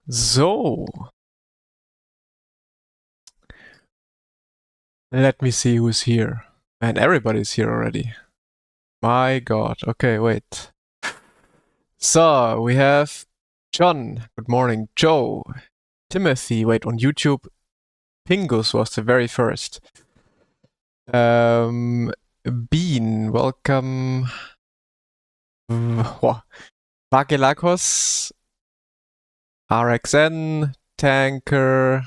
So, let me see who's here. And everybody's here already. My god. Okay, wait. So, we have John. Good morning. Joe. Timothy. Wait, on YouTube, Pingus was the very first. Bean. Welcome. Vagelakos. RXN. Tanker.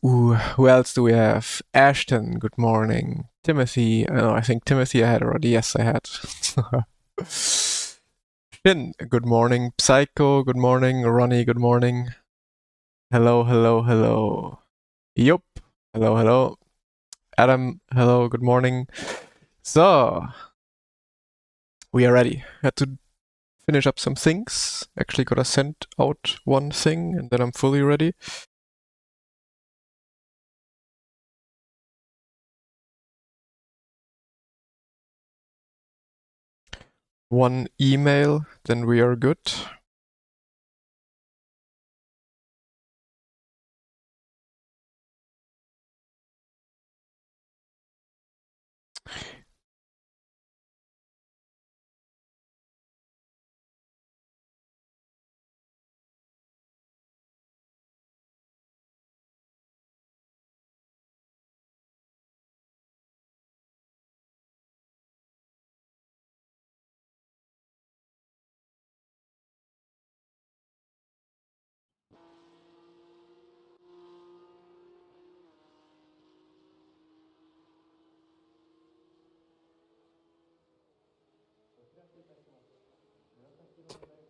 Ooh, who else do we have? Ashton, good morning. Timothy, I think Timothy I had already. Yes, I had. Shin, good morning. Psycho, good morning. Ronnie, good morning. Hello, hello, hello. Yup, hello, hello. Adam, hello, good morning. So, we are ready. Had to finish up some things. Actually, gotta send out one thing and then I'm fully ready. One email, then we are good.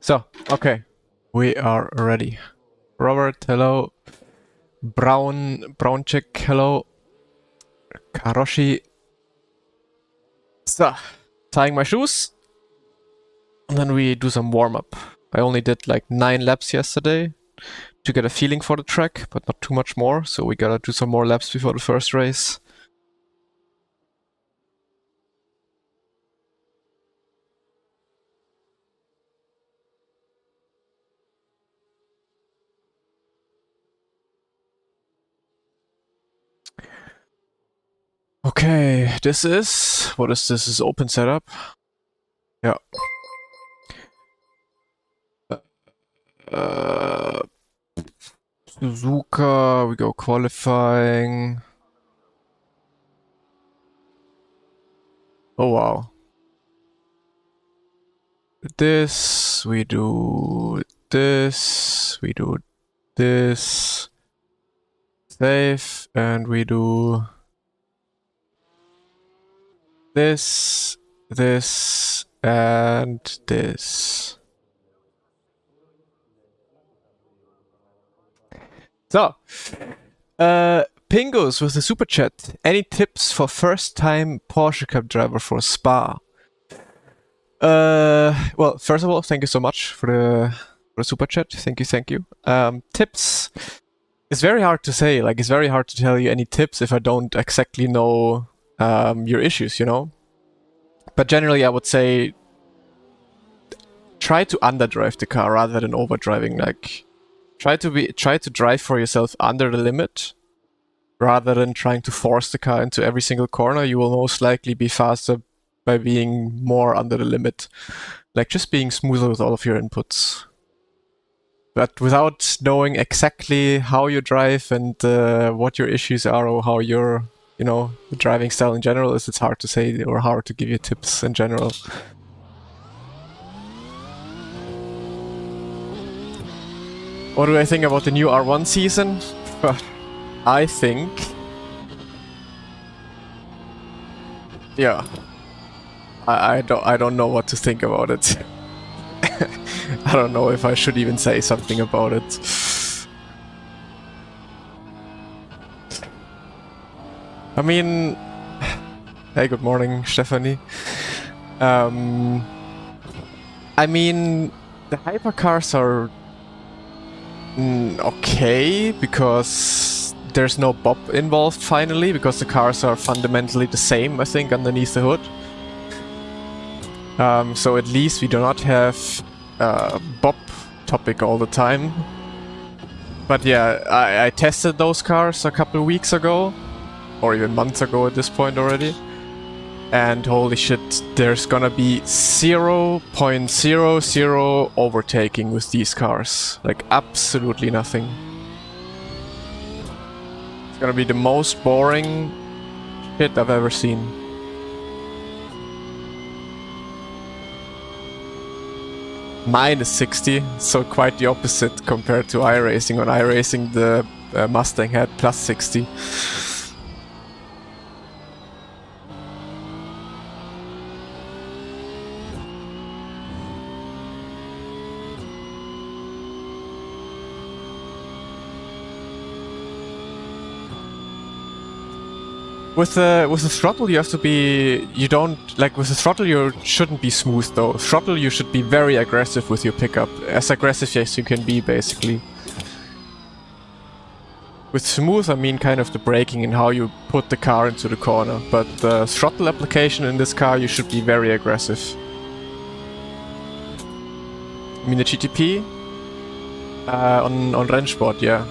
So, okay, we are ready. Robert, hello. Brown chick, hello. Karoshi. So, tying my shoes. And then we do some warm-up. I only did like 9 laps yesterday to get a feeling for the track, but not too much more. So we gotta do some more laps before the first race. Okay, this is... What is this? This is open setup. Yeah. Suzuka, we go qualifying. Oh wow. This, we do this, we do this, save, and we do this, this, and this. So, Pingos with the super chat. Any tips for first time Porsche Cup driver for Spa? Well, first of all, thank you so much for the super chat. Thank you. Tips. It's very hard to say. Like, it's very hard to tell you any tips if I don't exactly know your issues, you know? But generally, I would say try to underdrive the car rather than overdriving. Like, try to drive for yourself under the limit rather than trying to force the car into every single corner. You will most likely be faster by being more under the limit. Like, just being smoother with all of your inputs. But without knowing exactly how you drive and what your issues are or how your, you know, driving style in general is, it's hard to say or hard to give you tips in general. What do I think about the new R1 season? I think... Yeah. I don't know what to think about it. I don't know if I should even say something about it. I mean... Hey, good morning, Stephanie. I mean, the hypercars are okay, because there's no bob involved finally, because the cars are fundamentally the same, I think, underneath the hood. So at least we do not have bob topic all the time. But yeah, I tested those cars a couple of weeks ago, or even months ago at this point already. And holy shit, there's gonna be 0.00 overtaking with these cars. Like absolutely nothing. It's gonna be the most boring shit I've ever seen. Mine is 60, so quite the opposite compared to iRacing. On iRacing the Mustang had plus 60. With the throttle you have to be, you don't, like with the throttle you shouldn't be smooth though. Throttle you should be very aggressive with your pickup, as aggressive as you can be basically. With smooth I mean kind of the braking and how you put the car into the corner, but the throttle application in this car you should be very aggressive. I mean the GTP? On Rennsport, yeah.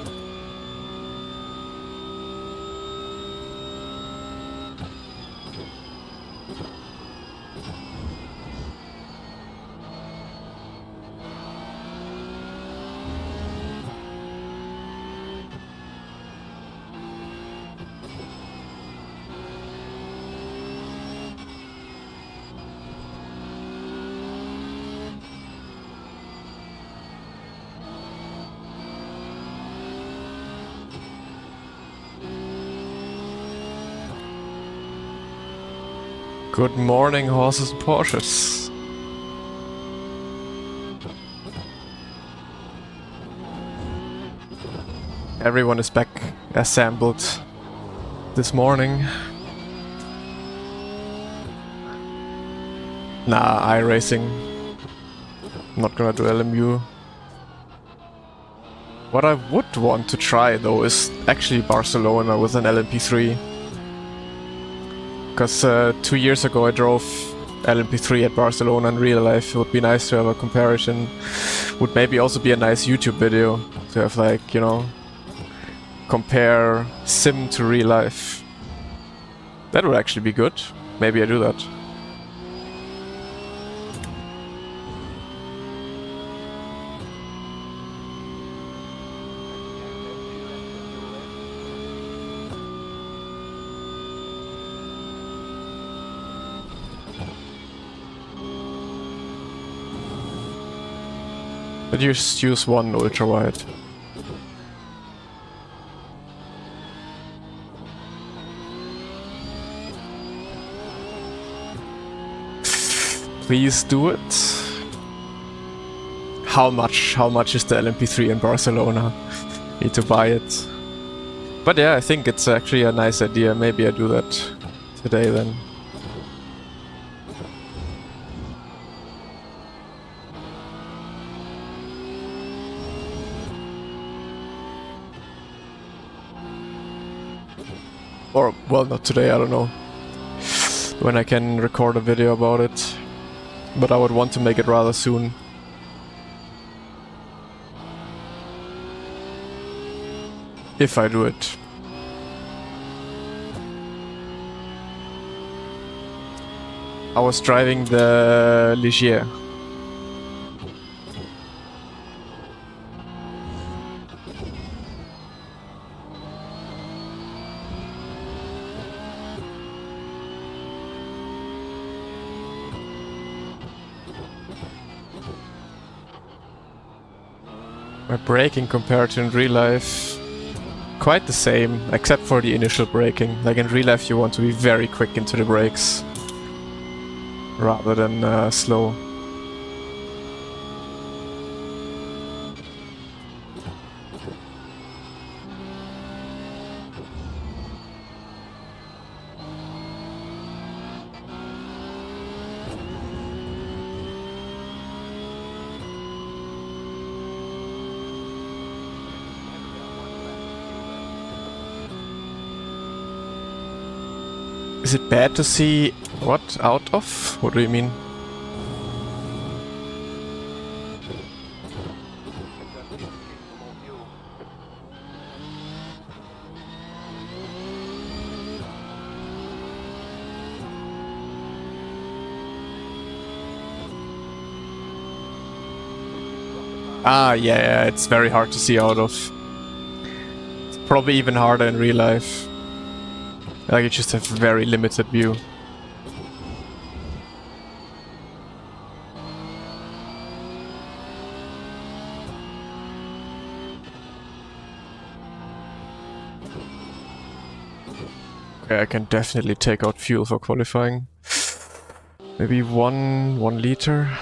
Good morning, horses and Porsches. Everyone is back assembled this morning. Nah, iRacing. I'm not gonna do LMU. What I would want to try though is actually Barcelona with an LMP3. Because 2 years ago I drove LMP3 at Barcelona in real life. It would be nice to have a comparison. Would maybe also be a nice YouTube video to have, like, you know, compare sim to real life. That would actually be good. Maybe I do that. But you just use one ultra wide. Please do it. How much? How much is the LMP3 in Barcelona? Need to buy it. But yeah, I think it's actually a nice idea. Maybe I do that today then. Or, well, not today, I don't know. When I can record a video about it. But I would want to make it rather soon. If I do it. I was driving the Ligier. My braking compared to in real life, quite the same, except for the initial braking. Like in real life you want to be very quick into the brakes, rather than slow. Is it bad to see what out of? What do you mean? Ah, yeah, it's very hard to see out of. It's probably even harder in real life. Like, you just have very limited view. Okay, I can definitely take out fuel for qualifying. Maybe one liter.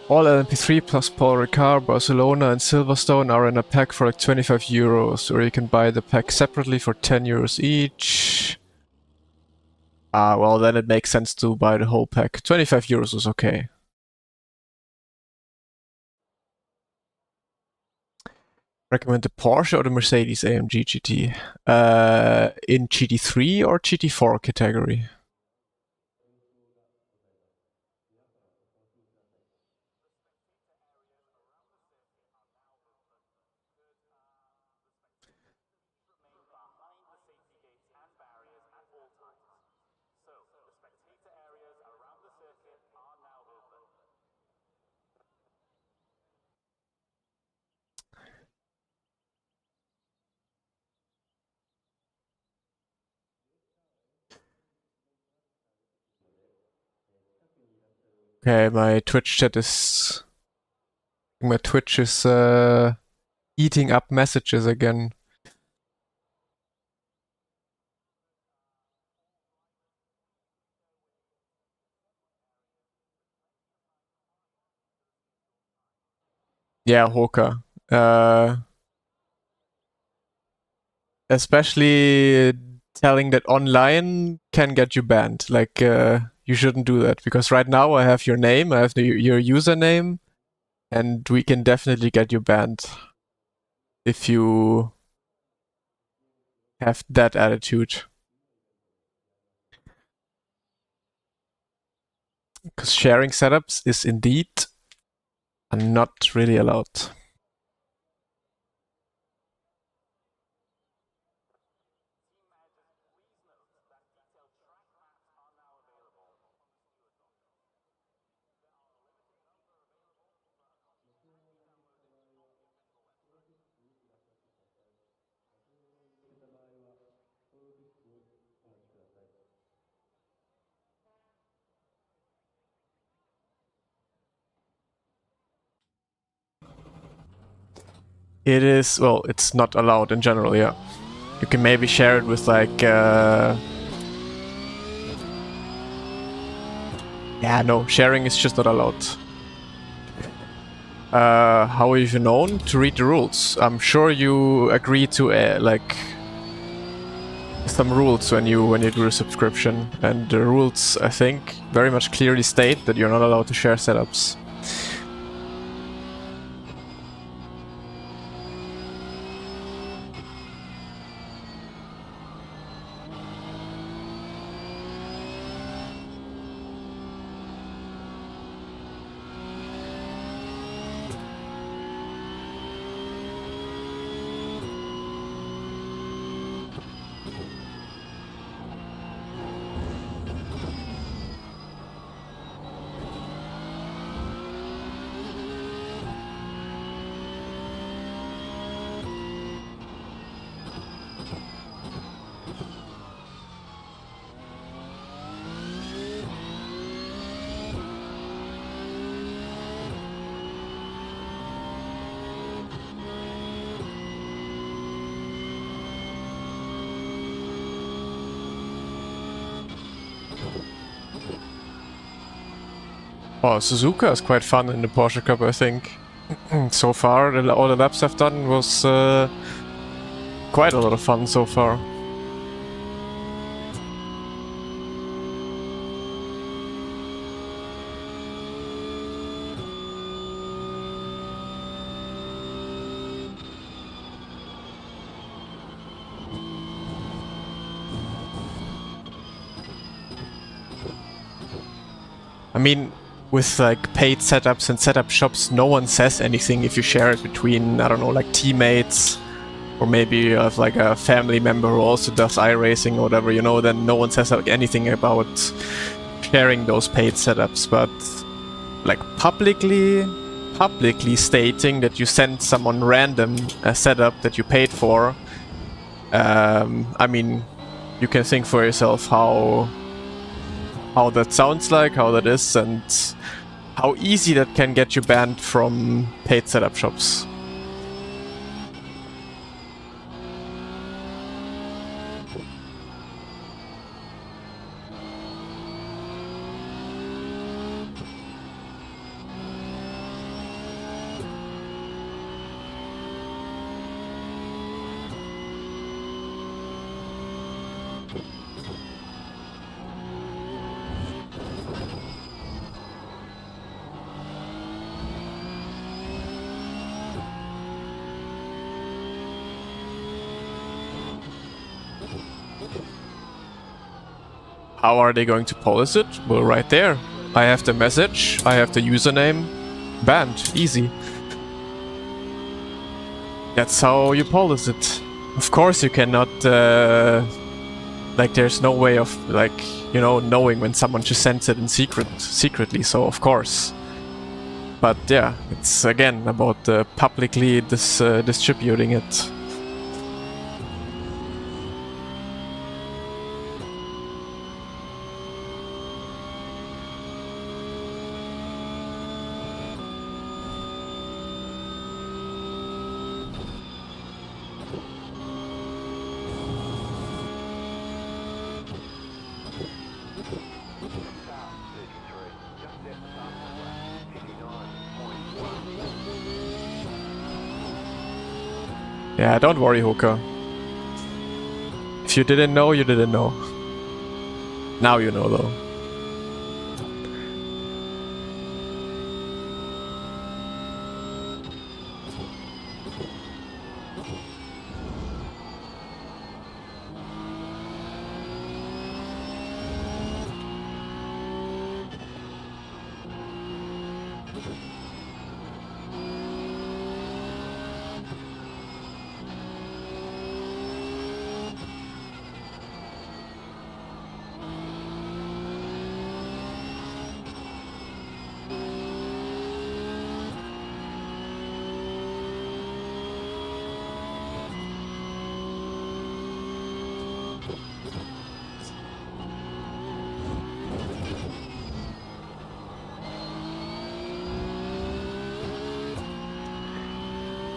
All LMP3 plus Paul Ricard, Barcelona and Silverstone are in a pack for like 25 euros, or you can buy the pack separately for 10 euros each. Ah, well then it makes sense to buy the whole pack. 25 euros is okay. Recommend the Porsche or the Mercedes AMG GT? In GT3 or GT4 category? Okay, my Twitch chat is... My Twitch is eating up messages again. Yeah, Hoka. Especially telling that online can get you banned. Like, you shouldn't do that, because right now I have your name, I have your username, and we can definitely get you banned if you have that attitude. Because sharing setups is indeed not really allowed. It is, well, it's not allowed in general, yeah. You can maybe share it with like, yeah, no, sharing is just not allowed. How are you known? To read the rules. I'm sure you agree to like some rules when you do a subscription, and the rules, I think, very much clearly state that you're not allowed to share setups. Oh, Suzuka is quite fun in the Porsche Cup, I think. So far, all the laps I've done was quite a lot of fun so far. I mean, with like paid setups and setup shops, no one says anything if you share it between, I don't know, like teammates, or maybe you have like a family member who also does iRacing or whatever, you know, then no one says like anything about sharing those paid setups. But like publicly stating that you send someone random a setup that you paid for, I mean, you can think for yourself how that sounds like, how that is, and how easy that can get you banned from paid setup shops. How are they going to polish it? Well, right there. I have the message, I have the username, banned, easy. That's how you polish it. Of course you cannot, like there's no way of, like, you know, knowing when someone just sends it in secretly, so of course. But yeah, it's again about publicly distributing it. Yeah, don't worry, Hooker. If you didn't know, you didn't know. Now you know, though.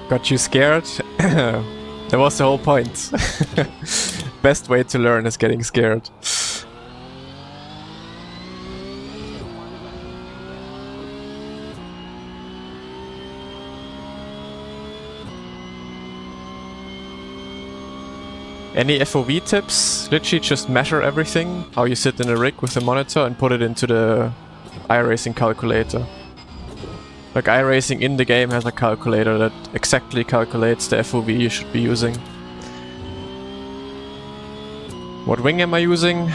Got you scared? That was the whole point. Best way to learn is getting scared. Any FOV tips? Literally just measure everything, how you sit in a rig with the monitor, and put it into the iRacing calculator. Like iRacing in the game has a calculator that exactly calculates the FOV you should be using. What wing am I using?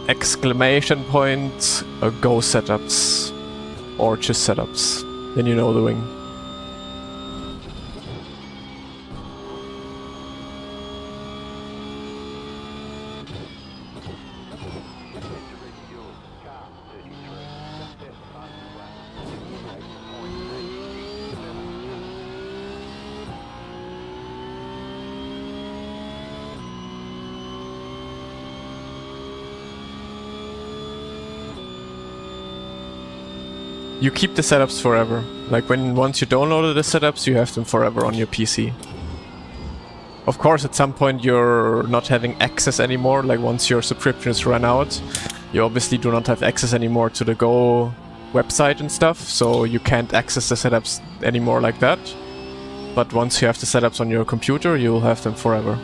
Exclamation point, go setups. Or just setups. Then you know the wing. You keep the setups forever. Like once you downloaded the setups, you have them forever on your PC. Of course, at some point you're not having access anymore. Like once your subscriptions run out, you obviously do not have access anymore to the Go website and stuff. So you can't access the setups anymore like that. But once you have the setups on your computer, you'll have them forever.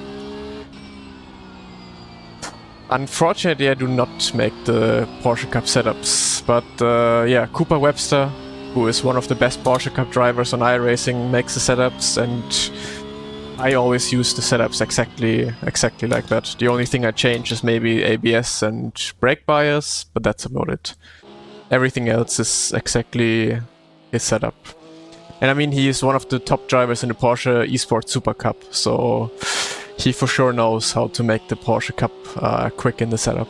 Unfortunately, I do not make the Porsche Cup setups, but yeah, Cooper Webster, who is one of the best Porsche Cup drivers on iRacing, makes the setups, and I always use the setups exactly like that. The only thing I change is maybe ABS and brake bias, but that's about it. Everything else is exactly his setup. And I mean, he is one of the top drivers in the Porsche Esports Super Cup, so he for sure knows how to make the Porsche Cup quick in the setup.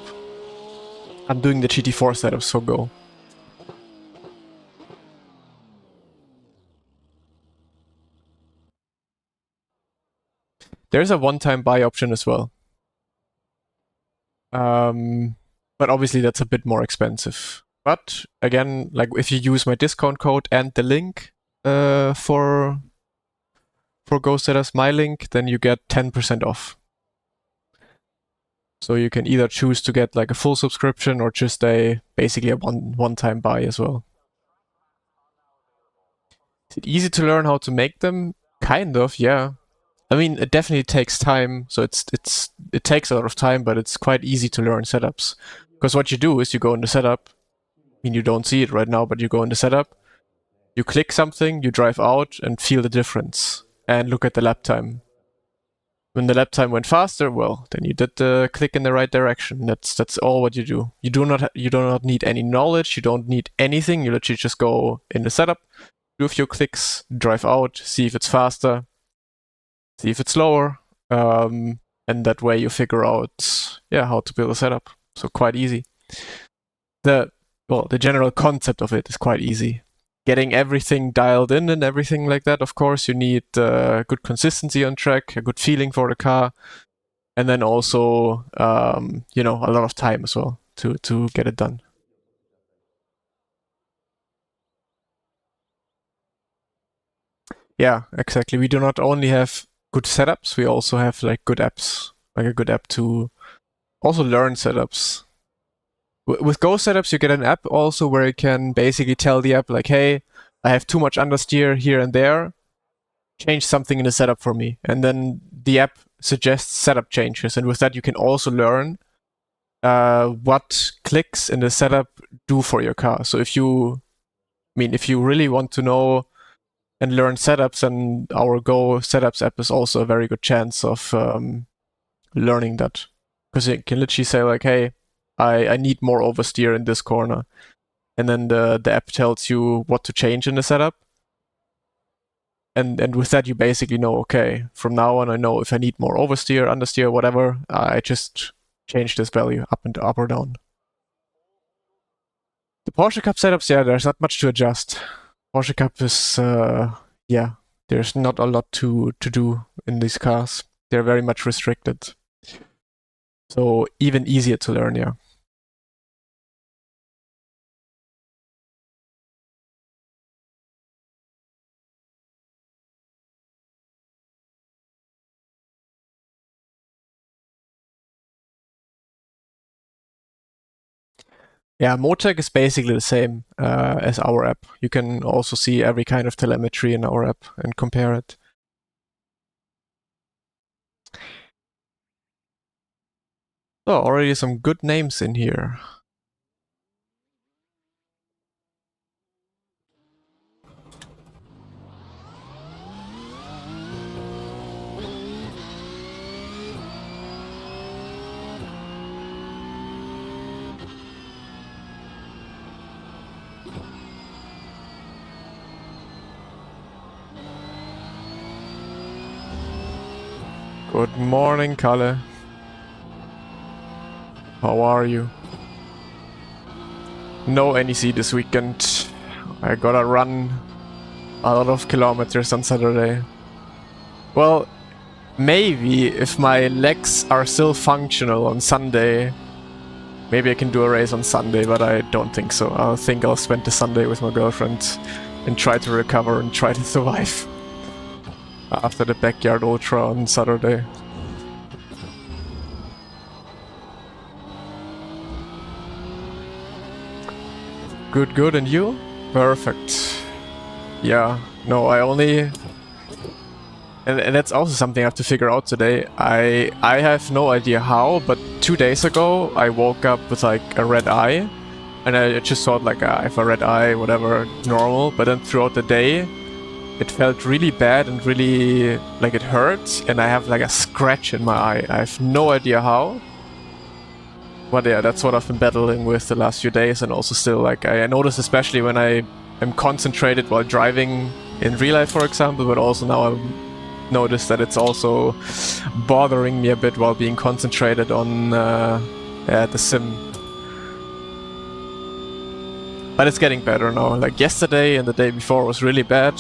I'm doing the GT4 setups for Go. There's a one-time buy option as well. But obviously that's a bit more expensive. But again, like if you use my discount code and the link for Go Setups, my link, then you get 10% off. So you can either choose to get like a full subscription or just basically a one-time buy as well. Is it easy to learn how to make them? Kind of, yeah. I mean, it definitely takes time, so it takes a lot of time, but it's quite easy to learn setups. Because what you do is you go in the setup. I mean, you don't see it right now, but you go in the setup, you click something, you drive out and feel the difference, and look at the lap time. When the lap time went faster, well, then you did the click in the right direction. That's all what you do. You do not need any knowledge. You don't need anything. You literally just go in the setup, do a few clicks, drive out, see if it's faster, see if it's slower, and that way you figure out how to build a setup. So quite easy. The general concept of it is quite easy. Getting everything dialed in and everything like that, of course, you need good consistency on track, a good feeling for the car, and then also, a lot of time as well to get it done. Yeah, exactly. We do not only have good setups, we also have like good apps, like a good app to also learn setups. With Go setups, you get an app also where you can basically tell the app like, hey, I have too much understeer here and there. Change something in the setup for me. And then the app suggests setup changes. And with that, you can also learn what clicks in the setup do for your car. So if you really want to know and learn setups, and our Go setups app is also a very good chance of learning that. Because you can literally say like, hey, I need more oversteer in this corner. And then the app tells you what to change in the setup. And with that, you basically know, okay, from now on, I know if I need more oversteer, understeer, whatever, I just change this value up or down. The Porsche Cup setups, there's not much to adjust. Porsche Cup is, there's not a lot to do in these cars. They're very much restricted. So even easier to learn, yeah. Yeah, Motec is basically the same as our app. You can also see every kind of telemetry in our app and compare it. So already some good names in here. Good morning, Kalle. How are you? No NEC this weekend. I gotta run a lot of kilometers on Saturday. Well, maybe if my legs are still functional on Sunday, maybe I can do a race on Sunday, but I don't think so. I think I'll spend the Sunday with my girlfriend and try to recover and try to survive after the backyard ultra on Saturday. Good, and you? Perfect. Yeah, no, I only... And that's also something I have to figure out today. I have no idea how, but 2 days ago I woke up with like a red eye. And I just thought like, I have a red eye, whatever, normal. But then throughout the day, it felt really bad and really like it hurt. And I have like a scratch in my eye. I have no idea how. But yeah, that's what I've been battling with the last few days, and also still, like, I notice especially when I am concentrated while driving in real life, for example, but also now I've noticed that it's also bothering me a bit while being concentrated on the sim. But it's getting better now. Like yesterday and the day before was really bad.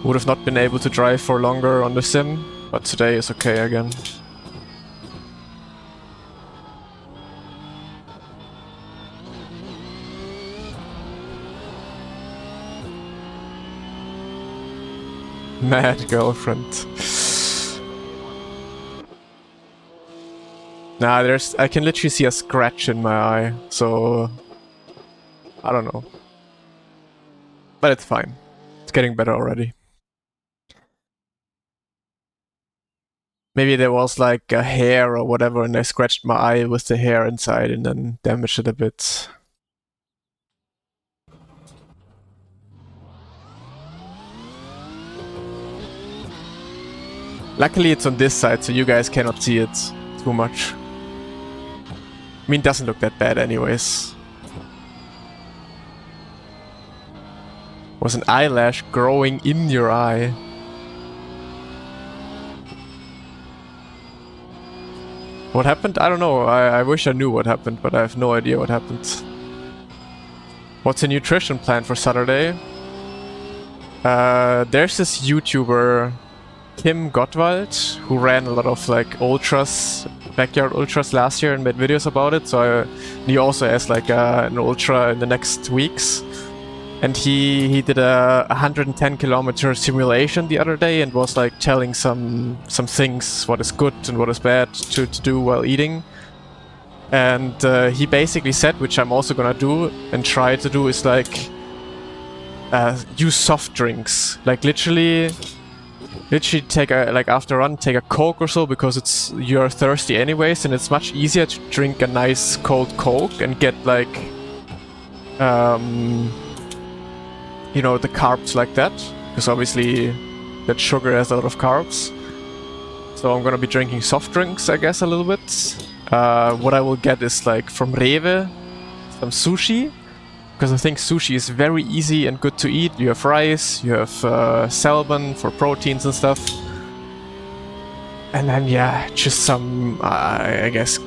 Would have not been able to drive for longer on the sim, but today is okay again. Mad girlfriend. Nah, I can literally see a scratch in my eye, so I don't know. But it's fine. It's getting better already. Maybe there was like a hair or whatever and I scratched my eye with the hair inside and then damaged it a bit. Luckily it's on this side, so you guys cannot see it too much. I mean, it doesn't look that bad anyways. Was an eyelash growing in your eye? What happened? I don't know. I wish I knew what happened, but I have no idea what happened. What's a nutrition plan for Saturday? There's this YouTuber, Kim Gottwald, who ran a lot of like ultras, backyard ultras last year and made videos about it. So he also has like an ultra in the next weeks. And he did a 110 kilometer simulation the other day and was like telling some things, what is good and what is bad to do while eating. And he basically said, which I'm also gonna do and try to do, is like use soft drinks. Like literally take a, like after a run, take a Coke or so, because you're thirsty anyways, and it's much easier to drink a nice cold Coke and get like you know, the carbs like that, because obviously that sugar has a lot of carbs. So I'm gonna be drinking soft drinks, I guess, a little bit. What I will get is like from Rewe some sushi, because I think sushi is very easy and good to eat. You have rice, you have salmon for proteins and stuff. And then yeah, just some, I guess,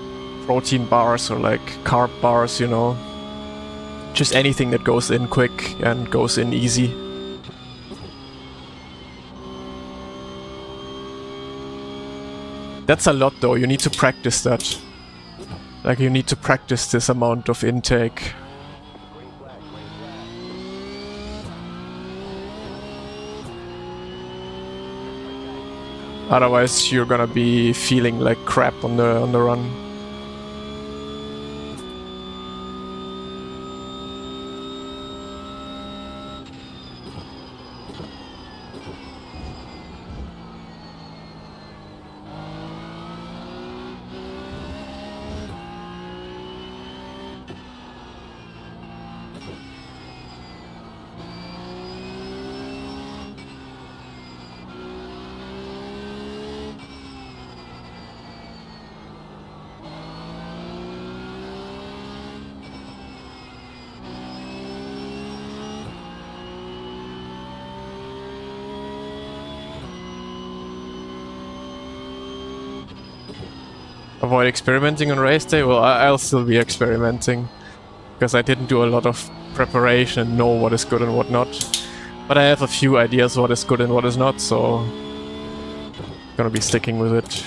protein bars or like carb bars, you know. Just anything that goes in quick and goes in easy. That's a lot though, you need to practice that. Like you need to practice this amount of intake. Otherwise you're gonna be feeling like crap on the run. Avoid experimenting on race day? Well, I'll still be experimenting, because I didn't do a lot of preparation and know what is good and what not. But I have a few ideas what is good and what is not, so I'm gonna be sticking with it.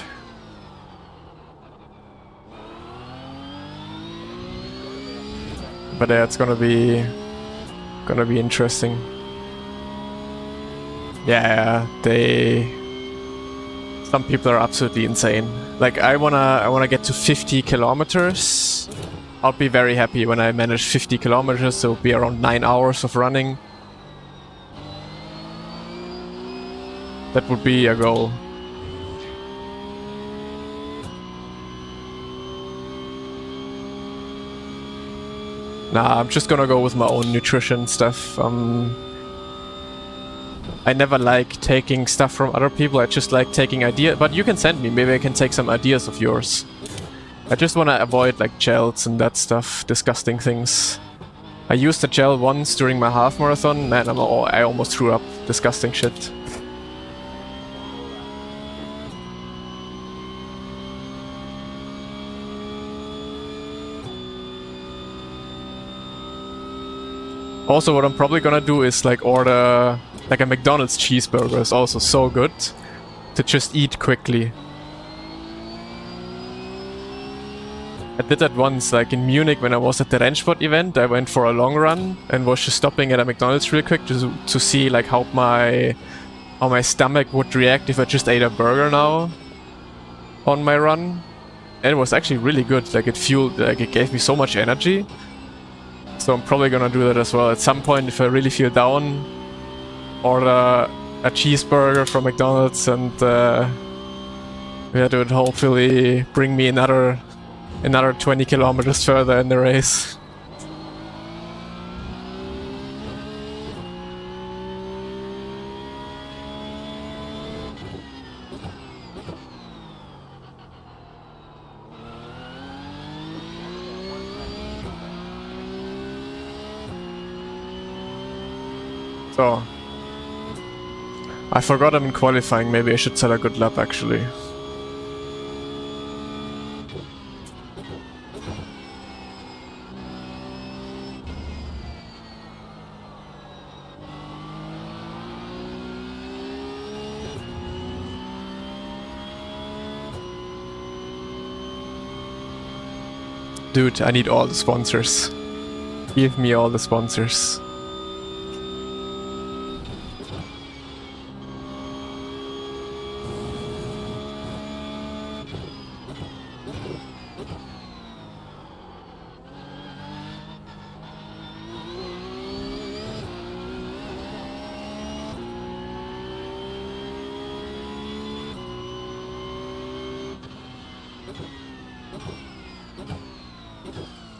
But yeah, it's gonna be interesting. Yeah, some people are absolutely insane. Like I wanna get to 50 kilometers. I'll be very happy when I manage 50 kilometers, so it'll be around 9 hours of running. That would be a goal. Nah, I'm just gonna go with my own nutrition stuff. I never like taking stuff from other people, I just like taking ideas. But you can send me, maybe I can take some ideas of yours. I just want to avoid like gels and that stuff, disgusting things. I used a gel once during my half marathon, man, I almost threw up. Disgusting shit. Also, what I'm probably gonna do is like order like a McDonald's cheeseburger. It's also so good to just eat quickly. I did that once, like in Munich when I was at the Rennsport event. I went for a long run and was just stopping at a McDonald's real quick to see like how my stomach would react if I just ate a burger now on my run. And it was actually really good. Like it gave me so much energy. So I'm probably gonna do that as well. At some point, if I really feel down, order a cheeseburger from McDonald's and yeah, it would hopefully bring me another 20 kilometers further in the race. So, I forgot I'm in qualifying. Maybe I should set a good lap actually. Dude, I need all the sponsors. Give me all the sponsors.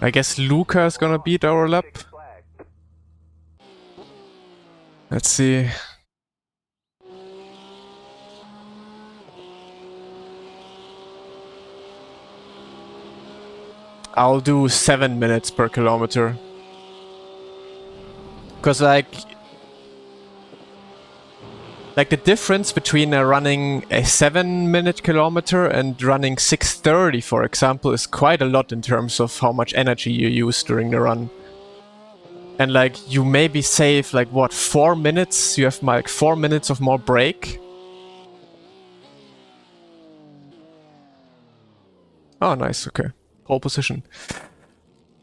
I guess Luca is gonna beat our lap. Let's see. I'll do 7 minutes per kilometer. Because like the difference between running a 7-minute kilometer and running 6:30, for example, is quite a lot in terms of how much energy you use during the run. And like you maybe save like what, 4 minutes? You have like 4 minutes of more break. Oh, nice. Okay, pole position.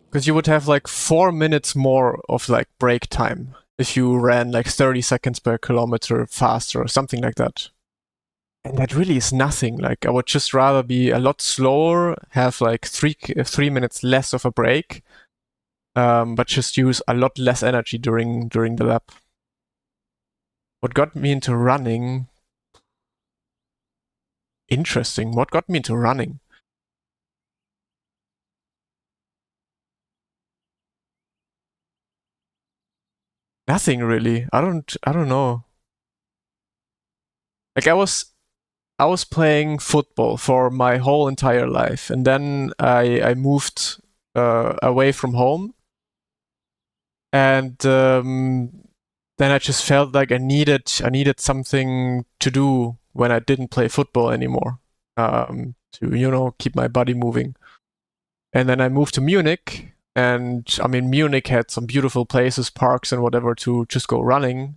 Because you would have like 4 minutes more of like break time if you ran like 30 seconds per kilometer faster or something like that. And that really is nothing. Like I would just rather be a lot slower, have like 3 minutes less of a break, but just use a lot less energy during the lap. What got me into running? Interesting. What got me into running? Nothing really. I don't know. Like I was playing football for my whole entire life, and then I moved away from home, and then I just felt like I needed something to do when I didn't play football anymore, to keep my body moving. And then I moved to Munich, and I mean Munich had some beautiful places, parks and whatever to just go running.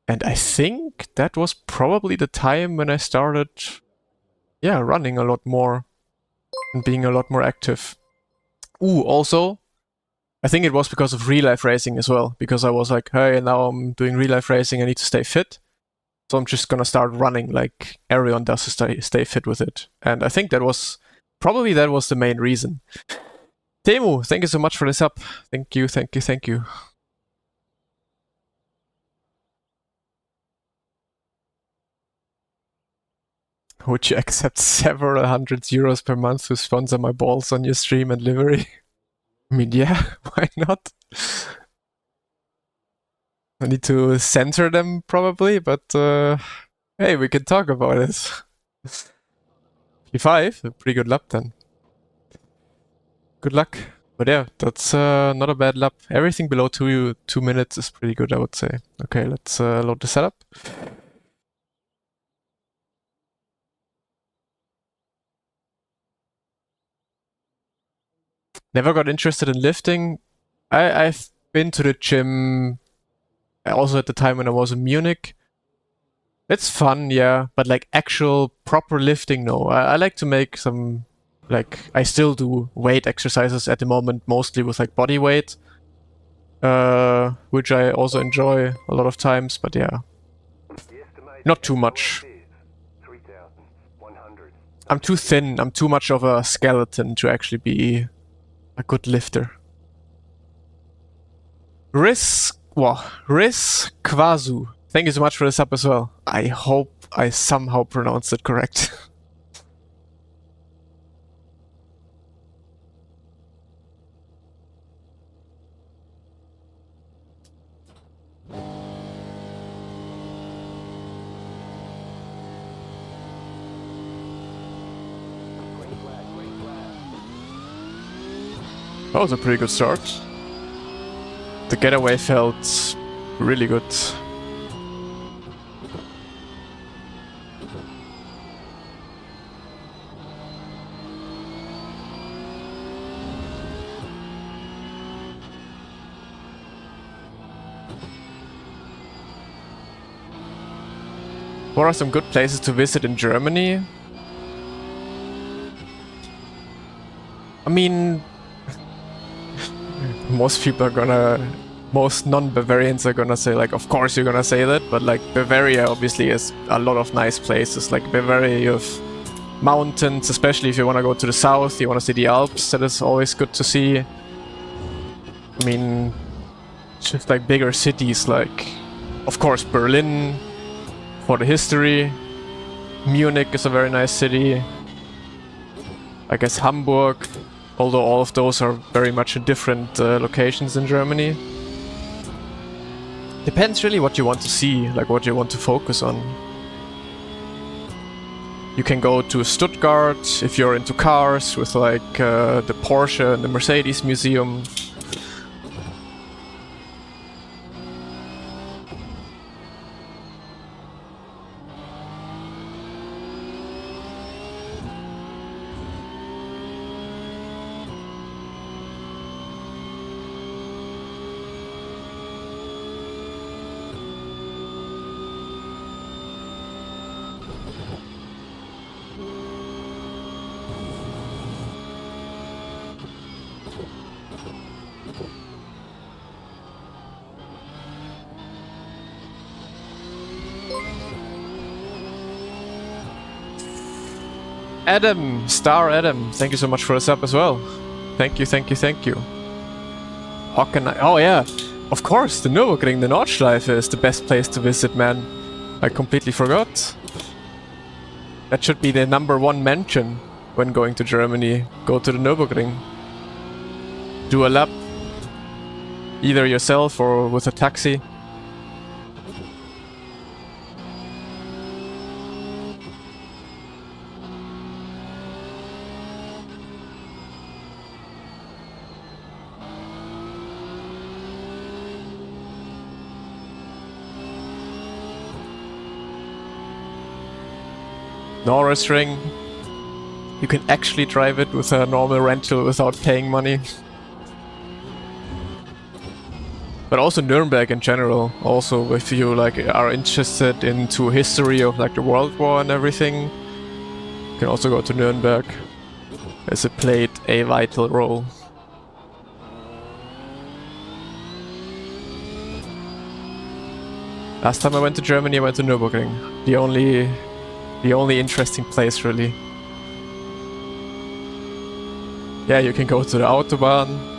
And I think that was probably the time when I started, yeah, running a lot more and being a lot more active. Ooh, also, I think it was because of real life racing as well, because I was like, hey, now I'm doing real life racing, I need to stay fit. So I'm just gonna start running like everyone does to stay fit with it. And I think that was the main reason. Temu, thank you so much for this up. Thank you. Would you accept several hundred euros per month to sponsor my balls on your stream and livery? I mean, yeah, why not? I need to censor them probably, but hey, we can talk about it. P5, a pretty good lap then. good luck. But yeah, that's not a bad lap. Everything below 2 minutes is pretty good, I would say. Okay, let's load the setup. Never got interested in lifting. I've been to the gym also at the time when I was in Munich. It's fun, yeah, but like actual proper lifting, no. I like to make some, like, I still do weight exercises at the moment, mostly with like body weight, which I also enjoy a lot of times, but yeah, not too much. I'm too thin, I'm too much of a skeleton to actually be a good lifter. Riz Kwazu. Thank you so much for this up as well. I hope I somehow pronounced it correct. That was a pretty good start. The getaway felt really good. What are some good places to visit in Germany? I mean, most non-Bavarians are gonna say, like, of course you're gonna say that, but like Bavaria obviously has a lot of nice places. Like Bavaria, you have mountains, especially if you want to go to the south, you want to see the Alps, that is always good to see. I mean, just like bigger cities, like, of course, Berlin for the history. Munich is a very nice city. I guess Hamburg, although all of those are very much in different locations in Germany. Depends really what you want to see, like what you want to focus on. You can go to Stuttgart if you're into cars, with like the Porsche and the Mercedes Museum. Adam, Star Adam, thank you so much for the sub as well. Thank you, thank you, thank you. Hockenheim, oh yeah, of course, the Nürburgring, the Nordschleife is the best place to visit, man. I completely forgot. That should be the #1 mention when going to Germany. Go to the Nürburgring. Do a lap, either yourself or with a taxi. Norris Ring. You can actually drive it with a normal rental without paying money. But also Nuremberg in general. Also, if you like are interested into history of like the World War and everything, you can also go to Nuremberg, as it played a vital role. Last time I went to Germany, I went to Nürburgring. The only interesting place, really. Yeah, you can go to the Autobahn.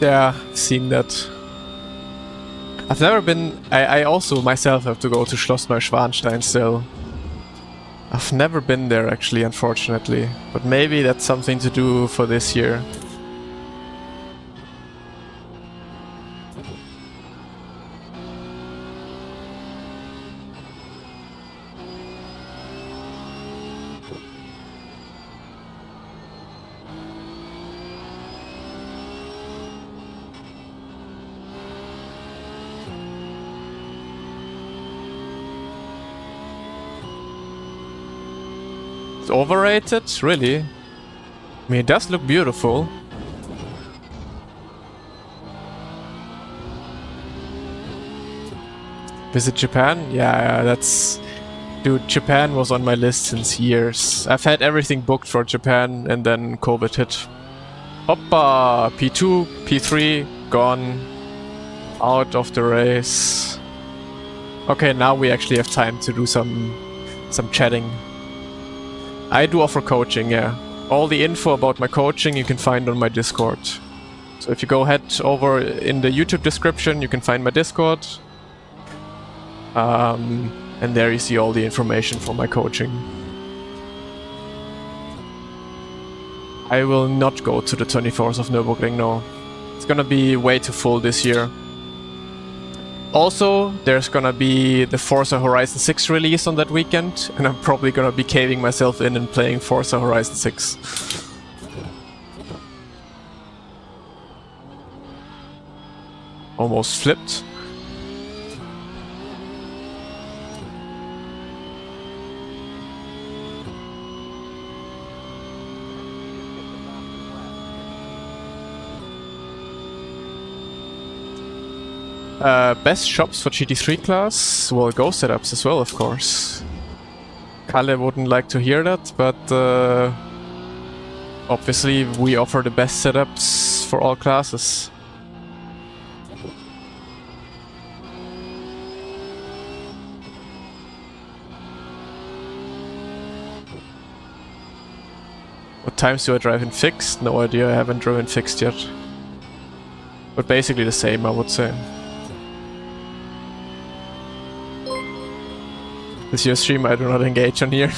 Yeah, I've seen that. I've never been... I also myself have to go to Schloss Neuschwanstein still. I've never been there actually, unfortunately. But maybe that's something to do for this year. Overrated? Really? I mean, it does look beautiful. Visit Japan? Yeah, that's... Dude, Japan was on my list since years. I've had everything booked for Japan and then COVID hit. Hoppa! P2, P3, gone. Out of the race. Okay, now we actually have time to do some chatting. I do offer coaching, yeah. All the info about my coaching you can find on my Discord. So if you go head over in the YouTube description, you can find my Discord. And there you see all the information for my coaching. I will not go to the 24th of Nürburgring, no. It's gonna be way too full this year. Also, there's gonna be the Forza Horizon 6 release on that weekend, and I'm probably gonna be caving myself in and playing Forza Horizon 6. Almost flipped. Best shops for GT3 class? Well, Go setups as well, of course. Kalle wouldn't like to hear that, but obviously we offer the best setups for all classes. What times do I drive in fixed? No idea, I haven't driven fixed yet. But basically the same, I would say. This is your stream, I do not engage on here.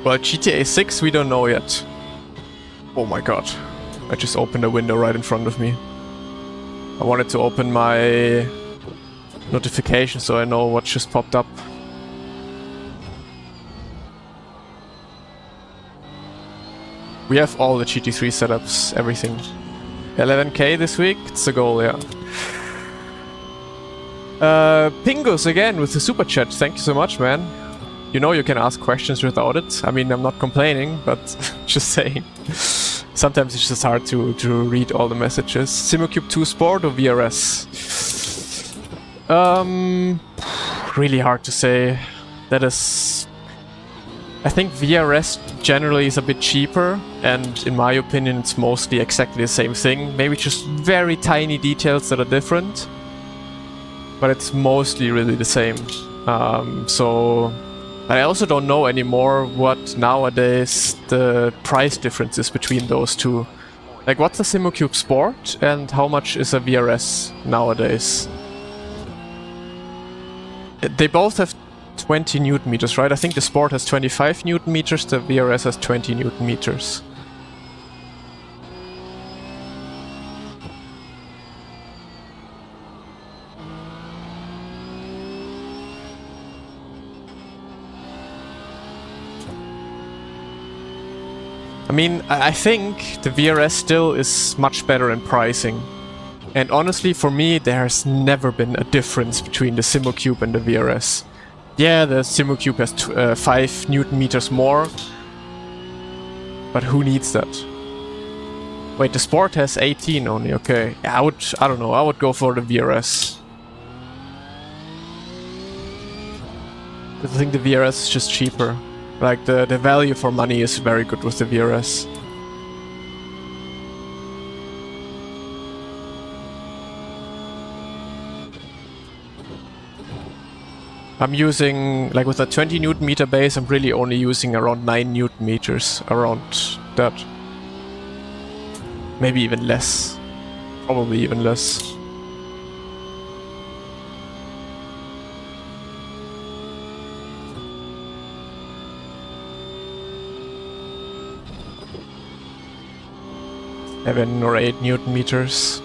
Well, GTA 6 we don't know yet. Oh my god. I just opened a window right in front of me. I wanted to open my notification so I know what just popped up. We have all the GT3 setups, everything. 11k this week, it's the goal, yeah. Pingus again with the super chat, thank you so much, man. You know you can ask questions without it. I mean, I'm not complaining, but just saying. Sometimes it's just hard to read all the messages. SimuCube 2 Sport or VRS? Really hard to say. That is... I think VRS generally is a bit cheaper, and in my opinion it's mostly exactly the same thing. Maybe just very tiny details that are different. But it's mostly really the same. But I also don't know anymore what nowadays the price difference is between those two. Like, what's a SimuCube Sport and how much is a VRS nowadays? They both have 20 Newton meters, right? I think the Sport has 25 Newton meters, the VRS has 20 Newton meters. I mean, I think the VRS still is much better in pricing. And honestly, for me, there's never been a difference between the SimuCube and the VRS. Yeah, the SimuCube has 5 Newton meters more. But who needs that? Wait, the Sport has 18 only, okay. Yeah, I don't know, I would go for the VRS. I think the VRS is just cheaper. Like the value for money is very good with the VRS. I'm using, like with a 20 Newton meter base, I'm really only using around 9 Newton meters, around that. Maybe even less. Probably even less. Seven or 8 Newton meters.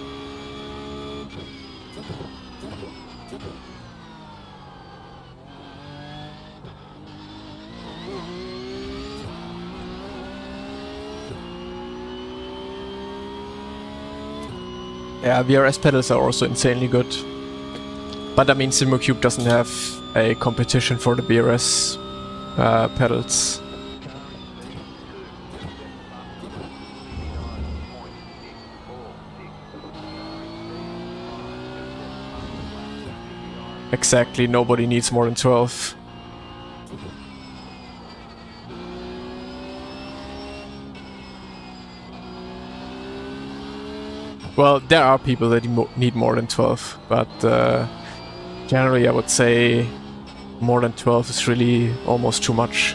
Yeah, VRS pedals are also insanely good. But I mean, SimoCube doesn't have a competition for the VRS pedals. Exactly, nobody needs more than 12. Well, there are people that need more than 12, but generally I would say more than 12 is really almost too much.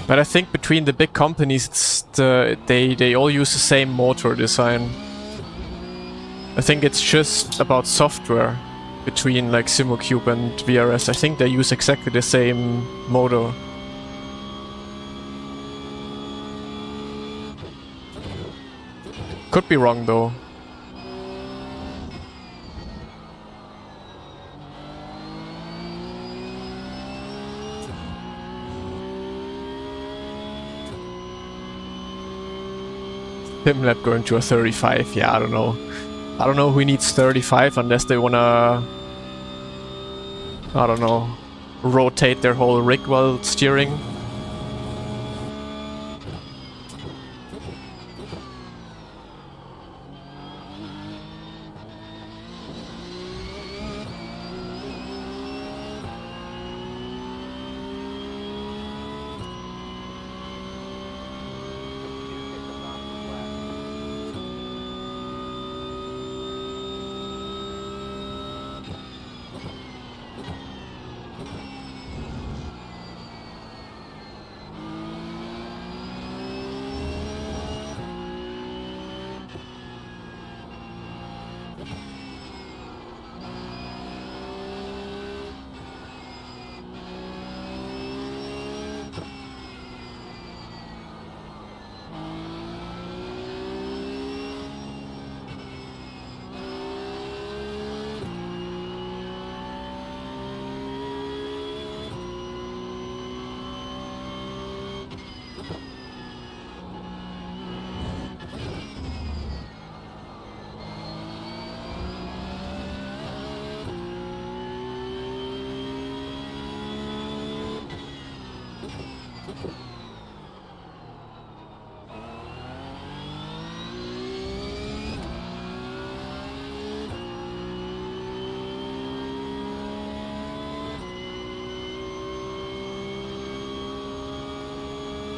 But I think between the big companies, it's they all use the same motor design. I think it's just about software between like SimoCube and VRS. I think they use exactly the same motor. Could be wrong though. Simlab going to a 35, yeah, I don't know. I don't know who needs 35 unless they wanna, I don't know, rotate their whole rig while steering.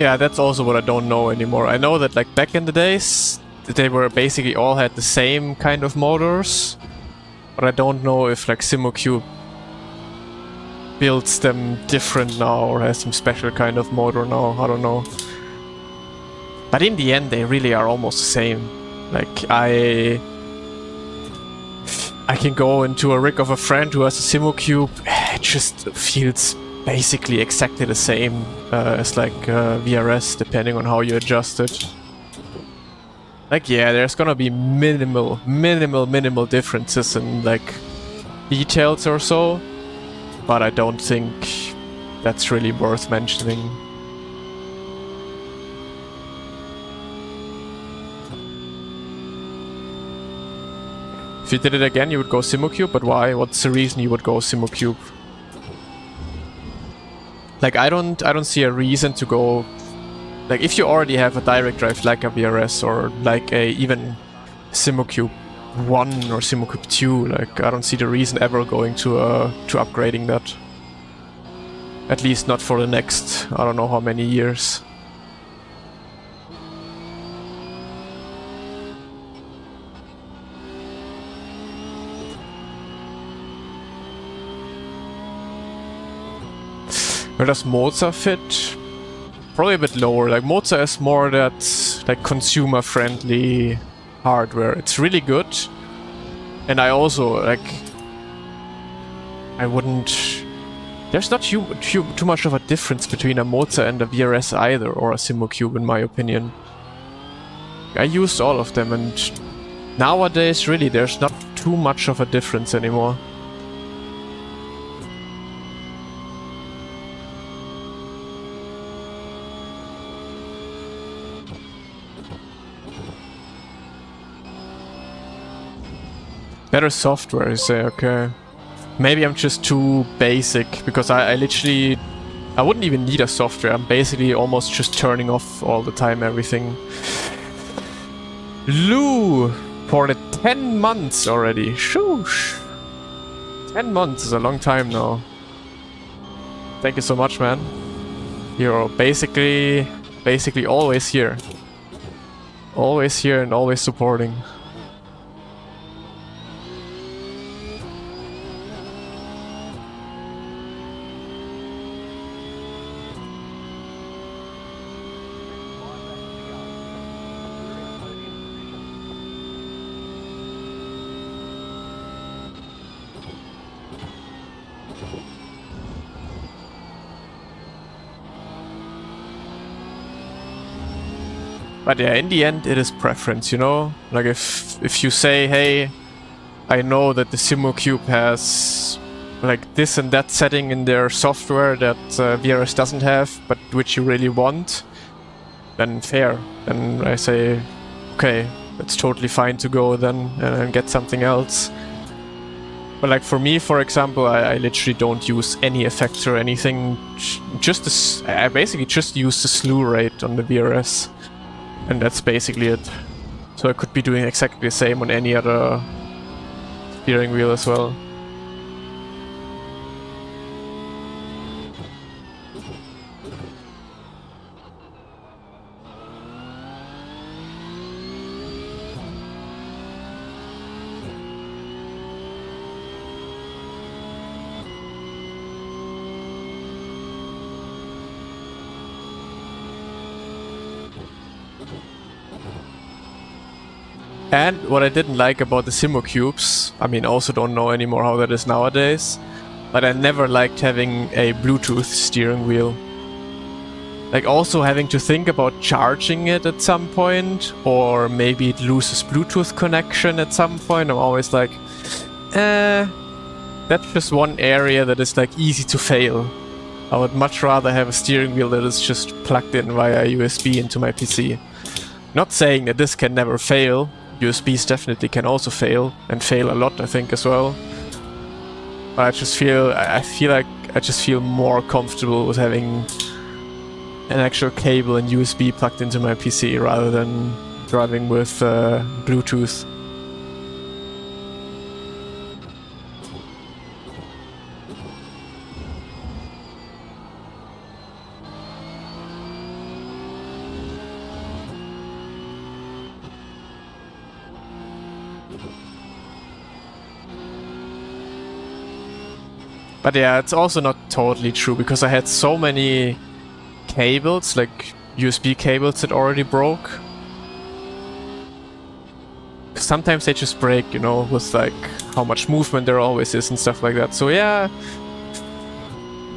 Yeah, that's also what I don't know anymore. I know that like back in the days, they were basically all had the same kind of motors, but I don't know if like SimoCube builds them different now or has some special kind of motor now, I don't know. But in the end, they really are almost the same. Like I can go into a rig of a friend who has a SimoCube, it just feels basically exactly the same as like VRS, depending on how you adjust it. Like yeah, there's gonna be minimal differences in like details or so, but I don't think that's really worth mentioning. If you did it again, you would go Simocube, but why? What's the reason you would go Simocube? Like, I don't see a reason to go... Like, if you already have a direct drive like a VRS or like a even Simocube 1 or Simocube 2, like, I don't see the reason ever going to upgrading that. At least not for the next, I don't know how many years. Where does Moza fit? Probably a bit lower. Like, Moza is more that like consumer-friendly hardware. It's really good, and I also like. I wouldn't. There's not too much of a difference between a Moza and a VRS either, or a Simocube, in my opinion. I used all of them, and nowadays, really, there's not too much of a difference anymore. Better software, you say, okay. Maybe I'm just too basic, because I literally... I wouldn't even need a software, I'm basically almost just turning off all the time everything. Lou! For the 10 months already, shoosh! 10 months is a long time now. Thank you so much, man. You're basically always here. Always here and always supporting. But yeah, in the end, it is preference, you know? Like, if you say, hey, I know that the Simocube has like this and that setting in their software that VRS doesn't have, but which you really want, then fair. Then I say, okay, it's totally fine to go then and get something else. But like for me, for example, I literally don't use any effects or anything. I basically just use the slew rate on the VRS. And that's basically it. So I could be doing exactly the same on any other steering wheel as well. And what I didn't like about the Simocubes, I mean, also don't know anymore how that is nowadays, but I never liked having a Bluetooth steering wheel. Like, also having to think about charging it at some point, or maybe it loses Bluetooth connection at some point. I'm always like, that's just one area that is like easy to fail. I would much rather have a steering wheel that is just plugged in via USB into my PC. Not saying that this can never fail. USBs definitely can also fail, and fail a lot, I think, as well. But I just feel, I just feel more comfortable with having an actual cable and USB plugged into my PC rather than driving with Bluetooth. But yeah, it's also not totally true, because I had so many cables, like USB cables that already broke. Sometimes they just break, you know, with like how much movement there always is and stuff like that. So yeah,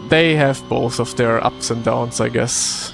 they have both of their ups and downs, I guess.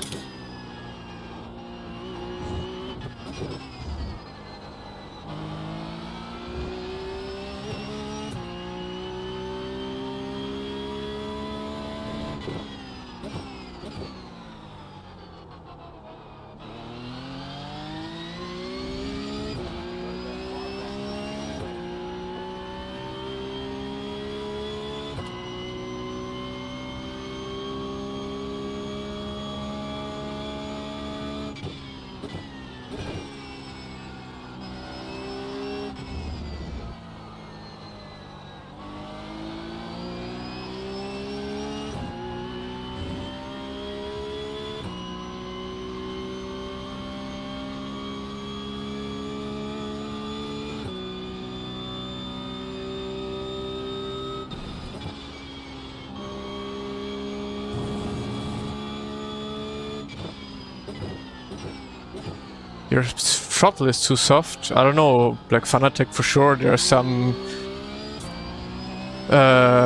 Your throttle is too soft. I don't know, like Fanatec for sure. There are some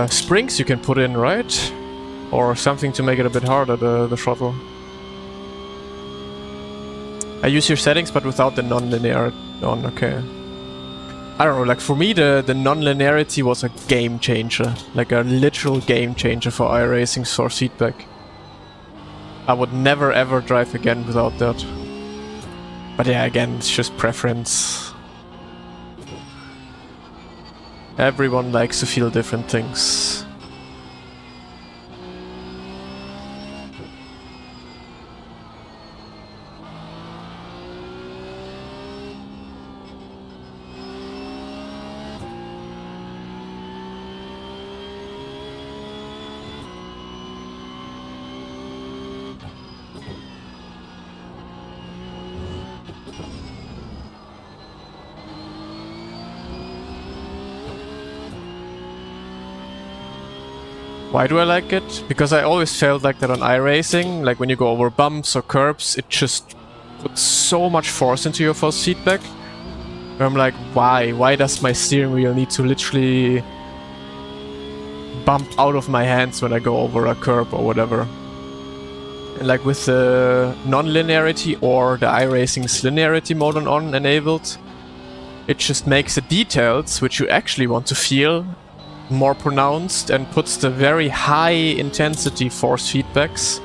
springs you can put in, right? Or something to make it a bit harder, the throttle. I use your settings, but without the non-linear on, okay. I don't know, like for me the non-linearity was a game changer. Like a literal game changer for iRacing source feedback. I would never ever drive again without that. But yeah, again, it's just preference. Everyone likes to feel different things. Why do I like it? Because I always felt like that on iRacing, like when you go over bumps or curbs, it just puts so much force into your force feedback. Where I'm like, why? Why does my steering wheel need to literally bump out of my hands when I go over a curb or whatever? And like with the non-linearity or the iRacing's linearity mode on enabled, it just makes the details, which you actually want to feel, more pronounced and puts the very high intensity force feedbacks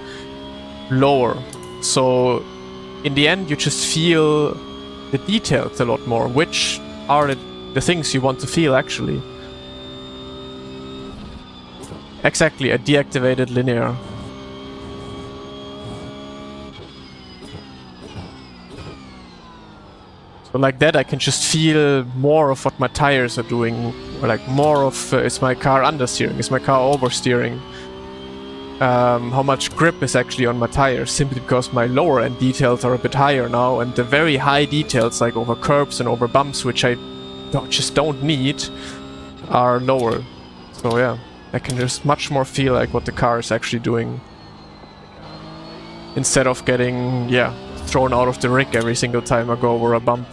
lower. So in the end you just feel the details a lot more, which are the things you want to feel actually. Exactly, a deactivated linear. So like that I can just feel more of what my tires are doing, or like more of is my car understeering, is my car oversteering, how much grip is actually on my tires, simply because my lower end details are a bit higher now, and the very high details like over curbs and over bumps, which I just don't need, are lower. So yeah, I can just much more feel like what the car is actually doing, instead of getting, yeah, thrown out of the rig every single time I go over a bump.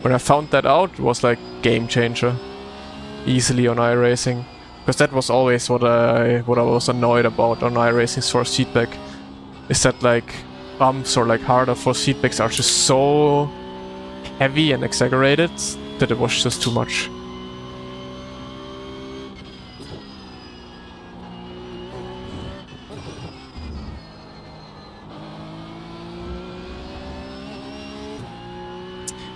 When I found that out, it was like game changer, easily on iRacing, because that was always what I was annoyed about on iRacing's force feedback, is that like bumps or like harder force feedbacks are just so heavy and exaggerated that it was just too much.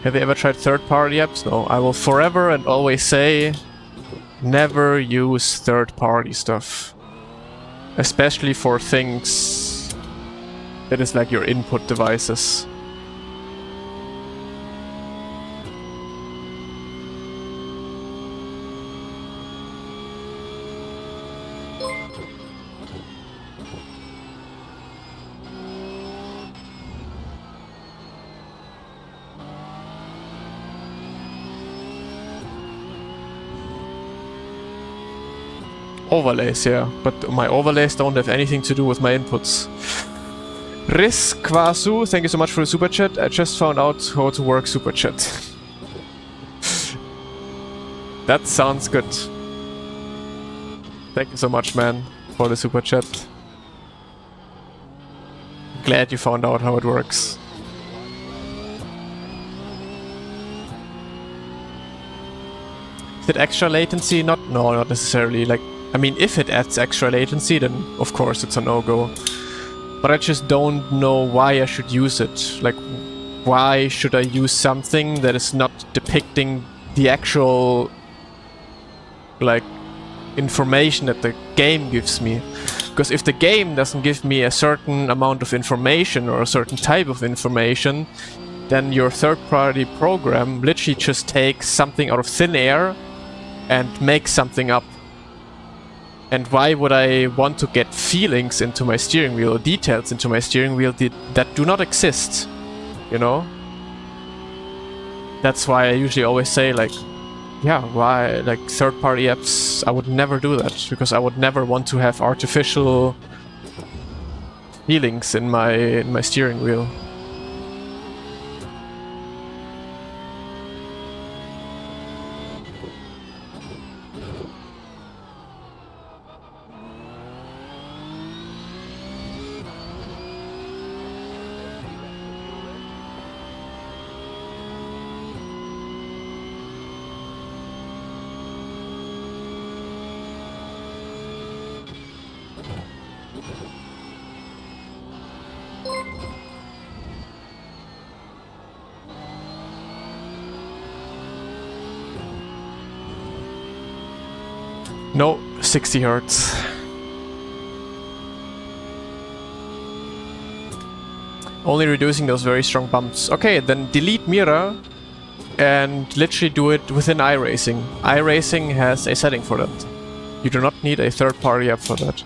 Have you ever tried third-party apps? No, I will forever and always say, never use third-party stuff. Especially for things that is like your input devices. Overlays, yeah, but my overlays don't have anything to do with my inputs. Riskwasu, thank you so much for the super chat. I just found out how to work super chat. That sounds good. Thank you so much, man, for the super chat. Glad you found out how it works. Is it extra latency? No, not necessarily. Like, I mean, if it adds extra latency, then of course it's a no-go. But I just don't know why I should use it. Like, why should I use something that is not depicting the actual, like, information that the game gives me? Because if the game doesn't give me a certain amount of information or a certain type of information, then your third-party program literally just takes something out of thin air and makes something up. And why would I want to get feelings into my steering wheel, or details into my steering wheel that do not exist, you know? That's why I usually always say, like, yeah, why, like, third-party apps, I would never do that, because I would never want to have artificial feelings in my steering wheel. No, 60 hertz. Only reducing those very strong bumps. Okay, then delete Mira and literally do it within iRacing. iRacing has a setting for that. You do not need a third-party app for that.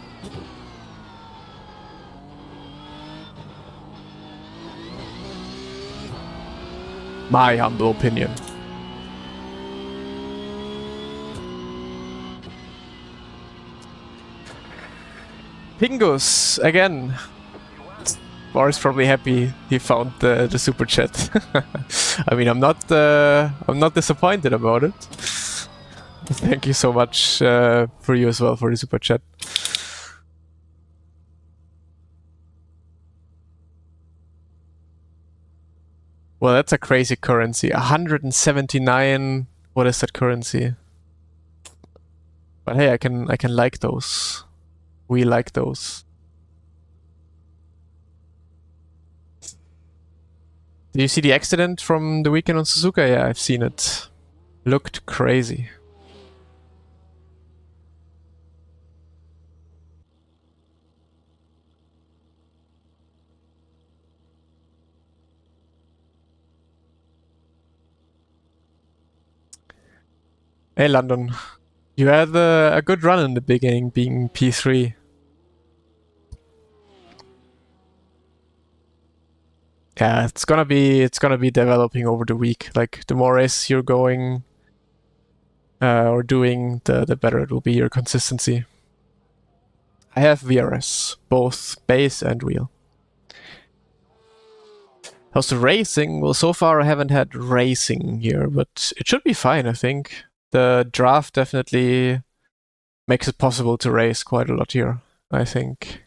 My humble opinion. Pingus, again. Boris probably happy he found the super chat. I mean, I'm not disappointed about it. Thank you so much for you as well for the super chat. Well, that's a crazy currency. 179. What is that currency? But hey, I can like those. We like those. Do you see the accident from the weekend on Suzuka? Yeah, I've seen it. Looked crazy. Hey, London. You had a good run in the beginning, being P3. Yeah, it's gonna be developing over the week. Like the more races you're going or doing, the better it will be your consistency. I have VRS, both base and wheel. How's the racing? Well, so far I haven't had racing here, but it should be fine, I think. The draft definitely makes it possible to race quite a lot here, I think.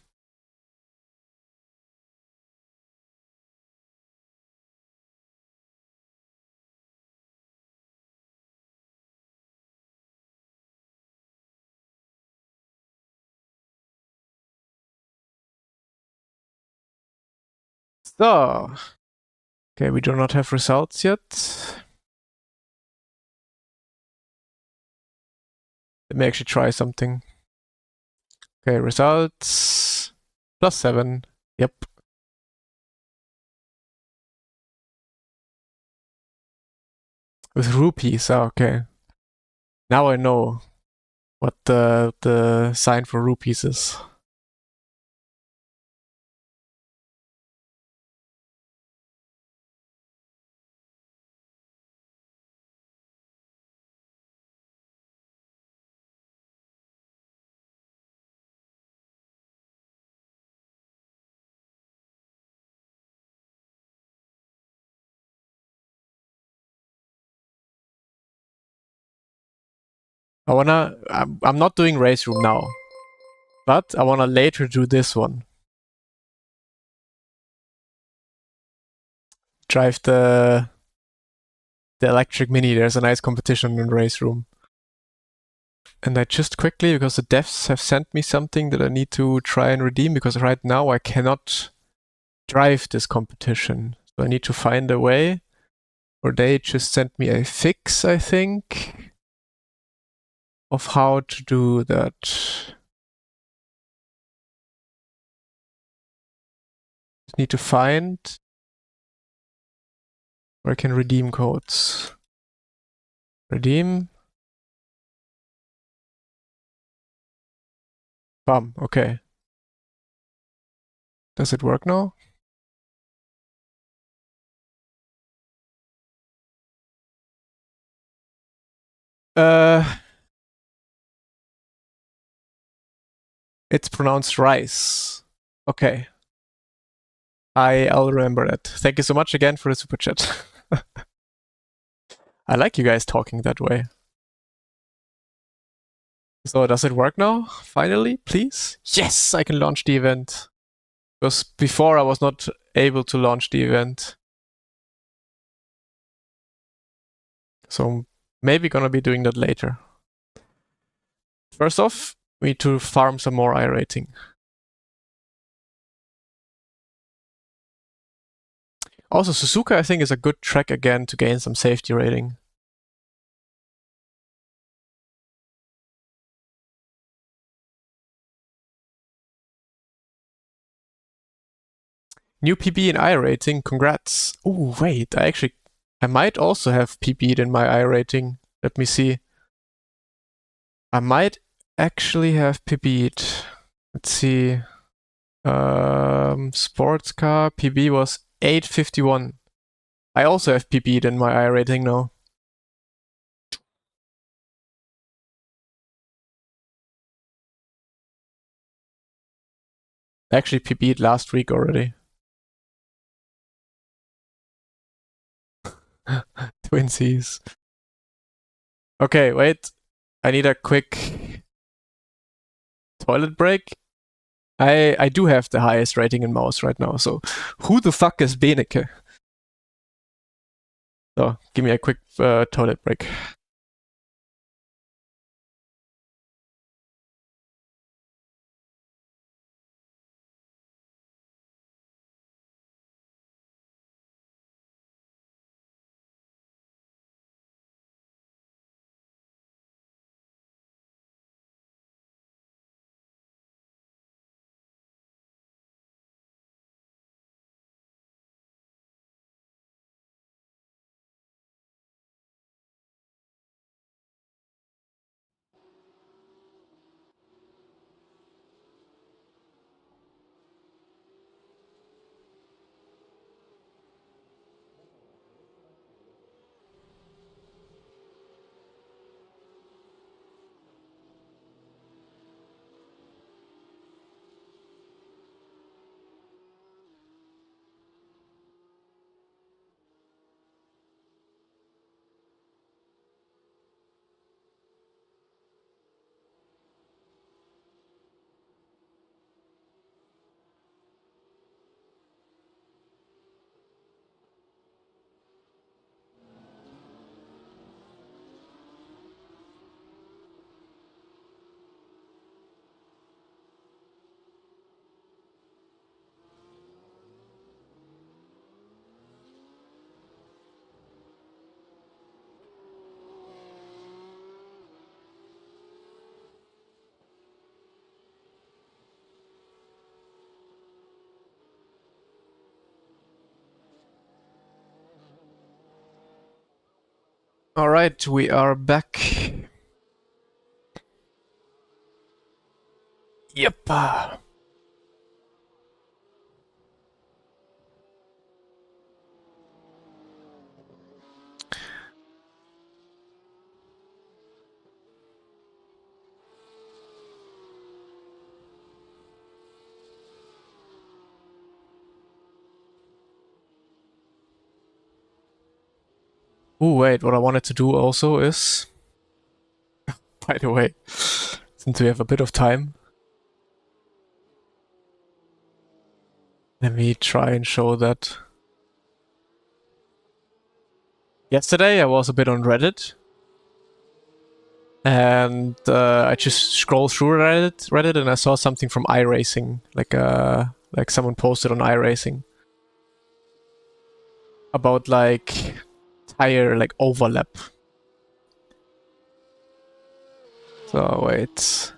So, okay, we do not have results yet. Let me actually try something. Okay, results. +7. Yep. With rupees, okay. Now I know what the sign for rupees is. I'm not doing race room now, but I wanna later do this one. Drive the electric mini. There's a nice competition in race room. And I just quickly, because the devs have sent me something that I need to try and redeem, because right now I cannot drive this competition. So I need to find a way, or they just sent me a fix, I think, of how to do that. Need to find where I can redeem codes. Redeem. Bam, okay. Does it work now? It's pronounced rice. Okay. I'll remember that. Thank you so much again for the super chat. I like you guys talking that way. So does it work now? Finally, please? Yes, I can launch the event. Because before I was not able to launch the event. So maybe gonna be doing that later. First off, we need to farm some more iRating. Also, Suzuka, I think, is a good track again to gain some safety rating. New PB in iRating, congrats. Oh, wait, I might also have PB'd in my iRating. Let me see. I might actually have PB'd. Let's see. Sports car, PB was 851. I also have PB'd in my iRating now. Actually PB'd last week already. Twinsies. Okay, wait. I need a quick toilet break. I do have the highest rating in mouse right now, so who the fuck is Beneke? So, give me a quick toilet break. Alright, we are back. Yep. Oh, wait, what I wanted to do also is, by the way, since we have a bit of time, let me try and show that. Yesterday I was a bit on Reddit, and I just scrolled through Reddit, and I saw something from iRacing, like someone posted on iRacing about like tire like overlap. So wait,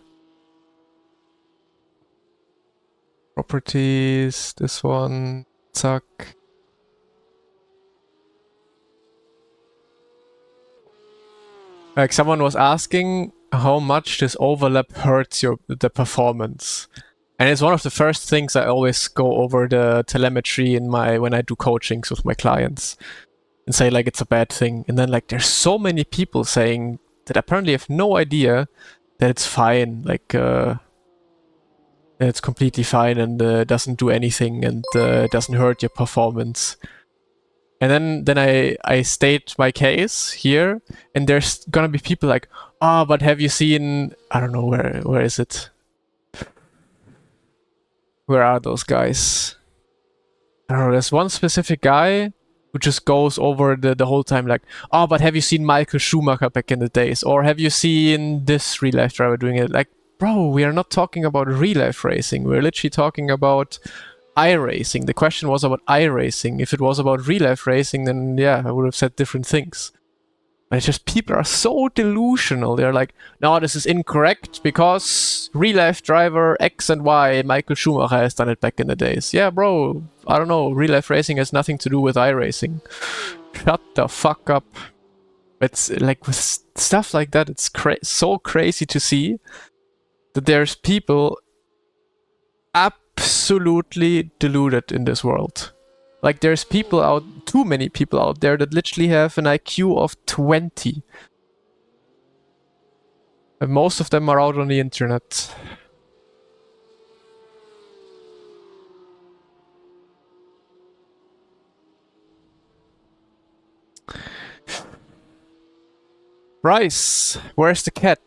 properties, this one, zack. Like someone was asking how much this overlap hurts the performance. And it's one of the first things I always go over the telemetry when I do coachings with my clients and say like it's a bad thing. And then like there's so many people saying that apparently have no idea that it's fine. Like it's completely fine and doesn't do anything and doesn't hurt your performance. And then I state my case here, and there's gonna be people like, oh, but have you seen, I don't know, where is it? Where are those guys? I don't know, there's one specific guy who just goes over the whole time like, oh, but have you seen Michael Schumacher back in the days? Or have you seen this real-life driver doing it? Like, bro, we are not talking about real-life racing. We're literally talking about iRacing. The question was about iRacing. If it was about real-life racing, then yeah, I would have said different things. But it's just people are so delusional. They're like, no, this is incorrect because real-life driver X and Y, Michael Schumacher has done it back in the days. Yeah, bro, I don't know. Real-life racing has nothing to do with iRacing. Shut the fuck up. It's like with stuff like that, it's so crazy to see that there's people absolutely deluded in this world. Like, there's people out, too many people out there that literally have an IQ of 20. And most of them are out on the internet. Bryce, where's the cat?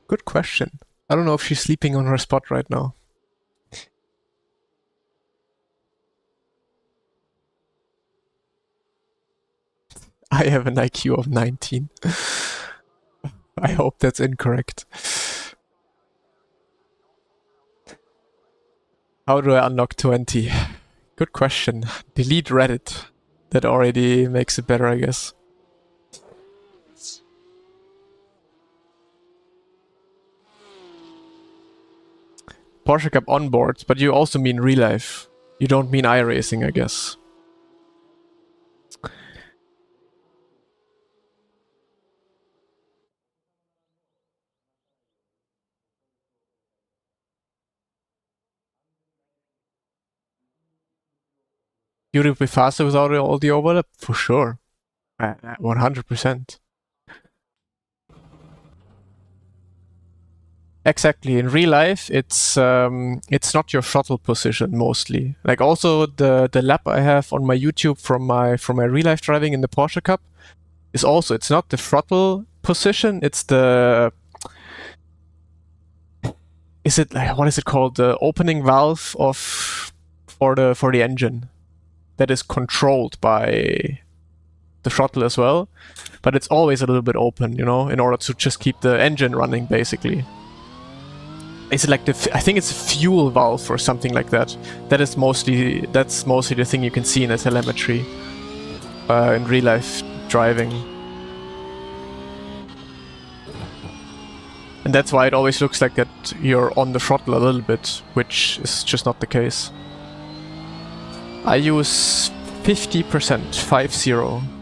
Good question. I don't know if she's sleeping on her spot right now. I have an IQ of 19. I hope that's incorrect. How do I unlock 20? Good question. Delete Reddit. That already makes it better, I guess. Porsche Cup onboard, but you also mean real life. You don't mean iRacing, I guess. You would be faster without all the overlap? For sure. 100%. Exactly. In real life, it's not your throttle position mostly. Like also the lap I have on my YouTube from my real life driving in the Porsche Cup is also, it's not the throttle position, it's the, is it, what is it called? The opening valve for the engine that is controlled by the throttle as well, but it's always a little bit open, you know, in order to just keep the engine running basically. Is it like I think it's a fuel valve or something like that. That's mostly the thing you can see in a telemetry in real life driving. And that's why it always looks like that you're on the throttle a little bit, which is just not the case. I use 50%, 50.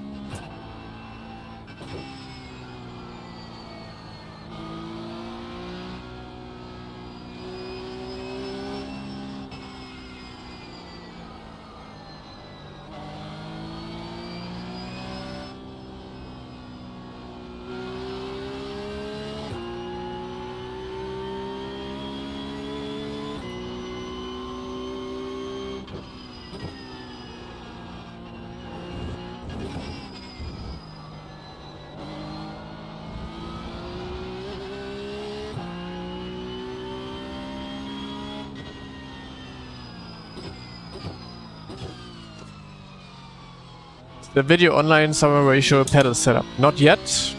The video online somewhere where you show a pedal setup. Not yet,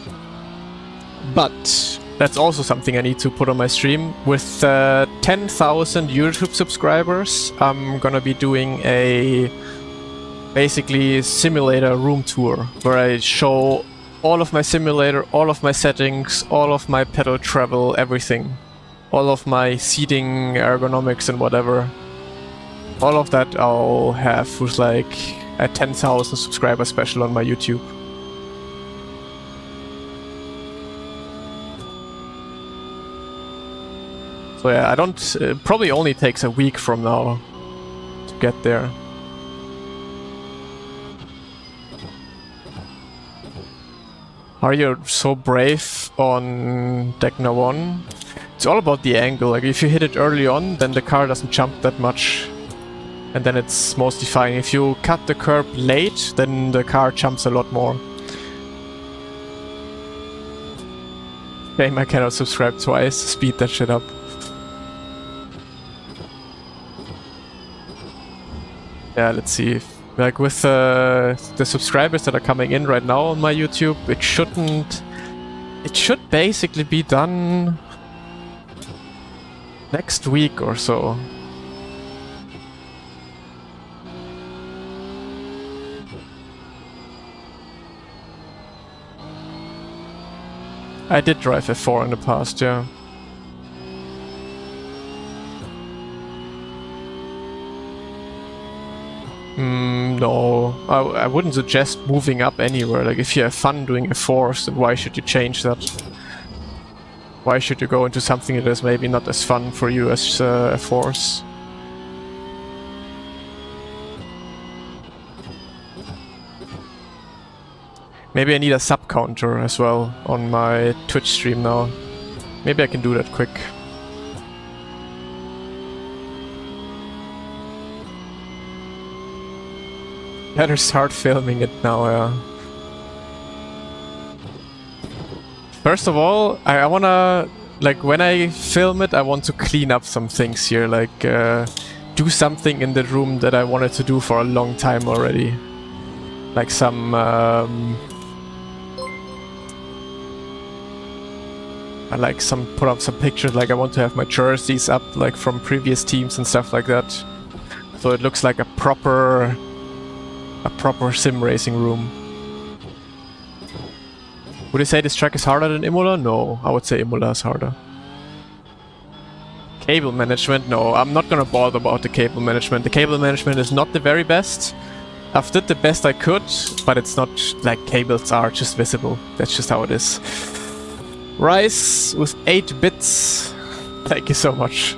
but that's also something I need to put on my stream. With 10,000 YouTube subscribers, I'm gonna be doing a basically simulator room tour where I show all of my simulator, all of my settings, all of my pedal travel, everything. All of my seating, ergonomics and whatever. All of that I'll have with like a 10,000 subscriber special on my YouTube. So yeah, I don't... It probably only takes a week from now to get there. Are you so brave on Degna 1? It's all about the angle. Like if you hit it early on, then the car doesn't jump that much. And then it's mostly fine. If you cut the curb late, then the car jumps a lot more. Shame I cannot subscribe twice. Speed that shit up. Yeah, let's see. Like with the subscribers that are coming in right now on my YouTube, it should basically be done next week or so. I did drive F4 in the past, yeah. No, I wouldn't suggest moving up anywhere. Like if you have fun doing F4s, then why should you change that? Why should you go into something that is maybe not as fun for you as F4s? Maybe I need a sub counter as well on my Twitch stream now. Maybe I can do that quick. Better start filming it now, yeah. First of all, I wanna, like, when I film it, I want to clean up some things here, like, do something in the room that I wanted to do for a long time already. Like some, put up some pictures, like I want to have my jerseys up, like, from previous teams and stuff like that. So it looks like a proper sim racing room. Would you say this track is harder than Imola? No, I would say Imola is harder. Cable management? No, I'm not gonna bother about the cable management. The cable management is not the very best. I've did the best I could, but it's not like cables are just visible. That's just how it is. Rice with 8 bits. Thank you so much.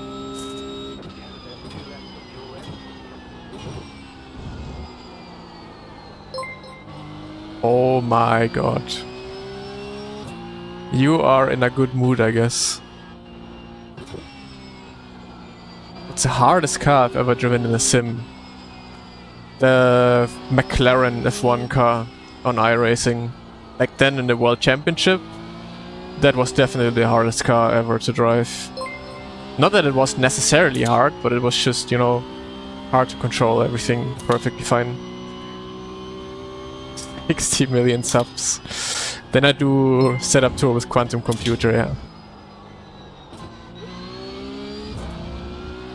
Oh my god. You are in a good mood, I guess. It's the hardest car I've ever driven in a sim. The McLaren F1 car on iRacing. Back then in the World Championship, that was definitely the hardest car ever to drive. Not that it was necessarily hard, but it was just, you know, hard to control everything perfectly fine. 60 million subs. Then I do setup tour with Quantum Computer, yeah.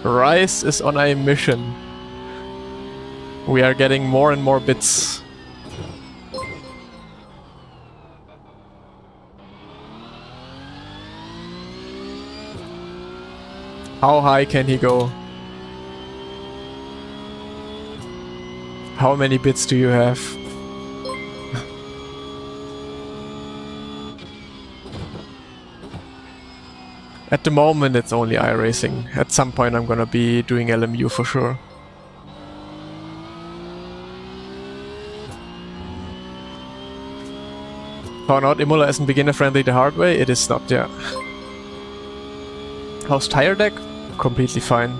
Rice is on a mission. We are getting more and more bits. How high can he go? How many bits do you have? At the moment it's only iRacing. At some point I'm gonna be doing LMU for sure. Found out Imola isn't beginner friendly the hard way? It is not, yeah. How's tire deck? Completely fine.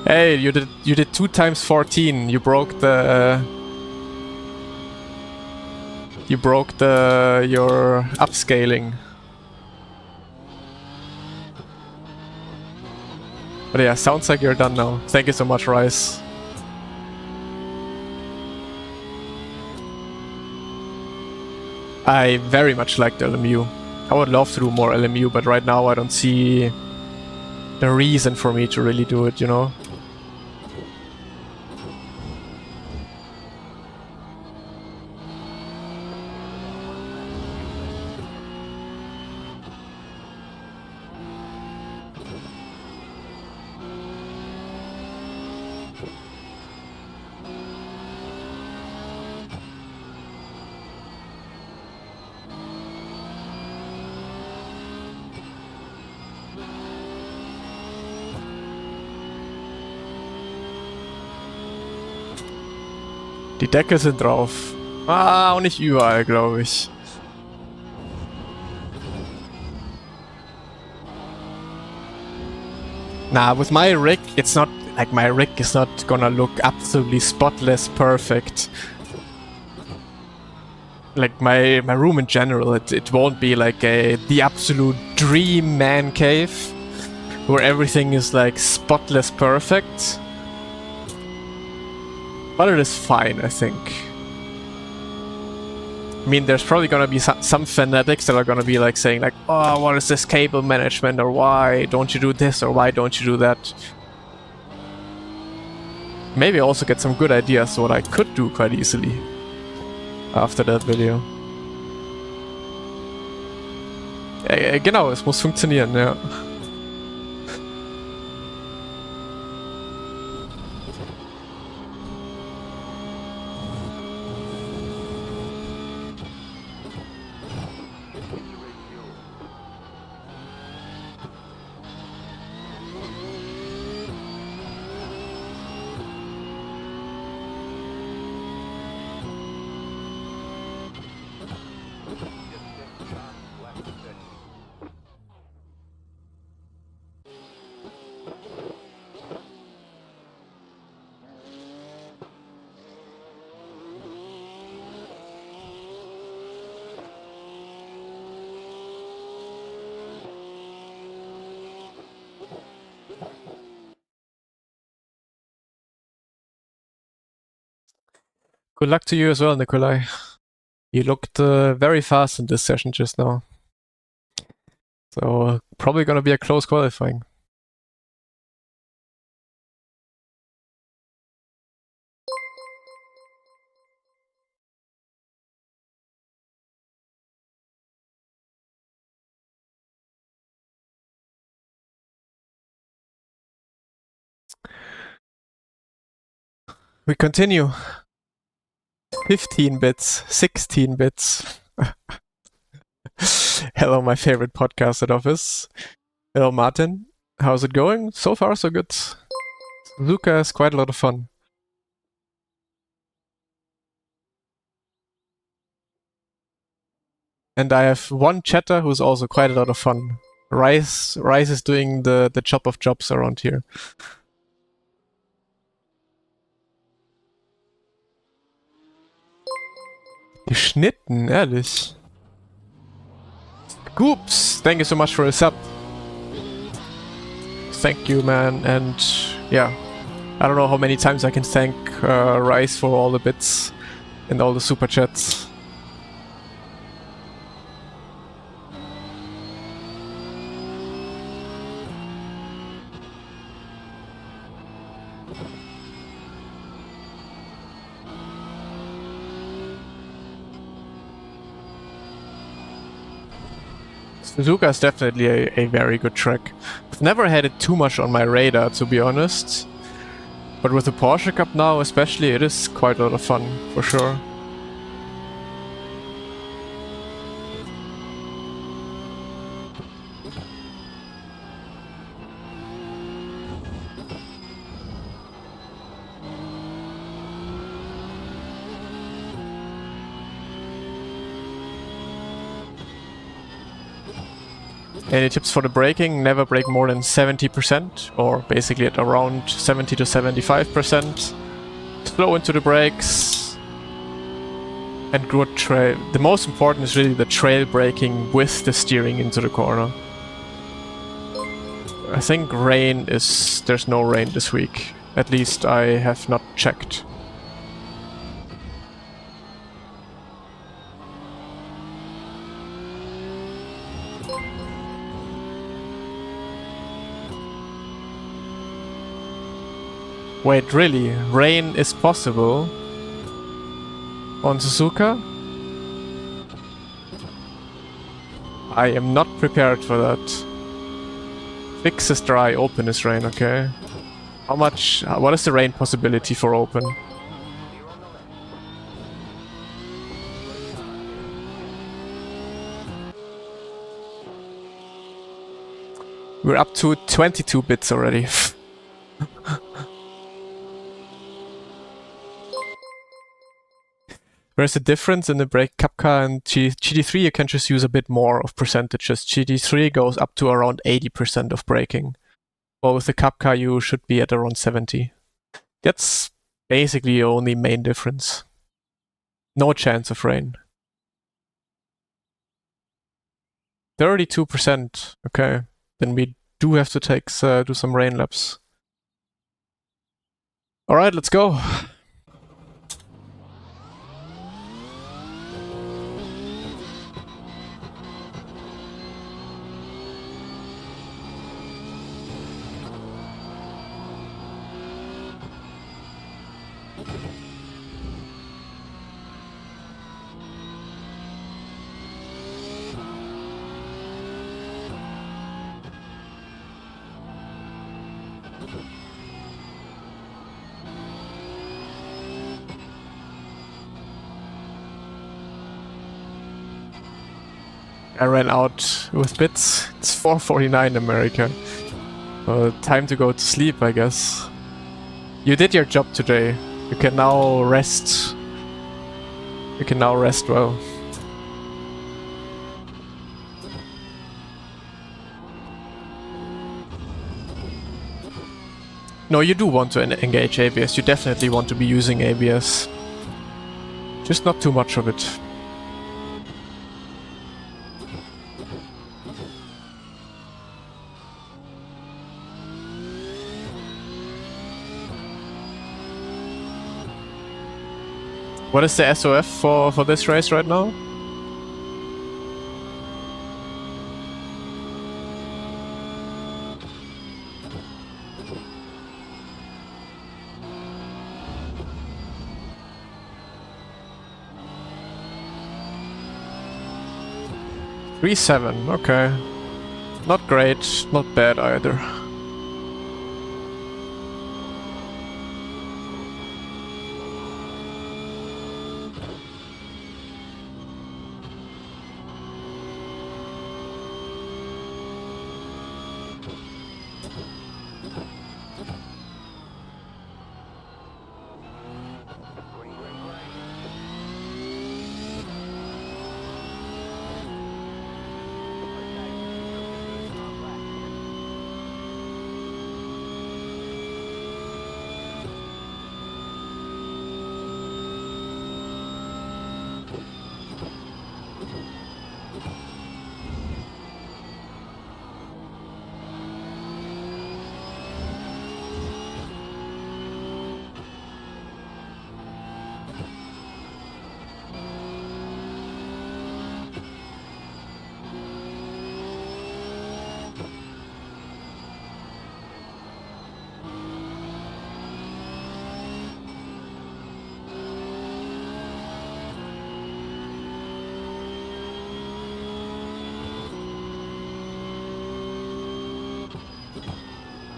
Hey, you did 2 times 14. You broke the your upscaling. But yeah, sounds like you're done now. Thank you so much, Rice. I very much liked LMU. I would love to do more LMU, but right now I don't see the reason for me to really do it, you know? Die Deckel sind drauf. Ah, auch nicht überall, glaube ich. Nah, with my rig, it's not like my rig is not gonna look absolutely spotless perfect. Like my room in general, it won't be like the absolute dream man cave where everything is like spotless perfect. But it is fine, I think. I mean, there's probably gonna be some fanatics that are gonna be like saying like, oh, what is this cable management, or why don't you do this, or why don't you do that? Maybe I also get some good ideas what I could do quite easily after that video. Genau, es muss funktionieren, ja. Good luck to you as well, Nikolai. You looked very fast in this session just now. So probably gonna be a close qualifying. We continue. 15 bits, 16 bits. Hello, my favorite podcast at office. Hello, Martin. How's it going? So far, so good. Suzuka is quite a lot of fun. And I have one chatter who's also quite a lot of fun. Rice is doing the job of jobs around here. Geschnitten, ehrlich. Goops, thank you so much for the sub. Thank you, man. And yeah, I don't know how many times I can thank Rice for all the bits and all the super chats. Suzuka is definitely a very good track. I've never had it too much on my radar, to be honest. But with the Porsche Cup now especially, it is quite a lot of fun, for sure. Any tips for the braking? Never brake more than 70%, or basically at around 70 to 75%. Slow into the brakes. And good trail. The most important is really the trail braking with the steering into the corner. I think there's no rain this week. At least I have not checked. Wait, really? Rain is possible on Suzuka? I am not prepared for that. Fix is dry, open is rain, okay. How much? What is the rain possibility for open? We're up to 22 bits already. There's a difference in the brake Cup car and GT3. You can just use a bit more of percentages. GT3 goes up to around 80% of braking. While with the Cup car, you should be at around 70. That's basically the only main difference. No chance of rain. 32%. Okay, then we do have to do some rain laps. All right, let's go. I ran out with bits. It's 4:49 America. Time to go to sleep, I guess. You did your job today. You can now rest. You can now rest well. No, you do want to engage ABS. You definitely want to be using ABS. Just not too much of it. What is the SOF for this race right now? $3.7, okay. Not great, not bad either.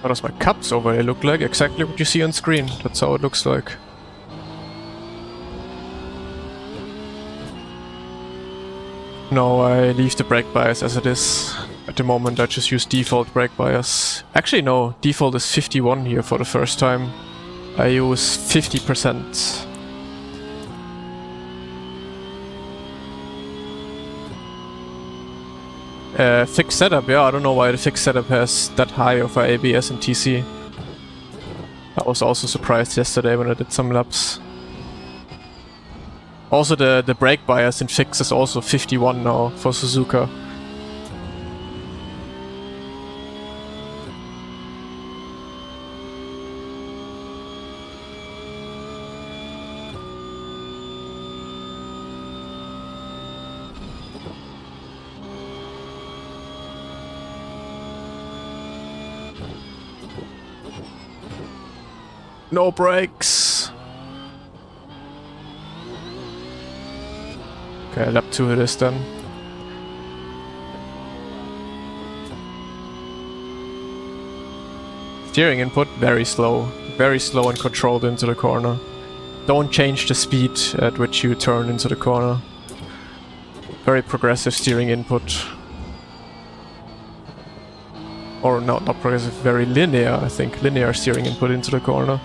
What does my cups over here look like? Exactly what you see on screen. That's how it looks like. No, I leave the brake bias as it is. At the moment I just use default brake bias. Actually no, default is 51 here for the first time. I use 50%. Fixed setup, yeah, I don't know why the fixed setup has that high of a ABS and TC. I was also surprised yesterday when I did some laps. Also the brake bias in fixed is also 51 now for Suzuka. No brakes! Okay, lap 2 it is then. Steering input, very slow and controlled into the corner. Don't change the speed at which you turn into the corner. Very progressive steering input. Or no, not progressive, very linear, I think. Linear steering input into the corner.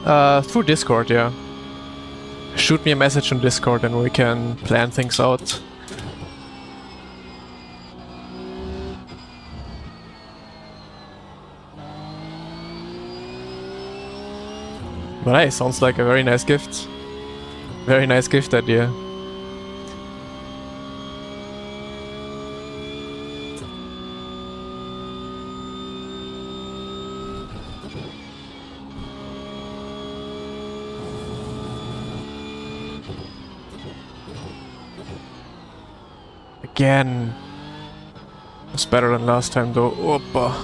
Through Discord, yeah. Shoot me a message on Discord and we can plan things out. But hey, sounds like a very nice gift. Very nice gift idea. Again. Was better than last time though. Oppa.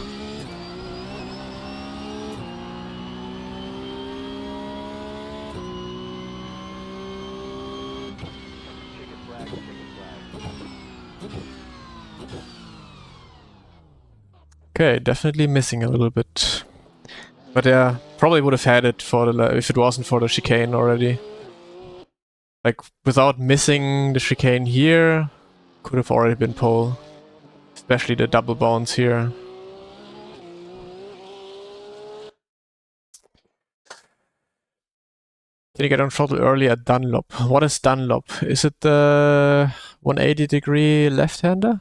Okay, definitely missing a little bit. But yeah, probably would have had it for the if it wasn't for the chicane already. Like, without missing the chicane here, could have already been pole. Especially the double bounce here. Can you get on throttle early at Dunlop? What is Dunlop? Is it the 180-degree left-hander?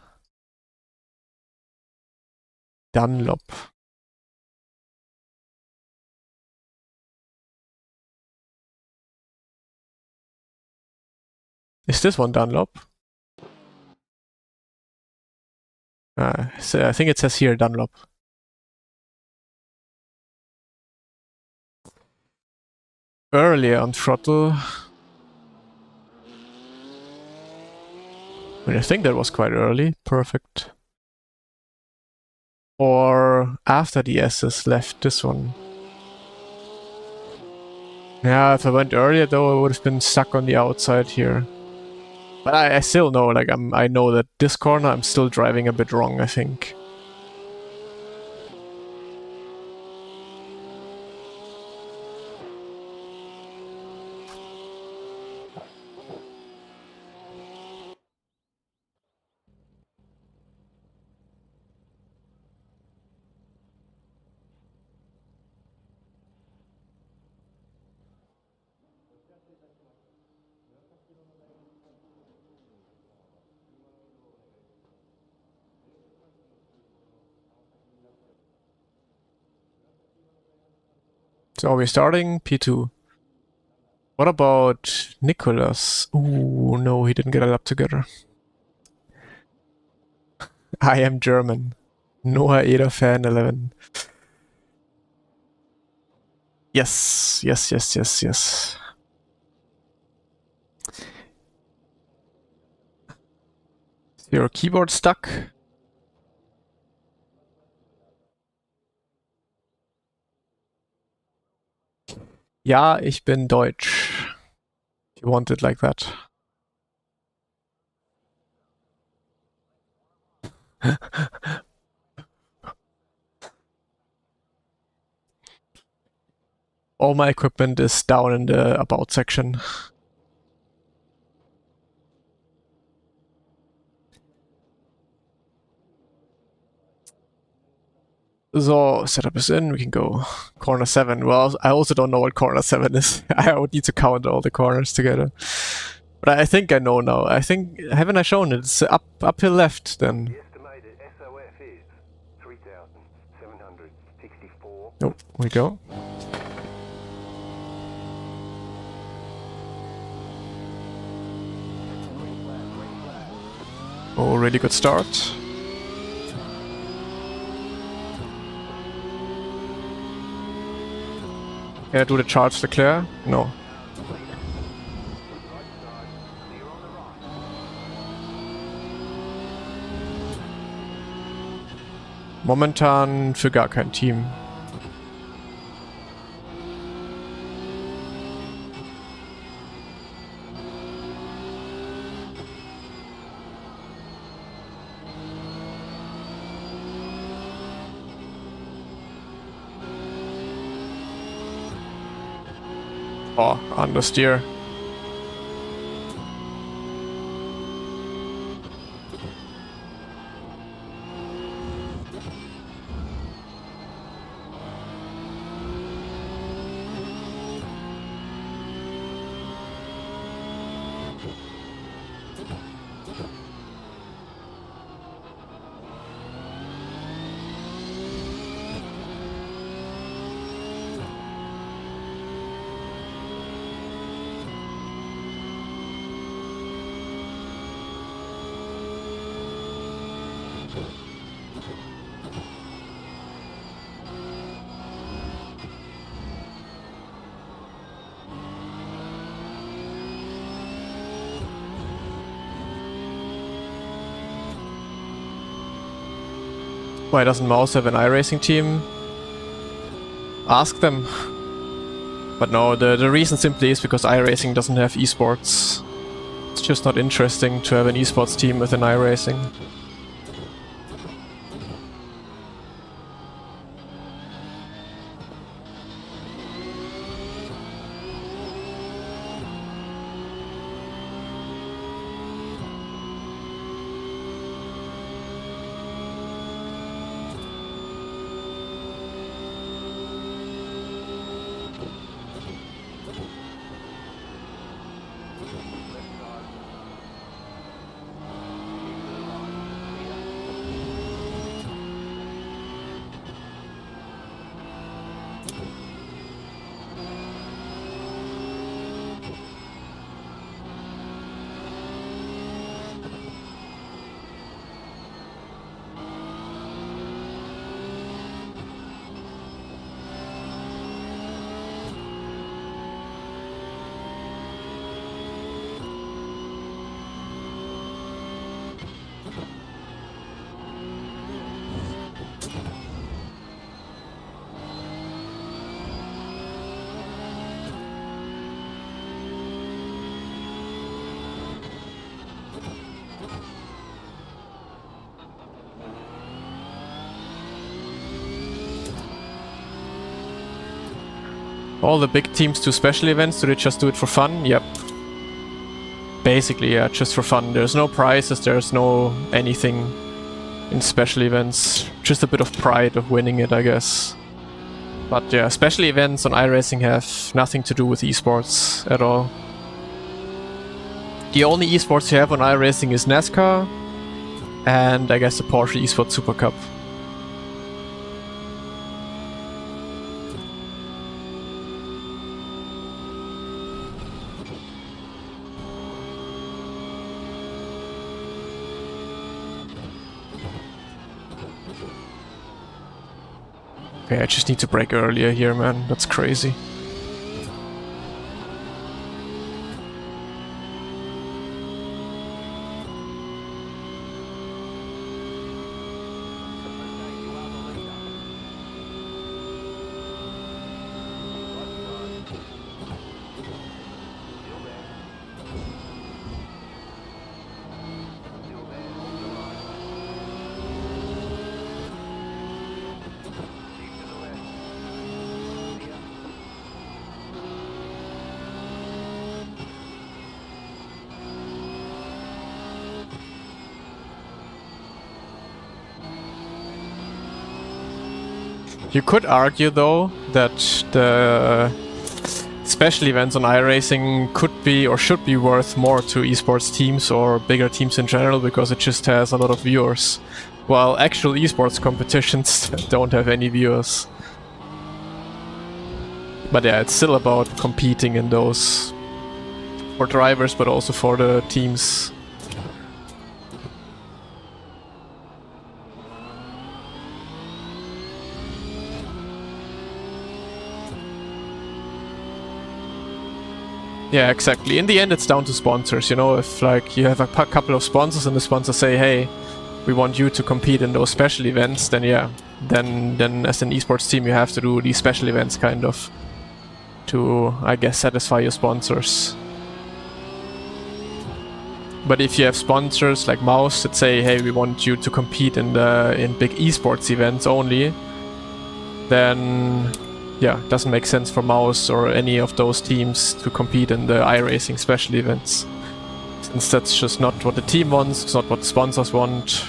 Dunlop. Is this one Dunlop? So I think it says here Dunlop. Earlier on throttle. I mean, I think that was quite early. Perfect. Or after the S's left this one. Yeah, if I went earlier though, I would have been stuck on the outside here. But I still know, like, I know that this corner I'm still driving a bit wrong, I think. So are we starting? P2. What about Nicholas? Ooh, no, he didn't get it up together. I am German. Noah Eder fan 11. Yes, yes, yes, yes, yes. Is your keyboard stuck? Ja, ich bin Deutsch. If you want it like that. All my equipment is down in the about section. So, setup is in, we can go. Corner 7. Well, I also don't know what corner 7 is. I would need to count all the corners together. But I think I know now. I think, haven't I shown it? It's uphill left then. The estimated SOF is 3,764. Oh, we go. Oh, really good start. Can I do the charge declare? No. Momentan für gar kein Team. Oh, understeer. Why doesn't Mouse have an iRacing team? Ask them. But no, the reason simply is because iRacing doesn't have esports. It's just not interesting to have an esports team with an iRacing. All the big teams do special events, do they just do it for fun? Yep. Basically, yeah, just for fun. There's no prizes, there's no anything in special events. Just a bit of pride of winning it, I guess. But yeah, special events on iRacing have nothing to do with esports at all. The only esports you have on iRacing is NASCAR, and I guess the Porsche Esports Super Cup. Okay, I just need to brake earlier here, man. That's crazy. You could argue, though, that the special events on iRacing could be or should be worth more to esports teams or bigger teams in general because it just has a lot of viewers, while actual esports competitions don't have any viewers. But yeah, it's still about competing in those for drivers, but also for the teams. Yeah, exactly. In the end, it's down to sponsors. You know, if like you have a couple of sponsors and the sponsors say, "Hey, we want you to compete in those special events," then yeah, then as an esports team, you have to do these special events, kind of, to I guess satisfy your sponsors. But if you have sponsors like Mouse that say, "Hey, we want you to compete in big esports events only," then yeah, it doesn't make sense for Mouse or any of those teams to compete in the iRacing special events. Since that's just not what the team wants, it's not what the sponsors want.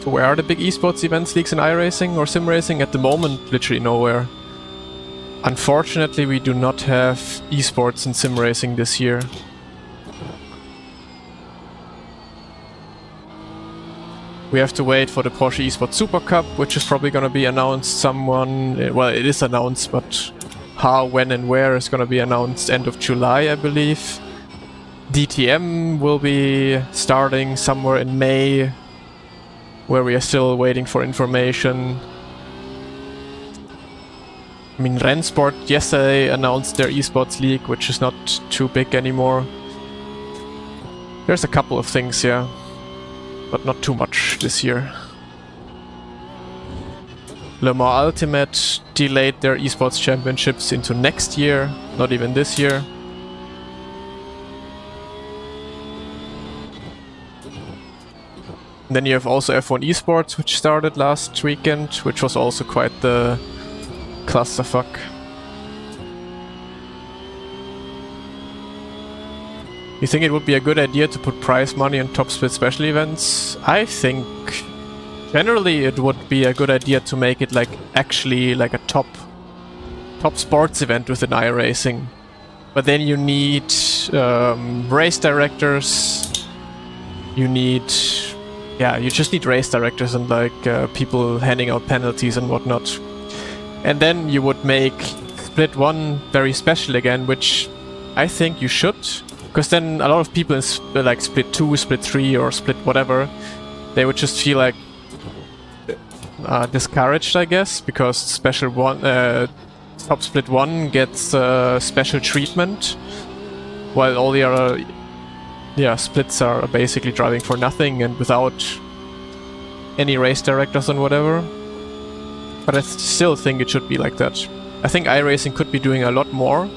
So where are the big esports events leagues in iRacing or sim racing? At the moment, literally nowhere. Unfortunately, we do not have esports in sim racing this year. We have to wait for the Porsche Esports Super Cup, which is probably going to be announced well, it is announced, but how, when and where is going to be announced end of July, I believe. DTM will be starting somewhere in May, where we are still waiting for information. I mean, Rennsport yesterday announced their esports league, which is not too big anymore. There's a couple of things, yeah, but not too much this year. Le Mans Ultimate delayed their esports championships into next year, not even this year. And then you have also F1 Esports, which started last weekend, which was also quite the clusterfuck. You think it would be a good idea to put prize money on top split special events? I think generally it would be a good idea to make it like actually like a top sports event within iRacing. But then you need race directors, you just need race directors and like people handing out penalties and whatnot. And then you would make Split 1 very special again, which I think you should. Because then a lot of people in like Split 2, Split 3 or Split whatever, they would just feel like discouraged, I guess, because Special 1, Top Split 1 gets special treatment, while all the other splits are basically driving for nothing and without any race directors and whatever. But I still think it should be like that. I think iRacing could be doing a lot more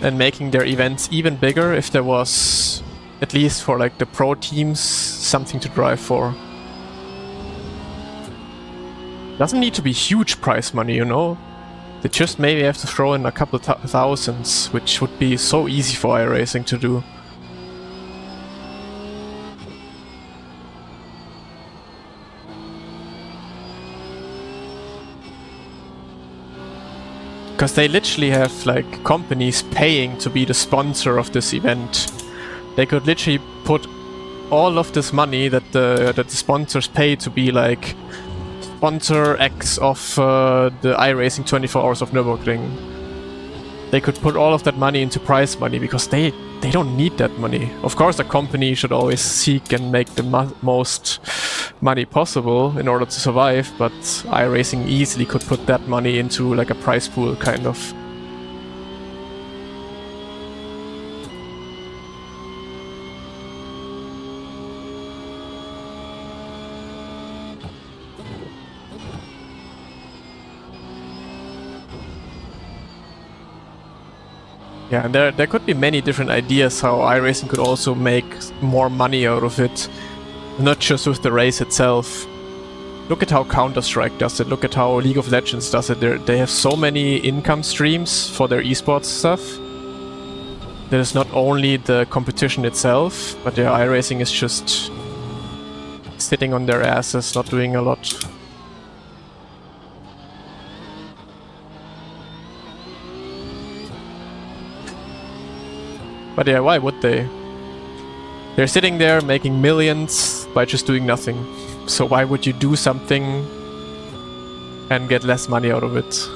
and making their events even bigger if there was, at least for like the pro teams, something to drive for. Doesn't need to be huge prize money, you know? They just maybe have to throw in a couple thousands, which would be so easy for iRacing to do. Because they literally have like companies paying to be the sponsor of this event. They could literally put all of this money that the sponsors pay to be like sponsor X of the iRacing 24 Hours of Nürburgring. They could put all of that money into prize money because they don't need that money. Of course, a company should always seek and make the most money possible in order to survive, but iRacing easily could put that money into like a prize pool, kind of. Yeah, and there could be many different ideas how iRacing could also make more money out of it. Not just with the race itself. Look at how Counter-Strike does it, look at how League of Legends does it. They have so many income streams for their esports stuff. There's not only the competition itself, but their iRacing is just sitting on their asses, not doing a lot. But yeah, why would they? They're sitting there making millions by just doing nothing. So why would you do something and get less money out of it?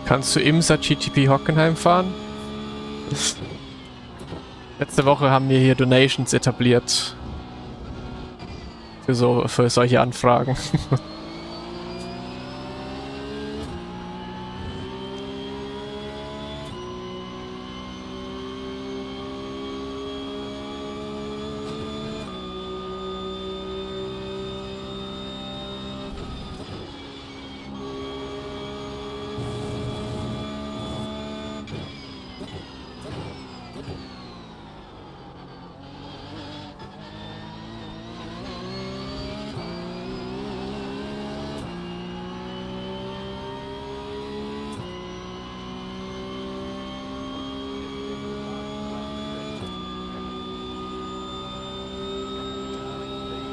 Kannst du Imsa GTP Hockenheim fahren? Letzte Woche haben wir hier Donations etabliert. Für solche Anfragen.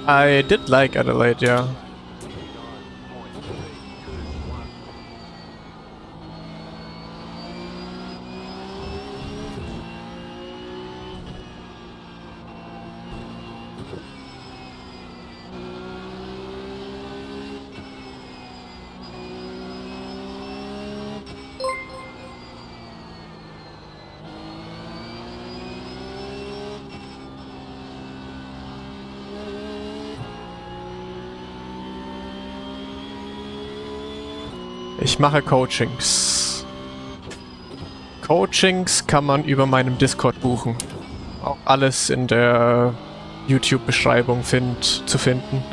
I did like Adelaide, yeah. Ich mache Coachings. Coachings kann man über meinem Discord buchen. Auch alles in der YouTube-Beschreibung zu finden.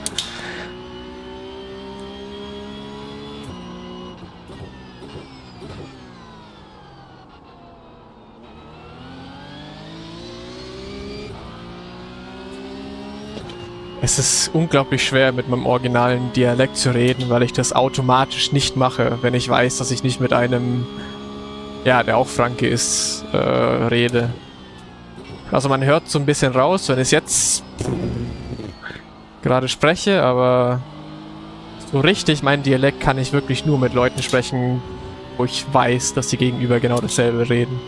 Es ist unglaublich schwer, mit meinem originalen Dialekt zu reden, weil ich das automatisch nicht mache, wenn ich weiß, dass ich nicht mit einem, ja, der auch Franke ist, rede. Also man hört so ein bisschen raus, wenn ich jetzt gerade spreche, aber so richtig meinen Dialekt kann ich wirklich nur mit Leuten sprechen, wo ich weiß, dass die Gegenüber genau dasselbe reden.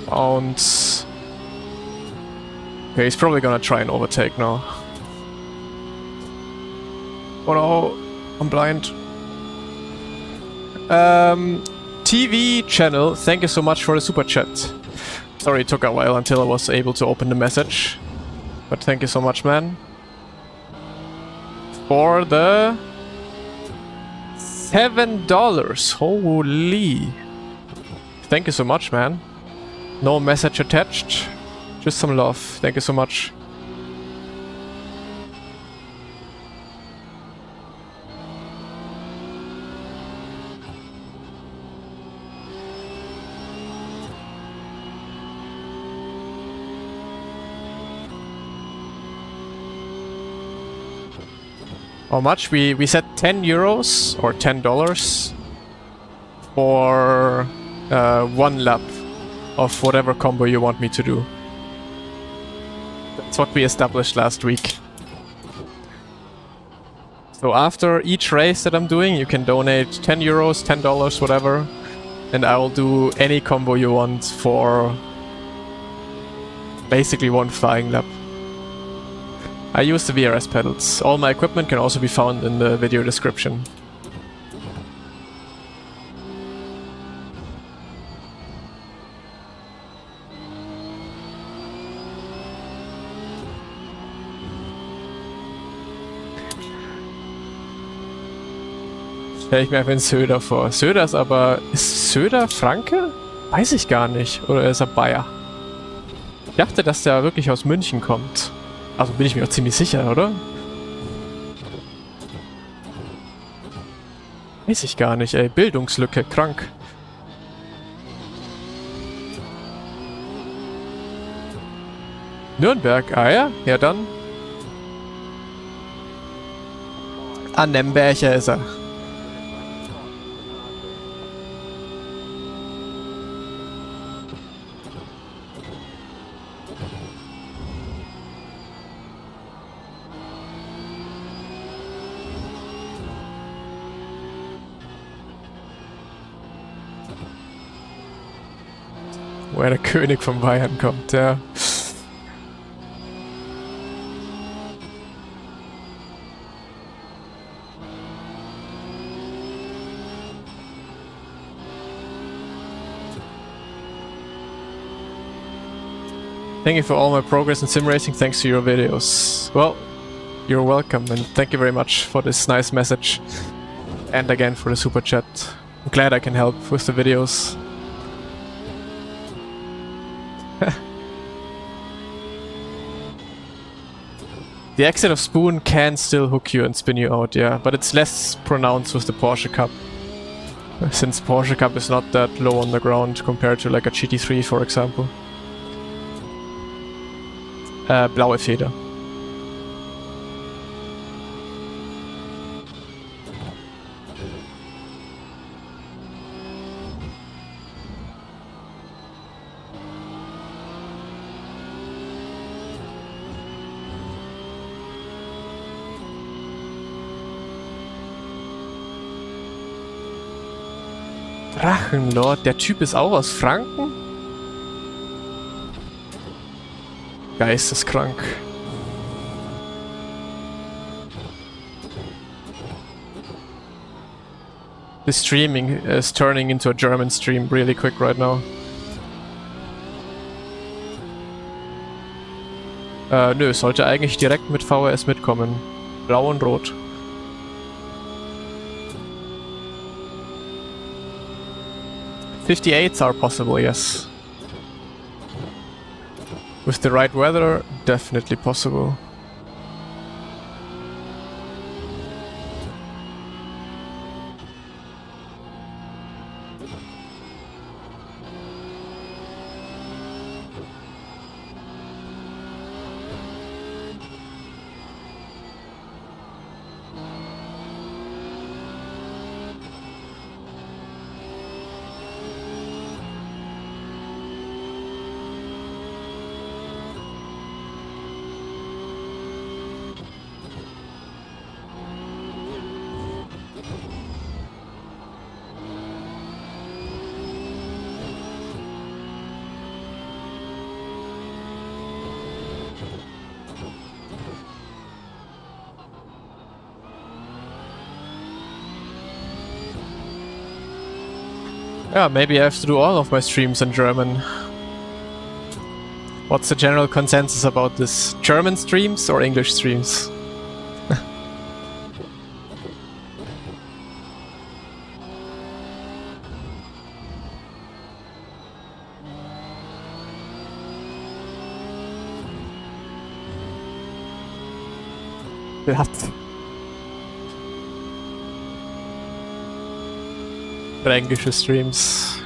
Und okay, he's probably gonna try and overtake now. Oh no, I'm blind. TV channel, thank you so much for the super chat. Sorry it took a while until I was able to open the message. But thank you so much, man. For the $7. Holy. Thank you so much, man. No message attached. Just some love. Thank you so much. How much? We set 10 euros or $10 for one lap of whatever combo you want me to do. That's what we established last week. So after each race that I'm doing, you can donate 10 euros, $10, whatever, and I will do any combo you want for basically one flying lap. I use the VRS pedals. All my equipment can also be found in the video description. Stell ich mir einfach den Söder vor. Söder ist aber... Ist Söder Franke? Weiß ich gar nicht. Oder ist er Bayer? Ich dachte, dass der wirklich aus München kommt. Also bin ich mir auch ziemlich sicher, oder? Weiß ich gar nicht, ey. Bildungslücke, krank. Nürnberg, ah ja? Ja dann. Ah, Nürnberger ist er. Woher der König von Bayern kommt, ja. Thank you for all my progress in sim racing thanks to your videos. Well, you're welcome and thank you very much for this nice message. And again for the super chat. I'm glad I can help with the videos. The exit of Spoon can still hook you and spin you out, yeah, but it's less pronounced with the Porsche Cup. Since Porsche Cup is not that low on the ground compared to like a GT3, for example. Blaue Feder. Drachenlord, der Typ ist auch aus Franken? Geisteskrank. The streaming is turning into a German stream really quick right now. Nö, sollte eigentlich direkt mit VHS mitkommen. Blau und Rot. '58s are possible, yes. With the right weather, definitely possible. Yeah, maybe I have to do all of my streams in German. What's the general consensus about this? German streams or English streams? Blatt. Fränkische Streams.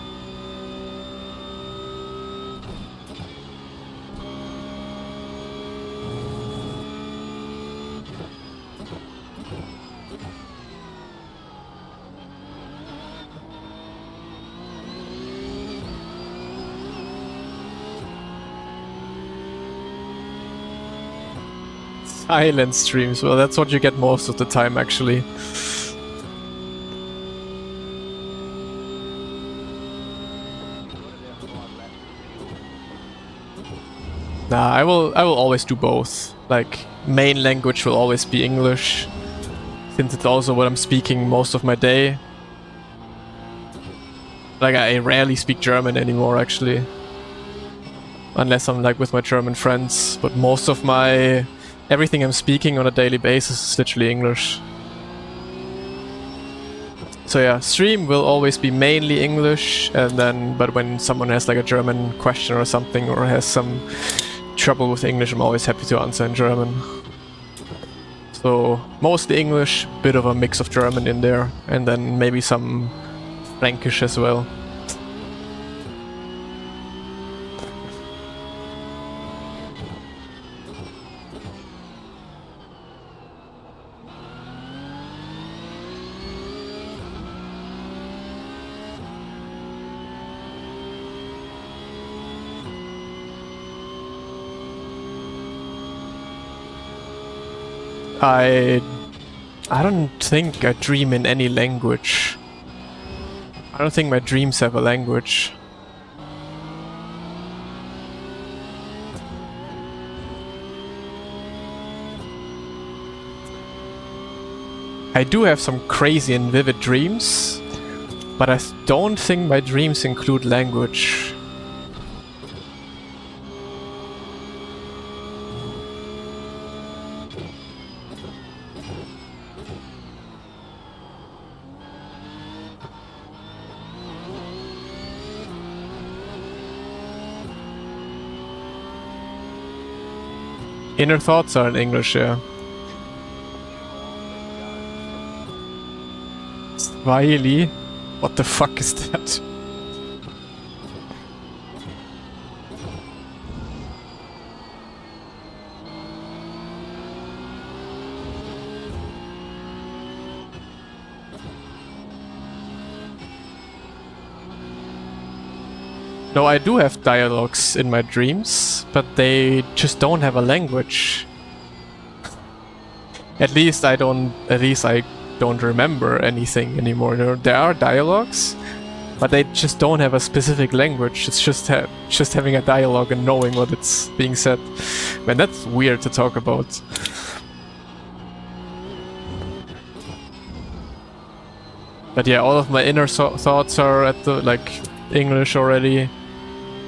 Silent streams, well that's what you get most of the time actually. Nah, I will always do both. Like, main language will always be English, since it's also what I'm speaking most of my day. Like, I rarely speak German anymore, actually. Unless I'm, like, with my German friends. But most of my... everything I'm speaking on a daily basis is literally English. So yeah, stream will always be mainly English, and then... but when someone has, like, a German question or something, or has some trouble with English, I'm always happy to answer in German. So mostly English, bit of a mix of German in there, and then maybe some Fränkish as well. I don't think I dream in any language. I don't think my dreams have a language. I do have some crazy and vivid dreams, but I don't think my dreams include language. Inner thoughts are in English, yeah. Smiley. What the fuck is that? No, I do have dialogues in my dreams, but they just don't have a language. At least I don't remember anything anymore. There are dialogues, but they just don't have a specific language. It's just having a dialogue and knowing what it's being said. Man, that's weird to talk about. But yeah, all of my inner thoughts are at the English already.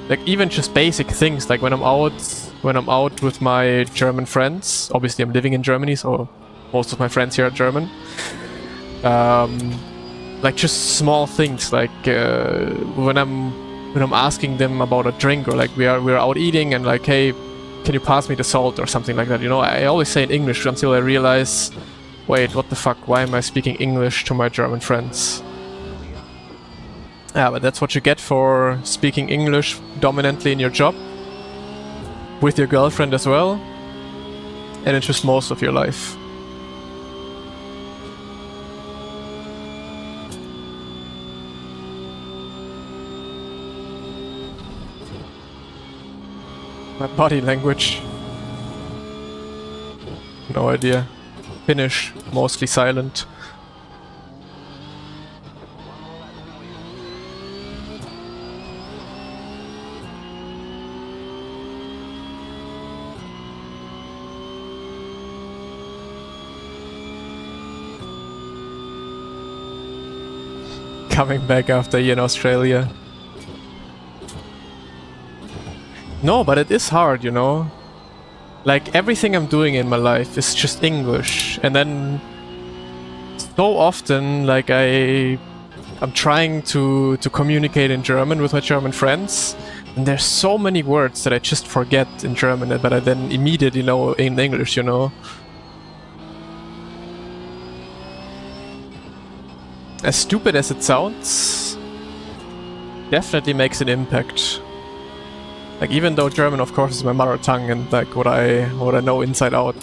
Like even just basic things, like when I'm out with my German friends. Obviously, I'm living in Germany, so most of my friends here are German. Like just small things, like when I'm asking them about a drink, or like we're out eating and like, hey, can you pass me the salt or something like that? You know, I always say in English until I realize, wait, what the fuck? Why am I speaking English to my German friends? Yeah, but that's what you get for speaking English dominantly in your job, with your girlfriend as well, and it's just most of your life. My body language. No idea. Finnish, mostly silent. Coming back after a year in Australia. No, but it is hard, you know? Like, everything I'm doing in my life is just English. And then so often, like, I'm trying to communicate in German with my German friends. And there's so many words that I just forget in German, but I then immediately know in English, you know? As stupid as it sounds, definitely makes an impact. Like, even though German, of course, is my mother tongue and like what I know inside out,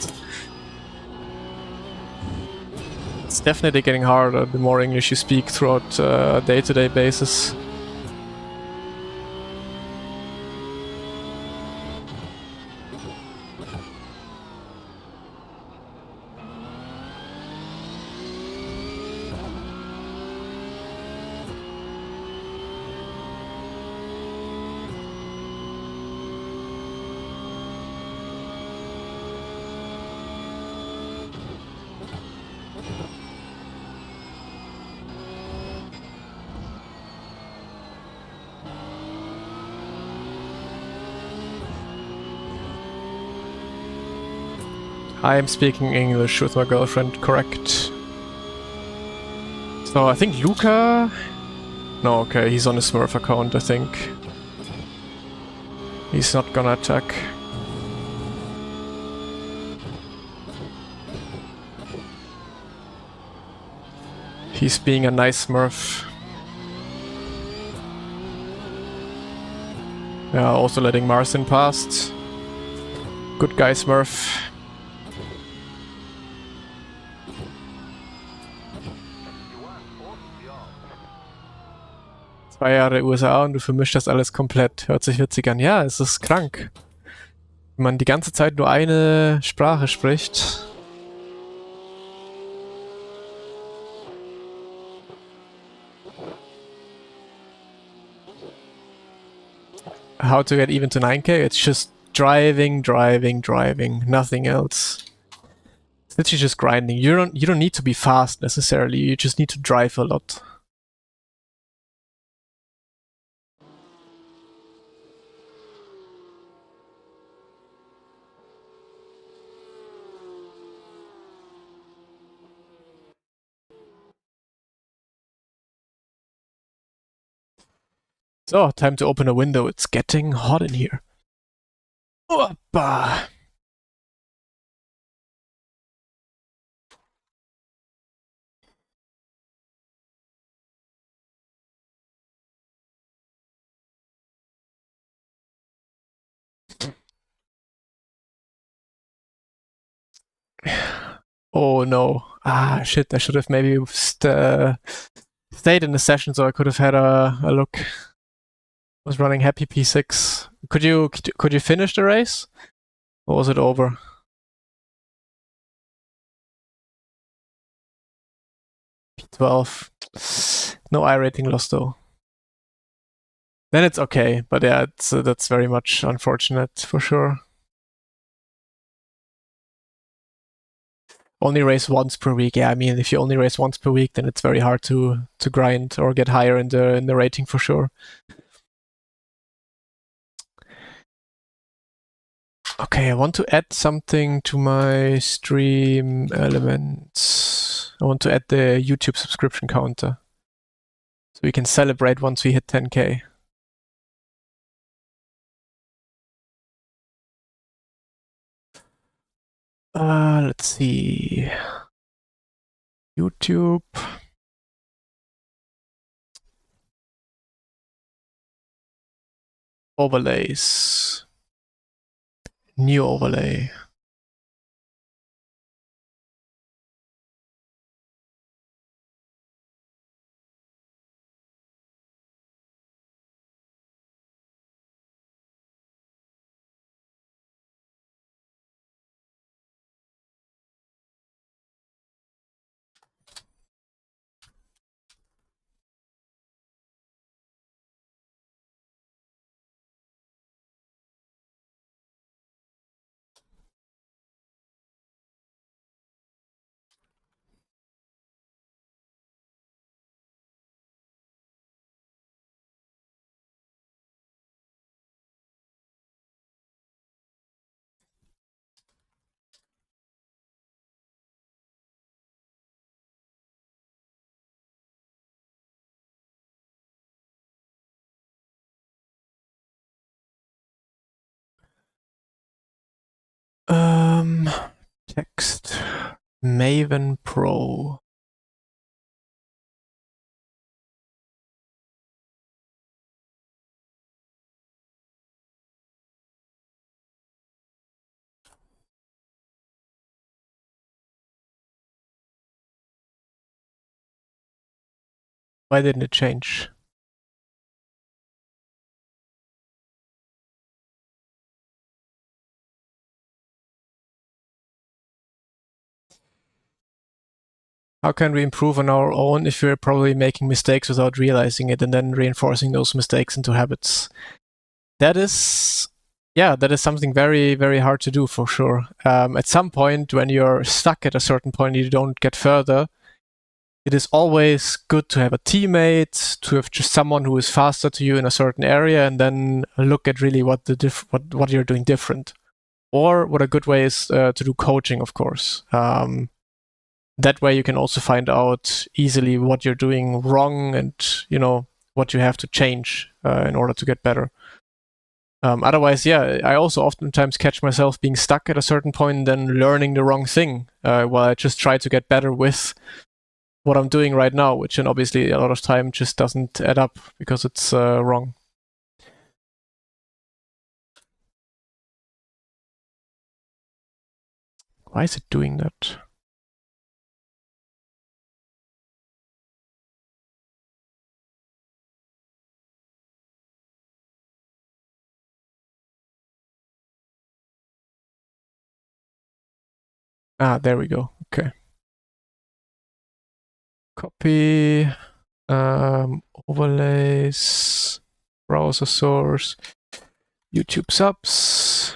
it's definitely getting harder the more English you speak throughout a day-to-day basis. I am speaking English with my girlfriend, correct. So I think Luca... No, okay, he's on a Smurf account, I think. He's not gonna attack. He's being a nice Smurf. Yeah, also letting Marcin past. Good guy, Smurf. 2 Jahre USA und du vermischst das alles komplett. Hört sich witzig an. Ja, es ist krank. Wenn man die ganze Zeit nur eine Sprache spricht. How to get even to 9k? It's just driving, driving, driving. Nothing else. It's literally just grinding. You don't need to be fast necessarily. You just need to drive a lot. So, time to open a window. It's getting hot in here. Oppa! Oh no. Ah, shit. I should have maybe stayed in the session so I could have had a look. Was running happy P6. Could you finish the race? Or was it over? P12. No I rating loss though. Then it's okay, but yeah, that's very much unfortunate for sure. Only race once per week. Yeah, I mean, if you only race once per week, then it's very hard to grind or get higher in the rating for sure. Okay, I want to add something to my stream elements. I want to add the YouTube subscription counter. So we can celebrate once we hit 10K. Let's see. YouTube. Overlays. New overlay. Text. Maven Pro. Why didn't it change? How can we improve on our own if we're probably making mistakes without realizing it and then reinforcing those mistakes into habits? That is, yeah, that is something very, very hard to do for sure. At some point, when you're stuck at a certain point, you don't get further. It is always good to have a teammate, to have just someone who is faster to you in a certain area, and then look at really what what you're doing different. Or what a good way is to do coaching, of course. That way you can also find out easily what you're doing wrong and what you have to change in order to get better. Otherwise, yeah, I also oftentimes catch myself being stuck at a certain point and then learning the wrong thing while I just try to get better with what I'm doing right now, which then obviously a lot of time just doesn't add up because it's wrong. Why is it doing that? Ah, there we go. Okay. Copy. Overlays. Browser source. YouTube subs.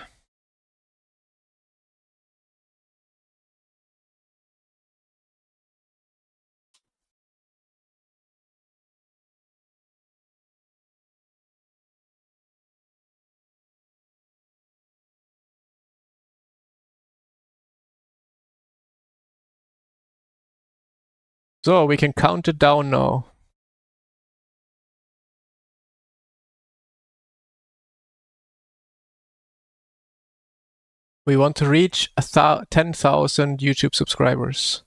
So we can count it down now. We want to reach 10,000 YouTube subscribers.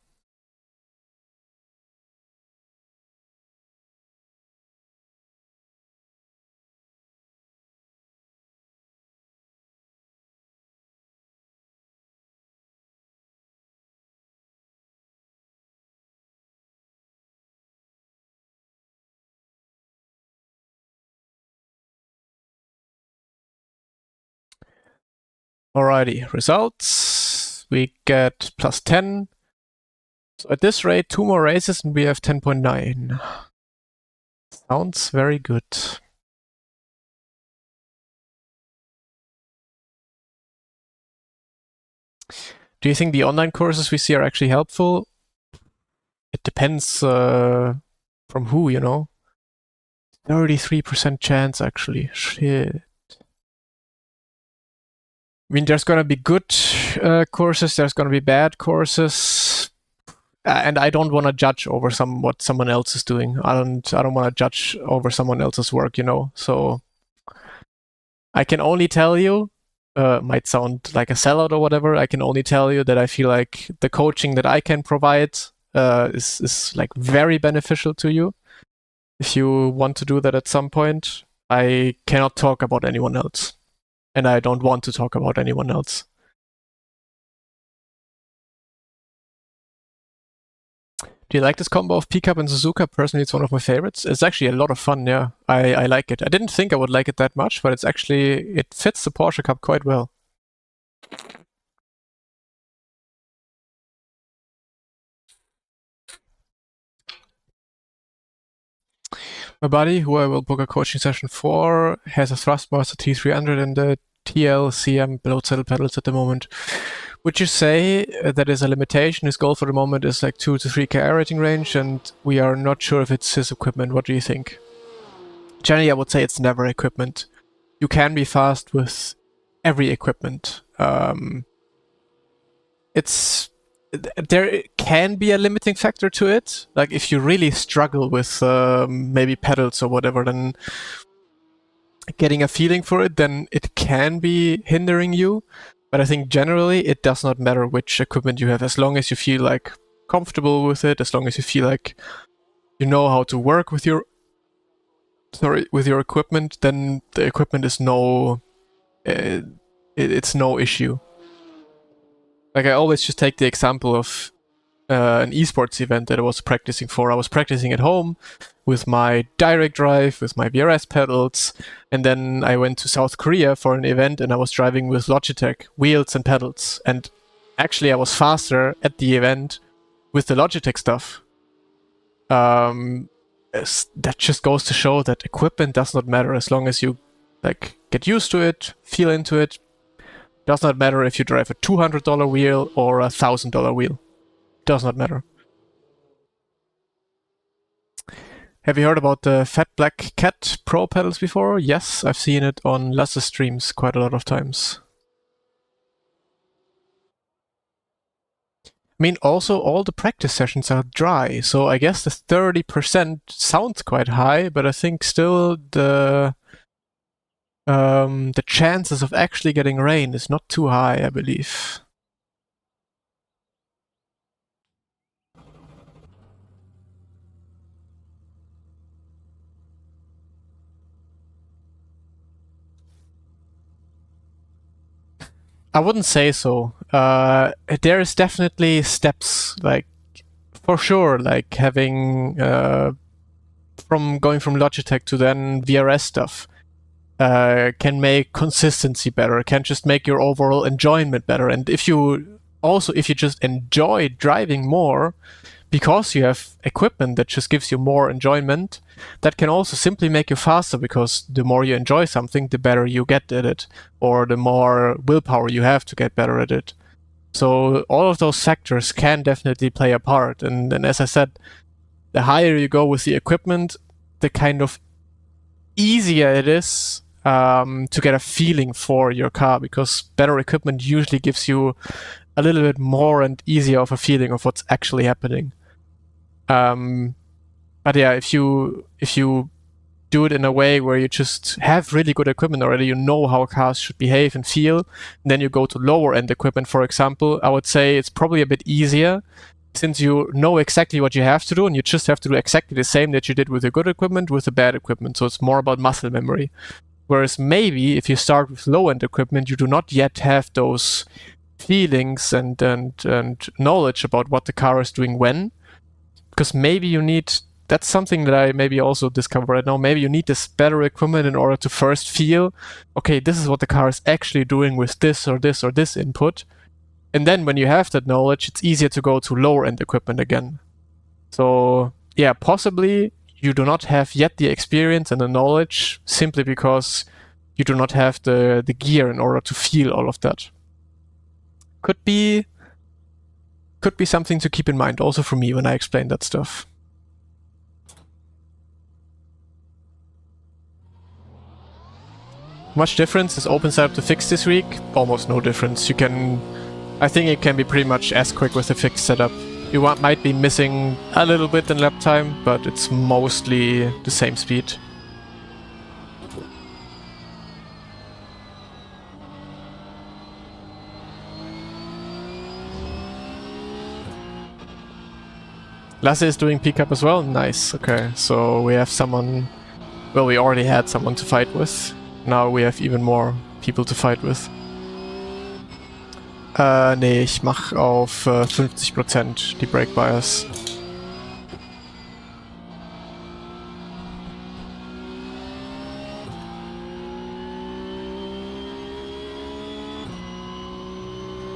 Alrighty, results. We get plus 10. So at this rate, 2 more races and we have 10.9. Sounds very good. Do you think the online courses we see are actually helpful? It depends from who, you know. 33% chance, actually. Shit. I mean, there's gonna be good courses, there's gonna be bad courses, and I don't want to judge over what someone else is doing. I don't want to judge over someone else's work, you know. So I can only tell you, might sound like a sellout or whatever. I can only tell you that I feel like the coaching that I can provide is like very beneficial to you. If you want to do that at some point, I cannot talk about anyone else. And I don't want to talk about anyone else. Do you like this combo of P-Cup and Suzuka? Personally, it's one of my favorites. It's actually a lot of fun, yeah. I like it. I didn't think I would like it that much, but it fits the Porsche Cup quite well. My buddy, who I will book a coaching session for, has a Thrustmaster T300 and the TLCM below saddle pedals at the moment. Would you say that is a limitation? His goal for the moment is like 2 to 3k air rating range, and we are not sure if it's his equipment. What do you think? Generally, I would say it's never equipment. You can be fast with every equipment. There can be a limiting factor to it. Like if you really struggle with maybe pedals or whatever, then getting a feeling for it, then it can be hindering you. But I think generally it does not matter which equipment you have, as long as you feel like comfortable with it, as long as you feel like you know how to work with your equipment, then the equipment is it's no issue. Like I always just take the example of an esports event that I was practicing for. I was practicing at home with my direct drive, with my VRS pedals, and then I went to South Korea for an event and I was driving with Logitech wheels and pedals. And actually I was faster at the event with the Logitech stuff. That just goes to show that equipment does not matter as long as you like get used to it, feel into it. Does not matter if you drive a $200 wheel or a $1,000 wheel. Does not matter. Have you heard about the Fat Black Cat Pro pedals before? Yes, I've seen it on Lasse's streams quite a lot of times. I mean, also all the practice sessions are dry, so I guess the 30% sounds quite high, but I think still the chances of actually getting rain is not too high, I believe. I wouldn't say so. There is definitely steps, like for sure, like having from going from Logitech to then VRS stuff can make consistency better, can just make your overall enjoyment better. And if you just enjoy driving more because you have equipment that just gives you more enjoyment, that can also simply make you faster, because the more you enjoy something, the better you get at it, or the more willpower you have to get better at it. So all of those factors can definitely play a part. And as I said, the higher you go with the equipment, the kind of easier it is to get a feeling for your car, because better equipment usually gives you a little bit more and easier of a feeling of what's actually happening. But yeah, if you do it in a way where you just have really good equipment already, you know how cars should behave and feel, and then you go to lower end equipment, for example, I would say it's probably a bit easier, since you know exactly what you have to do, and you just have to do exactly the same that you did with the good equipment with the bad equipment. So it's more about muscle memory. Whereas maybe if you start with low-end equipment, you do not yet have those feelings and knowledge about what the car is doing when, because maybe you need that's something that I maybe also discovered right now. Maybe you need this better equipment in order to first feel, okay, this is what the car is actually doing with this or this or this input. And then when you have that knowledge, it's easier to go to lower end equipment again. So yeah, possibly you do not have yet the experience and the knowledge simply because you do not have the gear in order to feel all of that. Could be something to keep in mind also for me when I explain that stuff. Much difference is open setup to fix this week? Almost no difference. I think it can be pretty much as quick with the fixed setup. You might be missing a little bit in lap time, but it's mostly the same speed. Lasse is doing pickup as well? Nice, okay. So we have someone... Well, we already had someone to fight with. Now we have even more people to fight with. Nee, ich mach auf 50% die Brake Bias.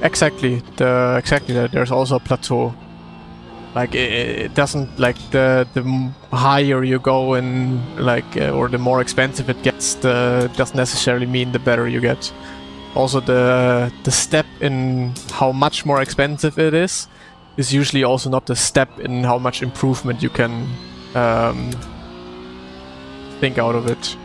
Exactly, there's also a plateau. Like it doesn't, like the higher you go in, like or the more expensive it gets, doesn't necessarily mean the better you get. Also the step in how much more expensive it is usually also not the step in how much improvement you can think out of it.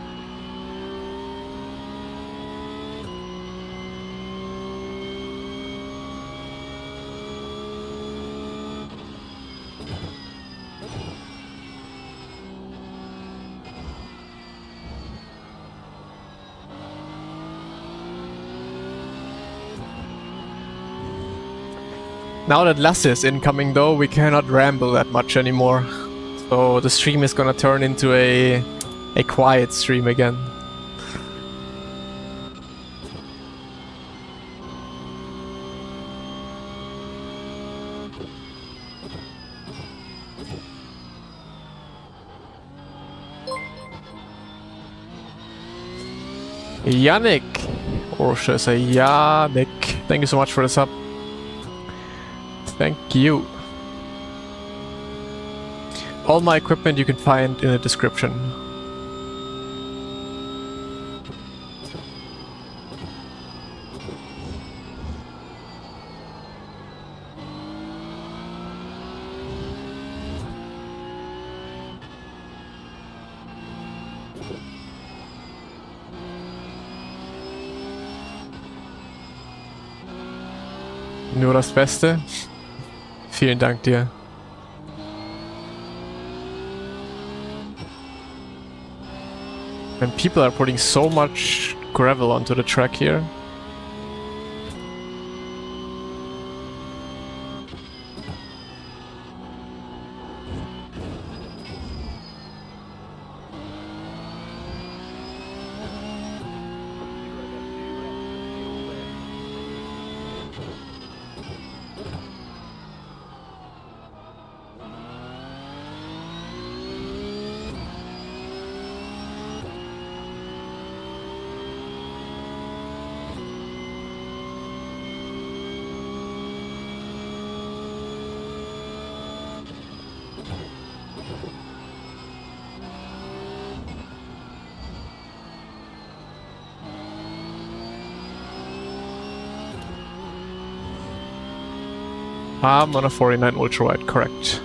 Now that Lasse is incoming though, we cannot ramble that much anymore. So the stream is gonna turn into a quiet stream again. Yannick! Or should I say Yannick? Thank you so much for the sub. Thank you. All my equipment you can find in the description. Nur das Beste. Vielen Dank dir. And people are putting so much gravel onto the track here. I'm on a 49 ultra wide, correct.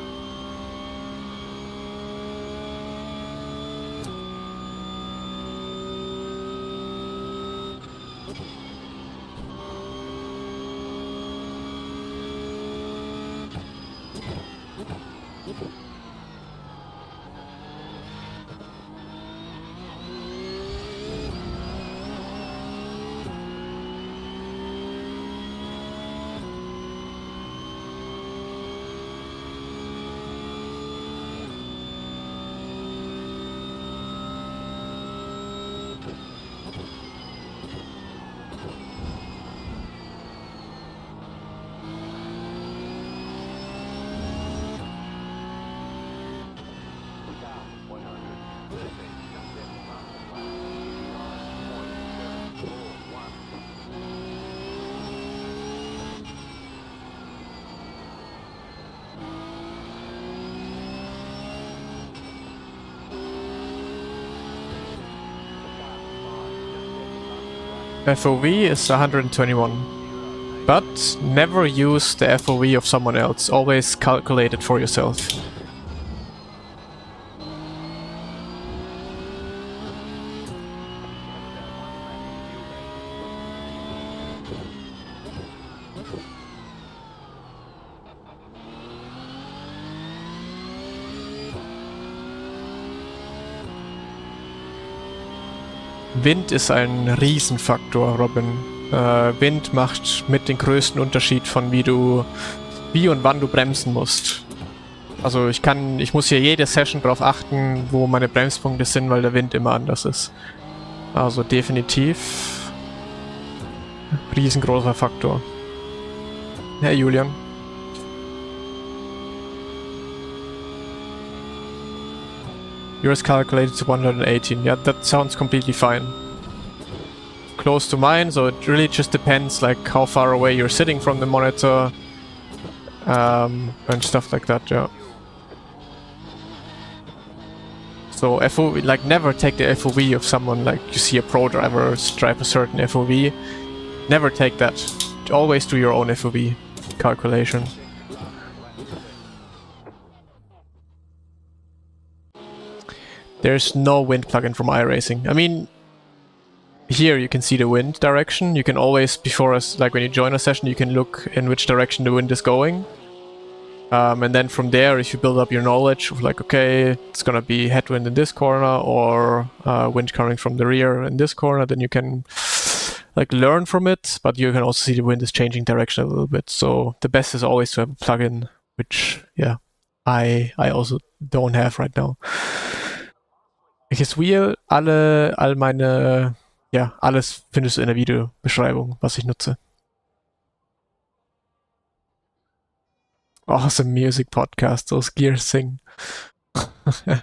FOV is 121. But never use the FOV of someone else. Always calculate it for yourself. Wind ist ein Riesenfaktor, Robin. Wind macht mit den größten Unterschied von wie und wann du bremsen musst. Also ich muss hier jede Session drauf achten, wo meine Bremspunkte sind, weil der Wind immer anders ist. Also definitiv riesengroßer Faktor. Hey Julian. Yours calculated to 118. Yeah, that sounds completely fine. Close to mine, so it really just depends like how far away you're sitting from the monitor and stuff like that, yeah. So FOV, like never take the FOV of someone like you see a pro driver drive a certain FOV. Never take that. Always do your own FOV calculation. There's no wind plugin from iRacing. I mean, here you can see the wind direction. You can always, before us, like when you join a session, you can look in which direction the wind is going. And then from there, if you build up your knowledge of like, okay, it's gonna be headwind in this corner or wind coming from the rear in this corner, then you can like learn from it, but you can also see the wind is changing direction a little bit. So the best is always to have a plugin, which, yeah, I also don't have right now. Welches Wheel? All meine, ja, alles findest du in der Videobeschreibung, was ich nutze. Awesome music podcast, those gears sing. Yeah,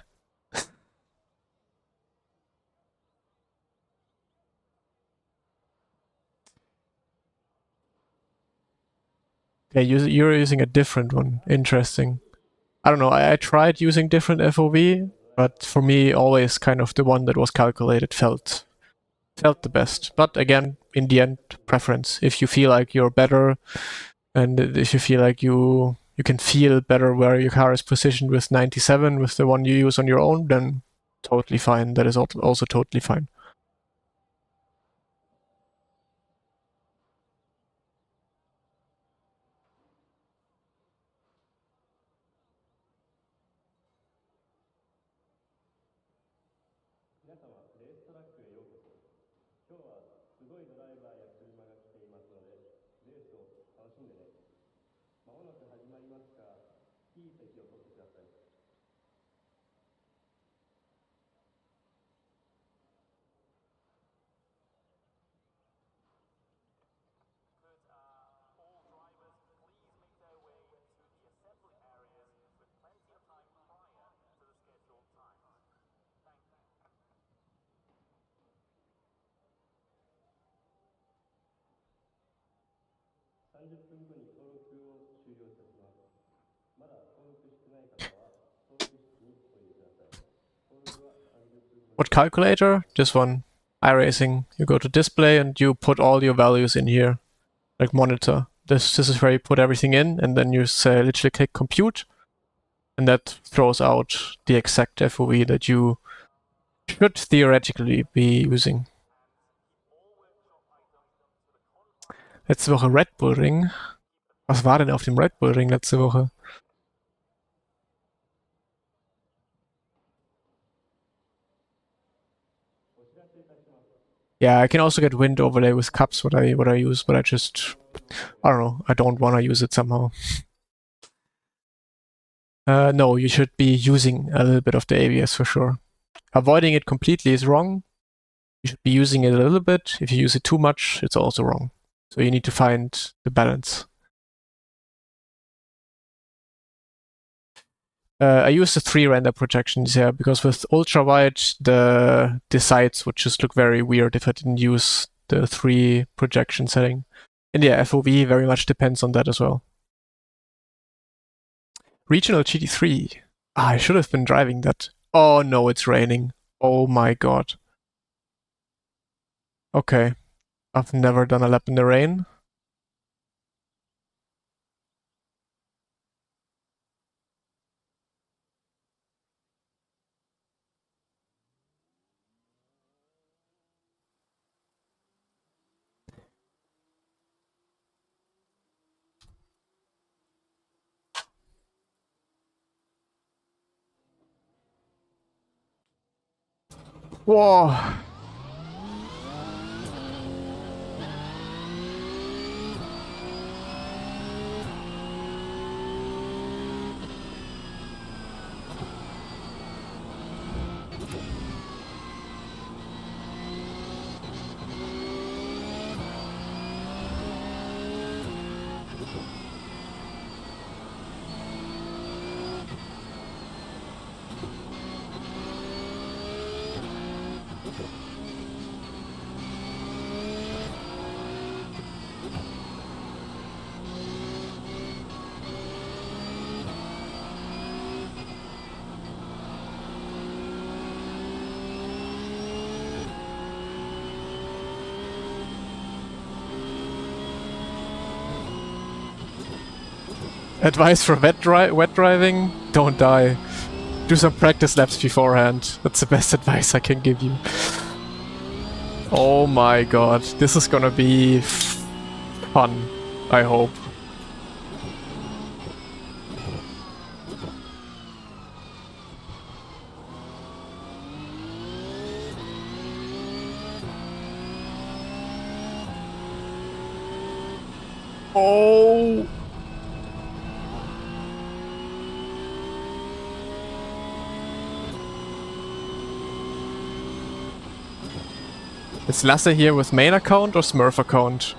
you're using a different one. Interesting. I don't know, I tried using different FOV, but for me, always kind of the one that was calculated felt the best. But again, in the end, preference. If you feel like you're better, and if you feel like you can feel better where your car is positioned with 97, with the one you use on your own, then totally fine. That is also totally fine. What calculator? This one. iRacing. You go to display and you put all your values in here. Like monitor. This is where you put everything in, and then you say literally click compute, and that throws out the exact FOV that you should theoretically be using. Letzte Woche Red Bull Ring. Was war denn auf dem Red Bull Ring letzte Woche? Yeah, I can also get wind overlay with cups, what I use, but I don't know, I don't want to use it somehow. No, you should be using a little bit of the ABS for sure. Avoiding it completely is wrong. You should be using it a little bit. If you use it too much, it's also wrong. So you need to find the balance. I use the 3 render projections here because with ultra wide, the sides would just look very weird if I didn't use the 3 projection setting. And yeah, FOV very much depends on that as well. Regional GT3. I should have been driving that. Oh no, it's raining. Oh my god. Okay. I've never done a lap in the rain. Whoa. Advice for wet driving: don't die. Do some practice laps beforehand. That's the best advice I can give you. Oh my god, this is gonna be fun, I hope. Oh! Is Lasse here with main account or Smurf account?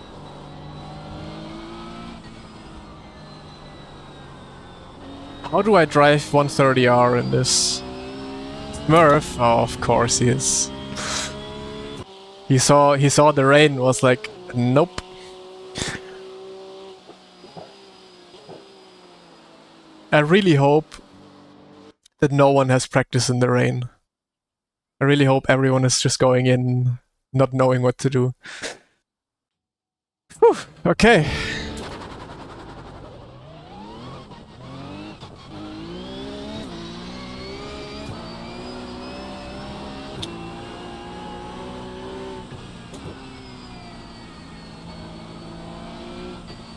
How do I drive 130R in this? Smurf? Oh, of course he is. He saw the rain, was like, nope. I really hope that no one has practice in the rain. I really hope everyone is just going in not knowing what to do. Whew, okay.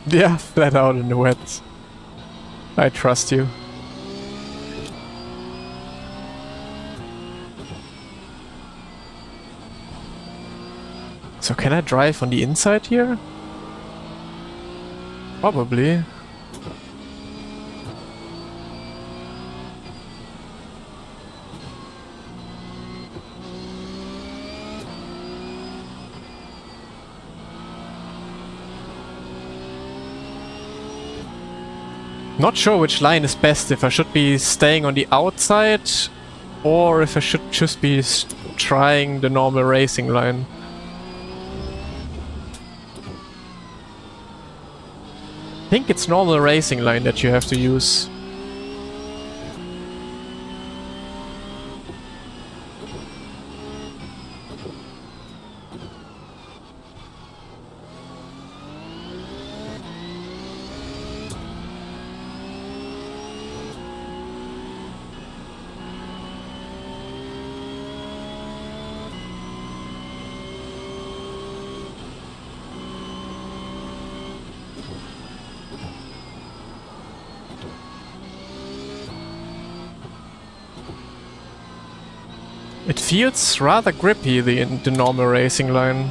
Yeah, flat out in the wet. I trust you. So can I drive on the inside here? Probably. Not sure which line is best, if I should be staying on the outside or if I should just be trying the normal racing line. I think it's normal racing line that you have to use. It feels rather grippy, the normal racing line.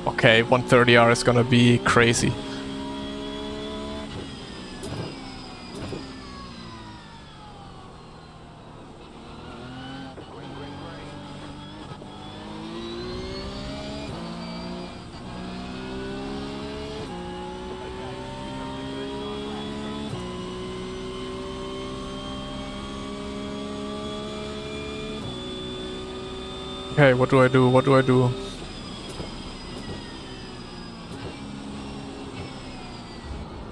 Okay, 130R is gonna be crazy. Okay, what do I do? What do I do?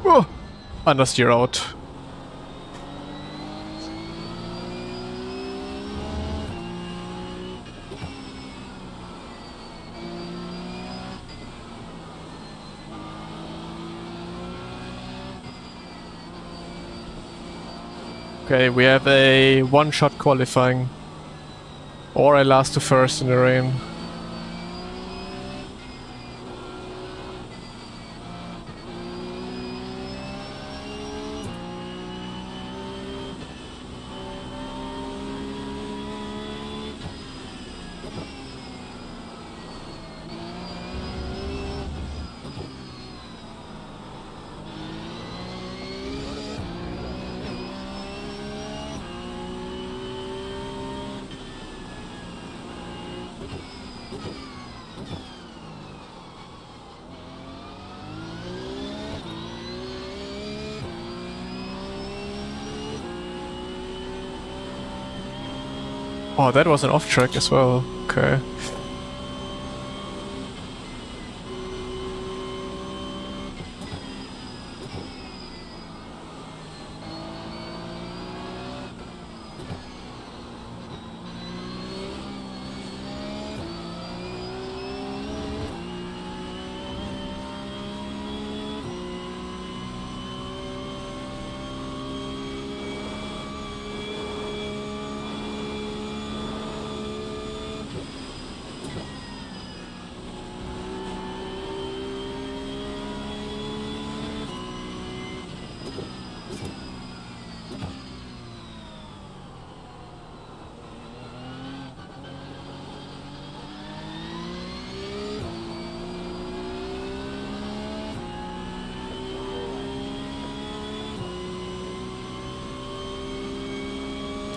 Oh, understeer out. Okay, we have a one-shot qualifying. Or I last to first in the rain. Oh, that was an off-track as well. Okay.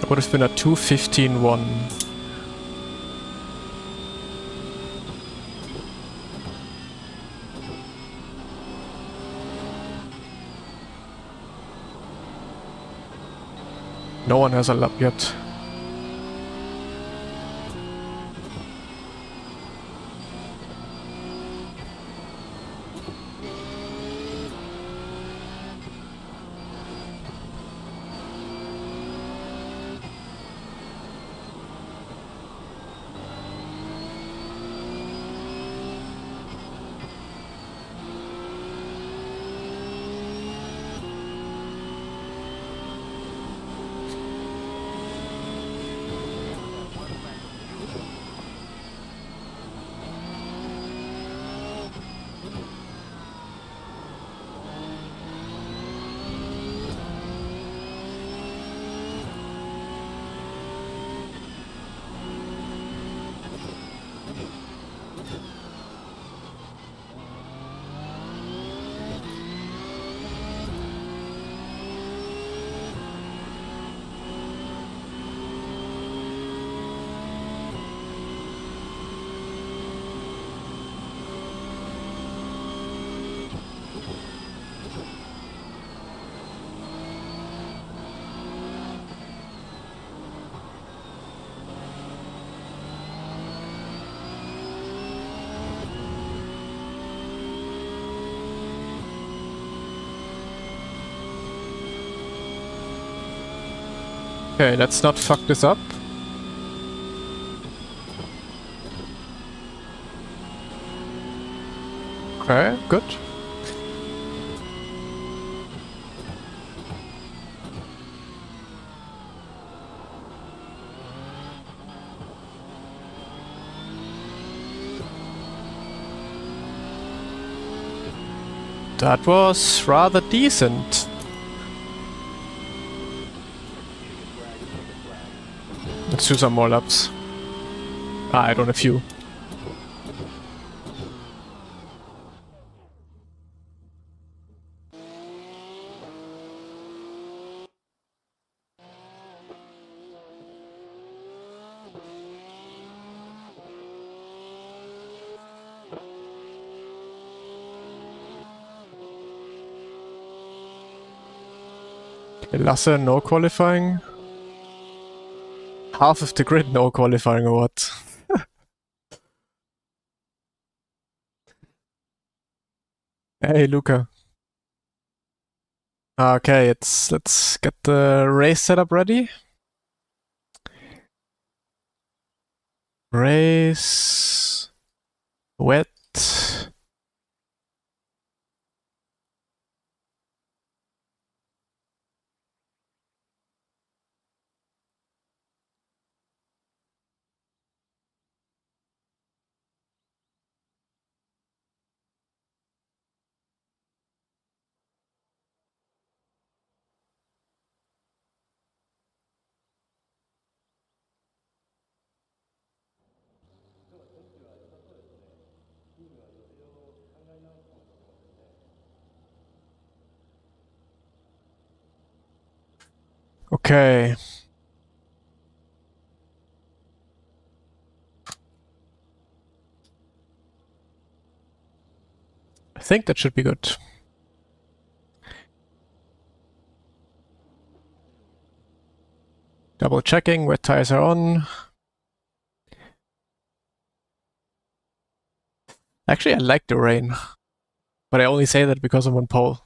Would have been a 2:15.1. No one has a lap yet. Okay, let's not fuck this up. Okay, good. That was rather decent. Let's do some more laps. I don't have fuel. Lasse, no qualifying. Half of the grid, no qualifying or what? Hey, Luca. Okay, let's get the race setup ready. Race wet. Okay. I think that should be good. Double checking, wet tires are on. Actually, I like the rain, but I only say that because I'm on pole.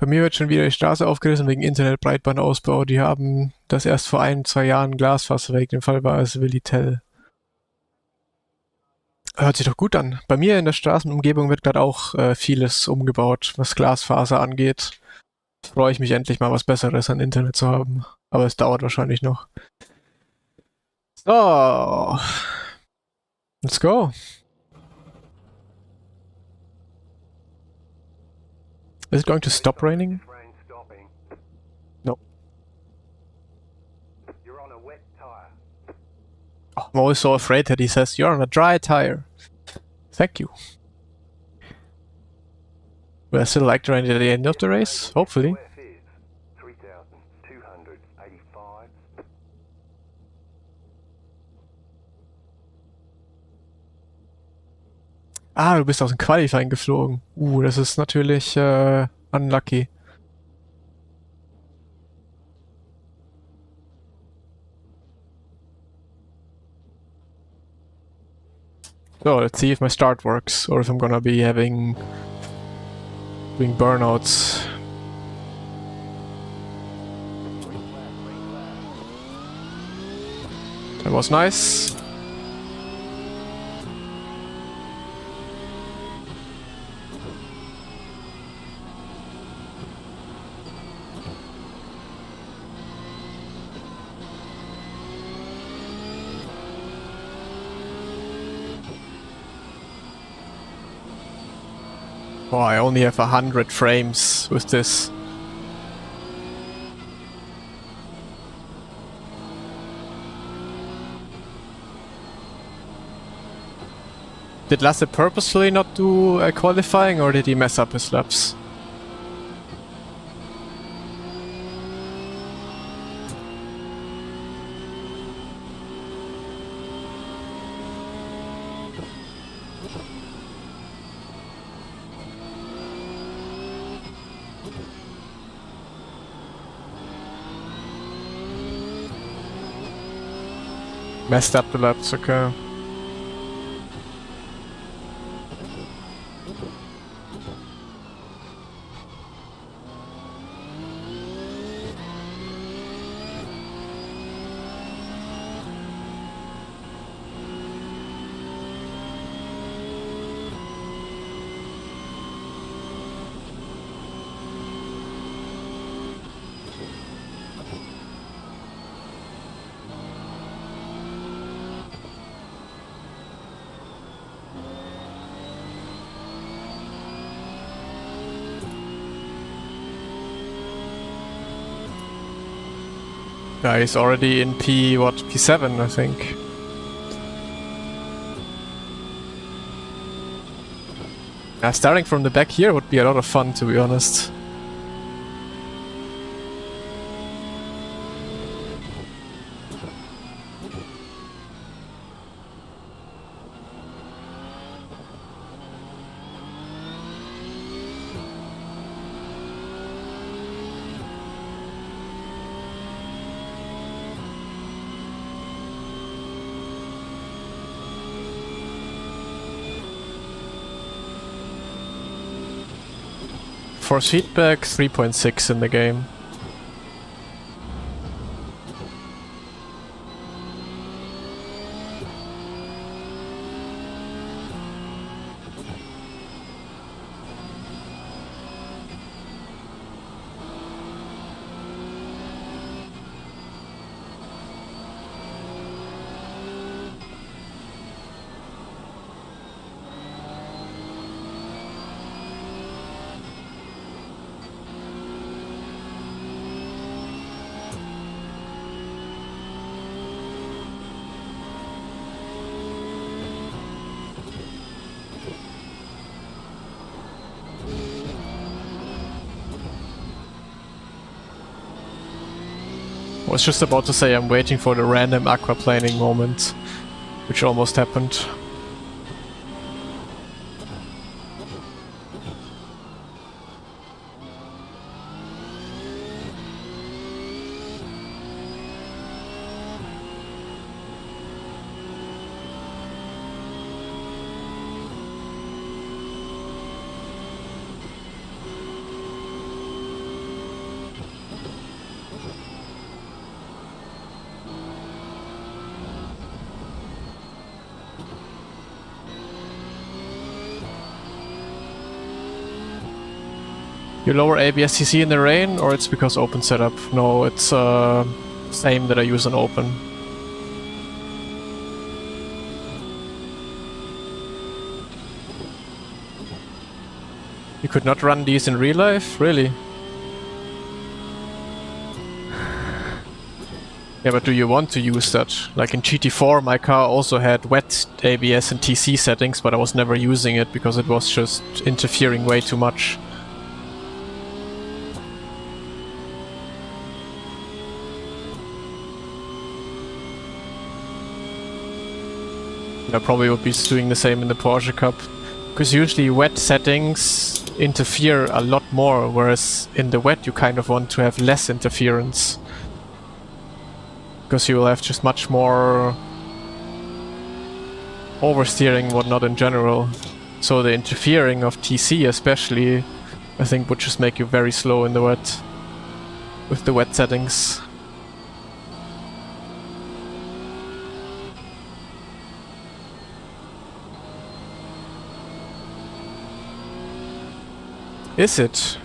Bei mir wird schon wieder die Straße aufgerissen wegen Internet-Breitbandausbau. Die haben das erst vor 1, 2 Jahren Glasfaser weg. Im Fall war es Willitel. Hört sich doch gut an. Bei mir in der Straßenumgebung wird gerade auch vieles umgebaut, was Glasfaser angeht. Freue ich mich endlich mal was Besseres an Internet zu haben. Aber es dauert wahrscheinlich noch. So. Let's go. Is it going to stop raining? Rain stopping. No. You're on a wet tire. Oh, I'm always so afraid that he says, you're on a dry tire. Thank you. Will I still like the rain at the end of the race? Hopefully. SOF is 3,285. Ah, du bist aus dem Qualifying geflogen. Das ist natürlich unlucky. So, let's see if my start works, or if I'm gonna be doing burnouts. That was nice. Oh, I only have 100 frames with this. Did Lasse purposefully not do qualifying, or did he mess up his laps? Messed up the laps, okay. Yeah, he's already in P7, I think. Yeah, starting from the back here would be a lot of fun, to be honest. Force feedback 3.6 in the game. I was just about to say I'm waiting for the random aquaplaning moment, which almost happened. You lower ABS CC in the rain, or it's because open setup? No, it's same that I use on open. You could not run these in real life? Really? Yeah, but do you want to use that? Like in GT4 my car also had wet ABS and TC settings, but I was never using it because it was just interfering way too much. I probably would be doing the same in the Porsche Cup, because usually wet settings interfere a lot more, whereas in the wet you kind of want to have less interference. Because you will have just much more oversteering and whatnot in general. So the interfering of TC especially, I think would just make you very slow in the wet, with the wet settings. Is it?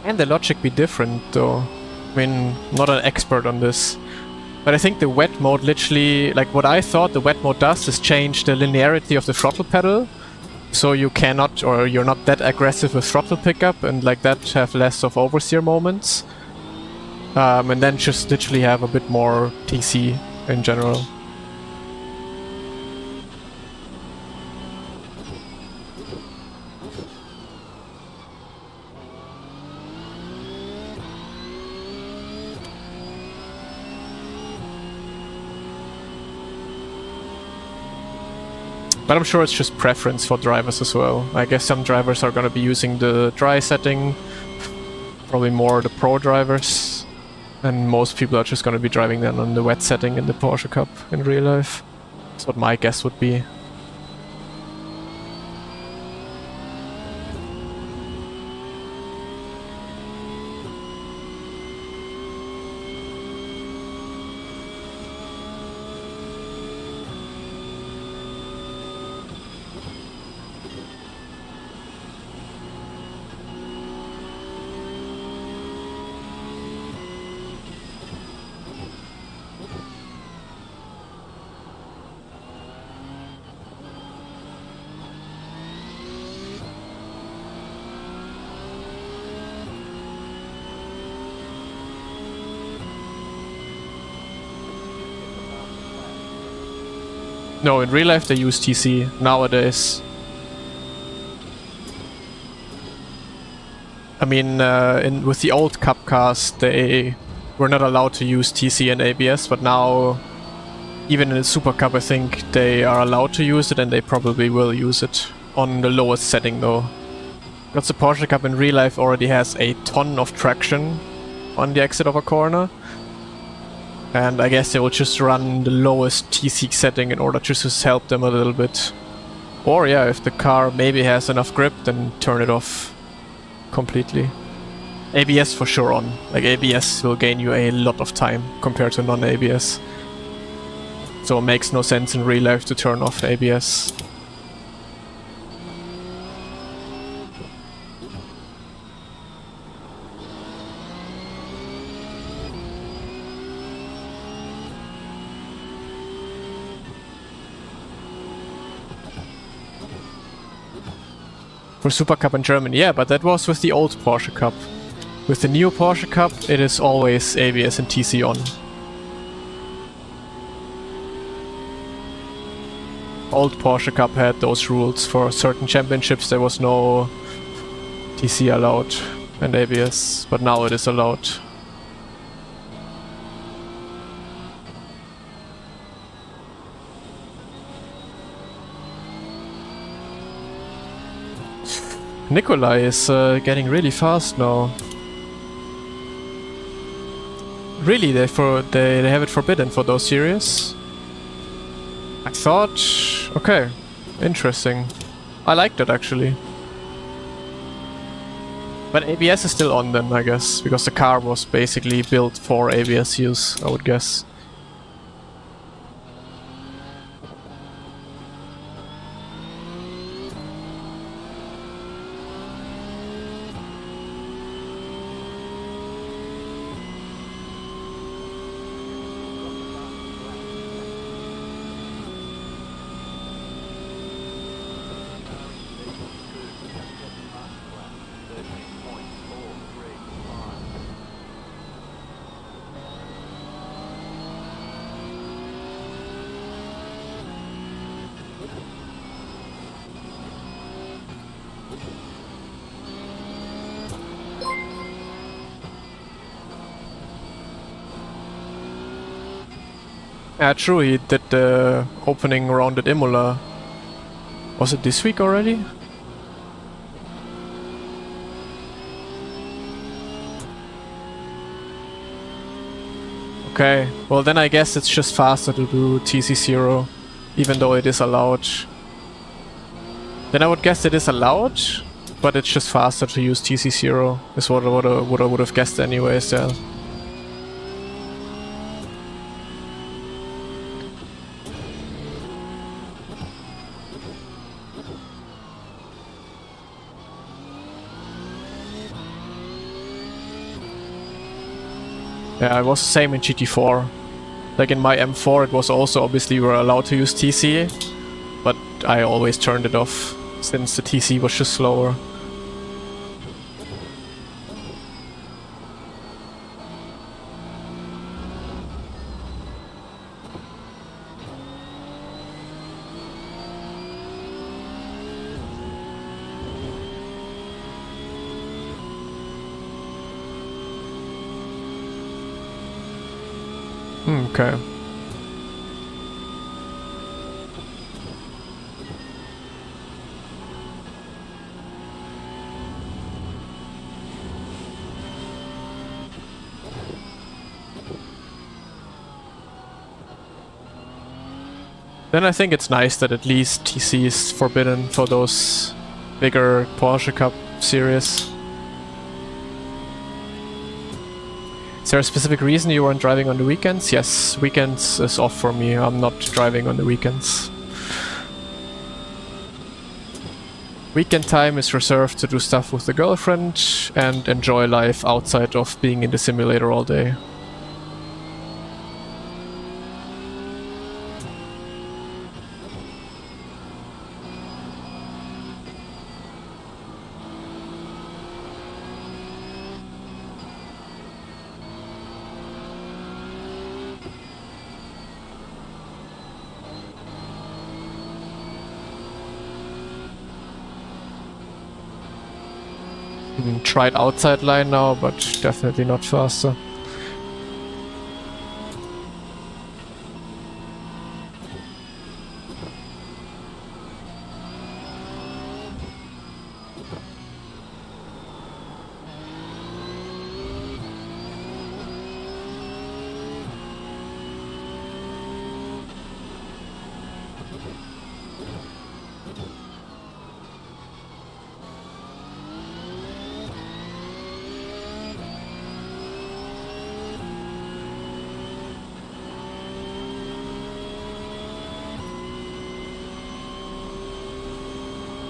Can the logic be different though? I mean, I'm not an expert on this. But I think the wet mode literally, like what I thought the wet mode does is change the linearity of the throttle pedal. So you cannot, or you're not that aggressive with throttle pickup and like that have less of oversteer moments. And then just literally have a bit more TC in general. But I'm sure it's just preference for drivers as well. I guess some drivers are gonna be using the dry setting, probably more the pro drivers, and most people are just gonna be driving then on the wet setting in the Porsche Cup in real life. That's what my guess would be. No, in real life they use TC nowadays. I mean, with the old Cup cars, they were not allowed to use TC and ABS, but now, even in the Super Cup, I think they are allowed to use it, and they probably will use it on the lowest setting though. Because the Porsche Cup in real life already has a ton of traction on the exit of a corner. And I guess they will just run the lowest TC setting in order just to help them a little bit. Or yeah, if the car maybe has enough grip, then turn it off completely. ABS for sure on. Like ABS will gain you a lot of time compared to non-ABS. So it makes no sense in real life to turn off ABS. For Super Cup in Germany, yeah, but that was with the old Porsche Cup. With the new Porsche Cup, it is always ABS and TC on. Old Porsche Cup had those rules. For certain championships there was no TC allowed and ABS, but now it is allowed. Nikolai is getting really fast now. Really, they have it forbidden for those series? I thought... okay, interesting. I liked it actually. But ABS is still on then, I guess, because the car was basically built for ABS use, I would guess. Yeah, true, he did the opening round at Imola. Was it this week already? Okay, well then I guess it's just faster to do TC0, even though it is allowed. Then I would guess it is allowed, but it's just faster to use TC0, is what I would have guessed anyways, yeah. Yeah, it was the same in GT4. Like in my M4 it was also obviously we were allowed to use TC, but I always turned it off since the TC was just slower. Okay. Then I think it's nice that at least TC is forbidden for those bigger Porsche Cup series. Is there a specific reason you weren't driving on the weekends? Yes, weekends is off for me. I'm not driving on the weekends. Weekend time is reserved to do stuff with the girlfriend and enjoy life outside of being in the simulator all day. Tried outside line now, but definitely not faster.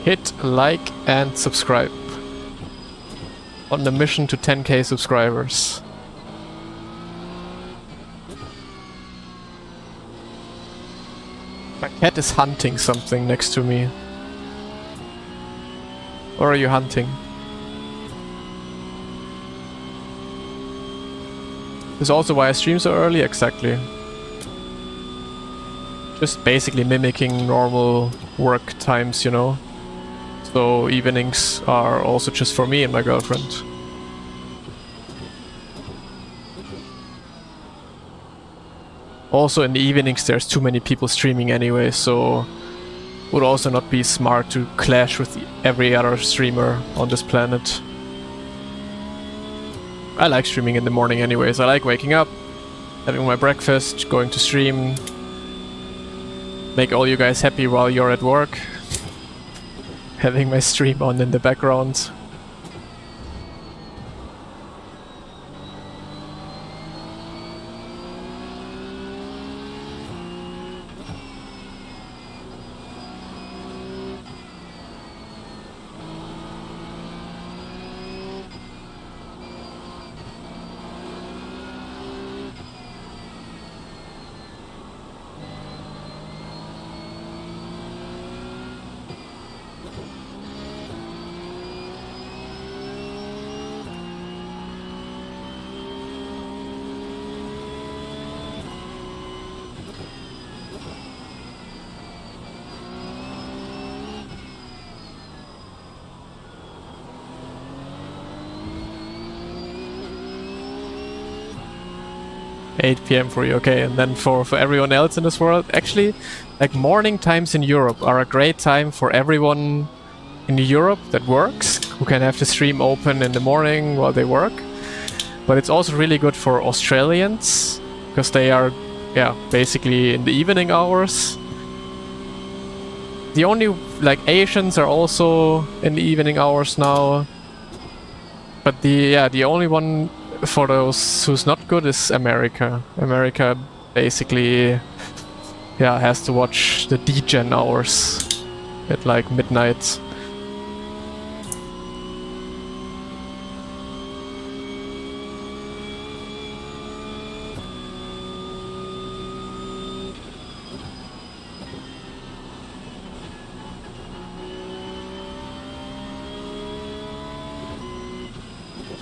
Hit like and subscribe. On the mission to 10k subscribers. My cat is hunting something next to me. Or are you hunting? This is also why I stream so early, exactly. Just basically mimicking normal work times, you know. So evenings are also just for me and my girlfriend. Also in the evenings there's too many people streaming anyway, so would also not be smart to clash with every other streamer on this planet. I like streaming in the morning anyways. I like waking up, having my breakfast, going to stream, make all you guys happy while you're at work, having my stream on in the background. $8 p.m. for you, okay, and then for everyone else in this world, actually, like morning times in Europe are a great time for everyone in Europe that works, who can have the stream open in the morning while they work. But it's also really good for Australians, because they are, yeah, basically in the evening hours. The only, like, Asians are also in the evening hours now. But the only one for those who's not good is America. America basically, yeah, has to watch the degen hours at like midnight.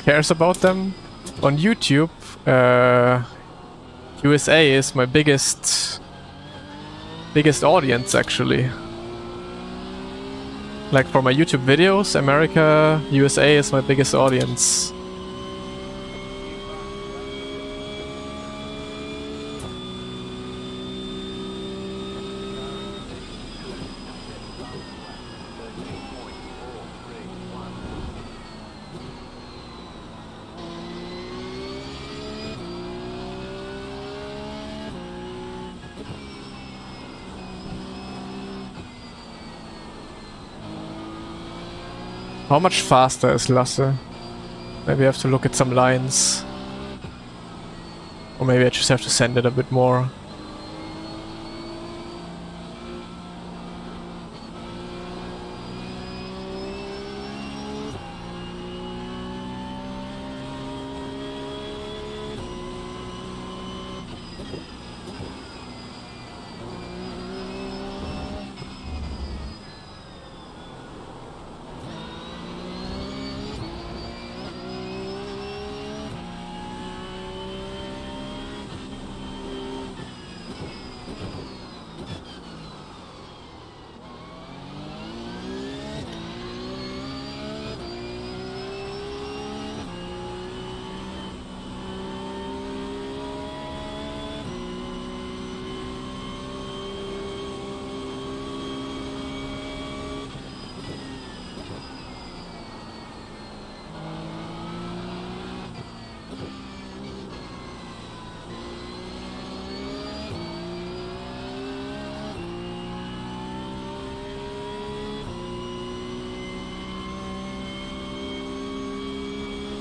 Cares about them? On YouTube, USA is my biggest audience actually. Like for my YouTube videos, America, USA is my biggest audience. How much faster is Lasse? Maybe I have to look at some lines. Or maybe I just have to send it a bit more.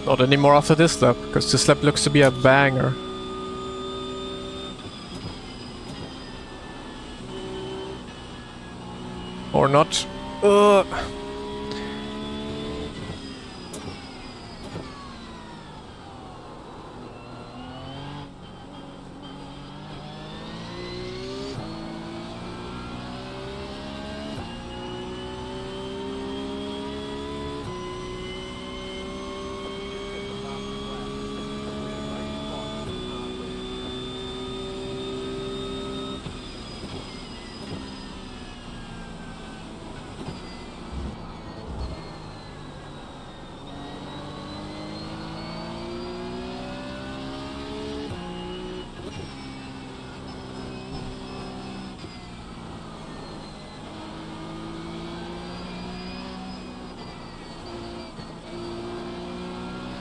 Not anymore after this lap, because this lap looks to be a banger. Or not. Uh.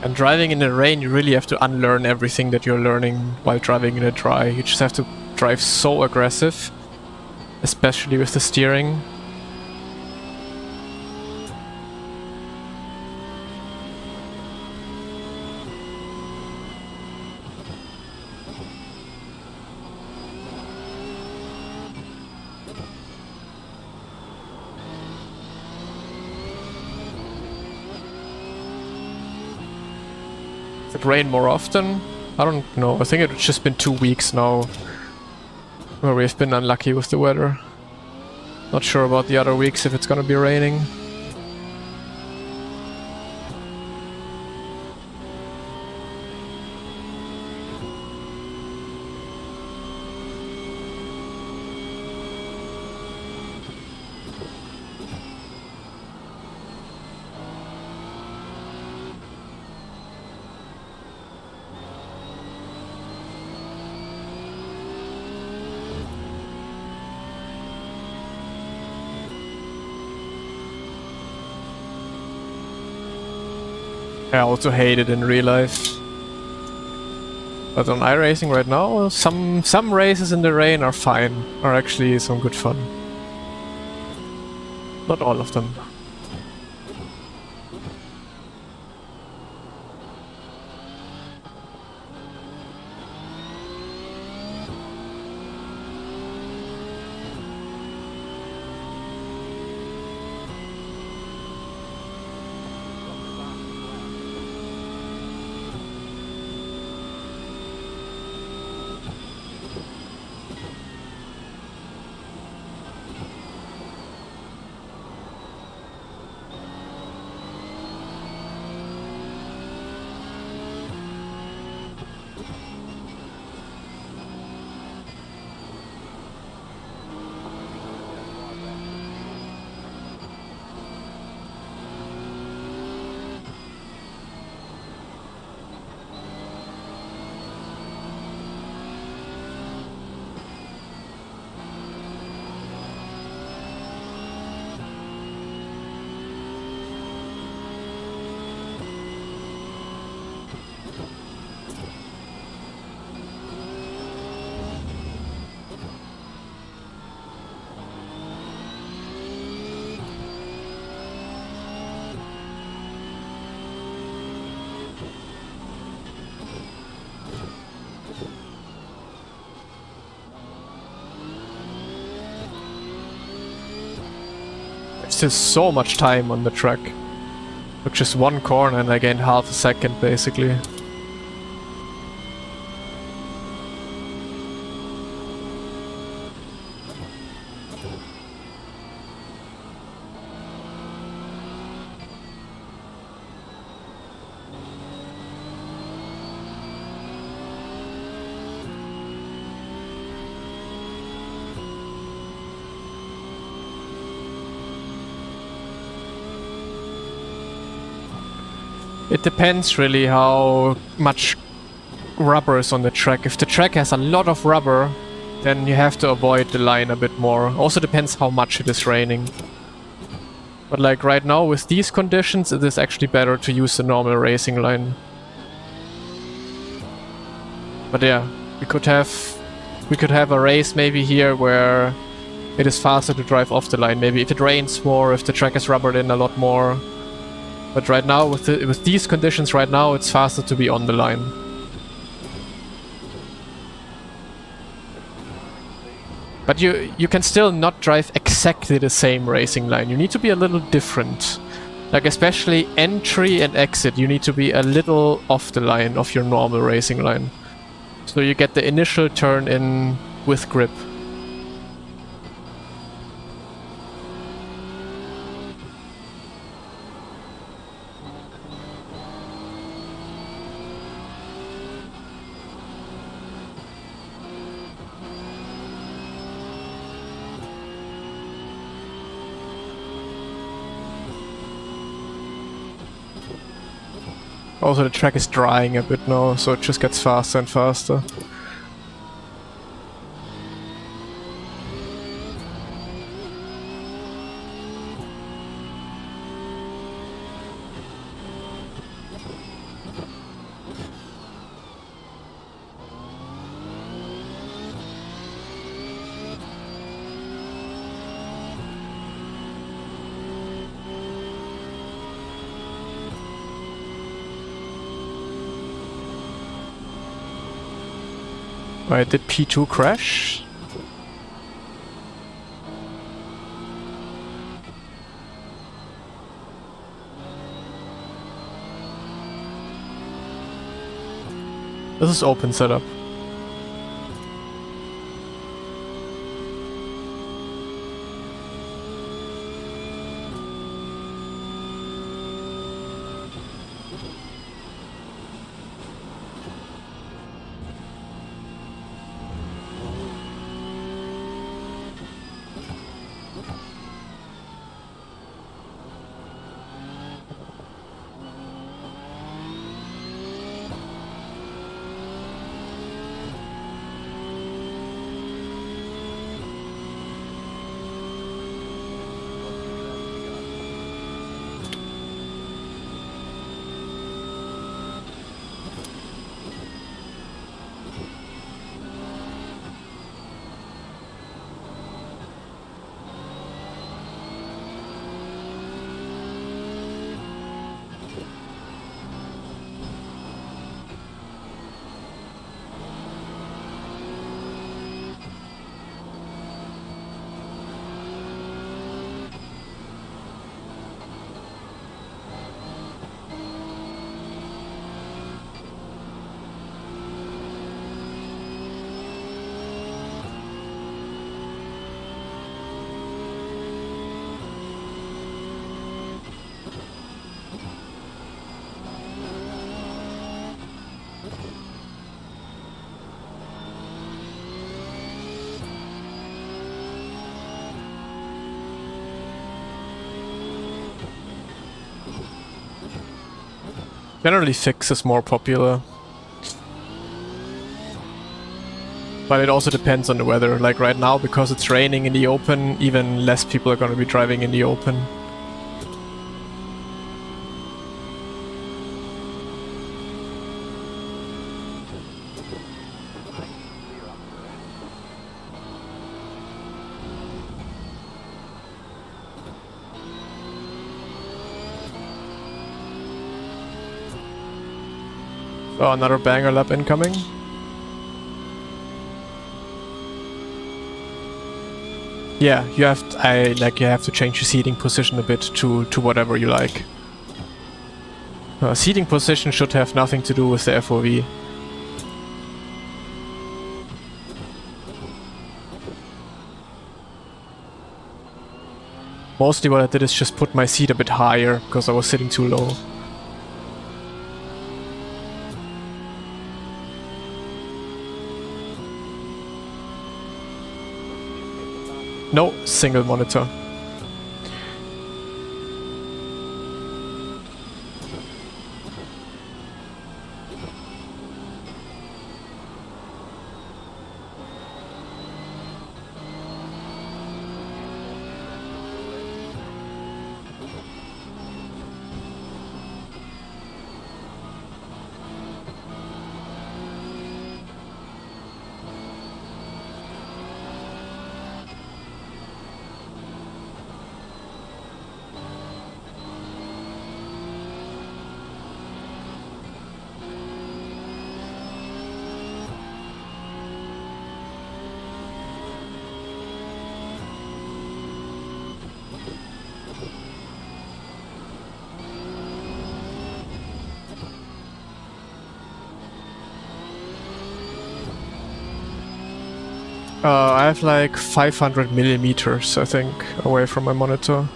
And driving in the rain, you really have to unlearn everything that you're learning while driving in the dry. You just have to drive so aggressive, especially with the steering. If it rain more often? I don't know. I think it's just been 2 weeks now where we've been unlucky with the weather. Not sure about the other weeks if it's gonna be raining. I also hate it in real life. But on iRacing right now, some races in the rain are fine, are actually some good fun. Not all of them. Still so much time on the track. Took just one corner and I gained half a second basically. It depends really how much rubber is on the track. If the track has a lot of rubber, then you have to avoid the line a bit more. Also depends how much it is raining. But like right now with these conditions, it is actually better to use the normal racing line. But yeah, we could have a race maybe here where it is faster to drive off the line. Maybe if it rains more, if the track is rubbered in a lot more. But right now, with these conditions right now, it's faster to be on the line. But you can still not drive exactly the same racing line. You need to be a little different. Like especially entry and exit, you need to be a little off the line of your normal racing line. So you get the initial turn in with grip. Also the track is drying a bit now, so it just gets faster and faster. Right, did P2 crash? This is open setup. Generally fix is more popular. But it also depends on the weather. Like right now, because it's raining in the open, even less people are going to be driving in the open. Oh, another banger lap incoming. Yeah, you have you have to change your seating position a bit to whatever you like. Seating position should have nothing to do with the FOV. Mostly what I did is just put my seat a bit higher because I was sitting too low. No, single monitor. I have like 500 millimeters, I think, away from my monitor.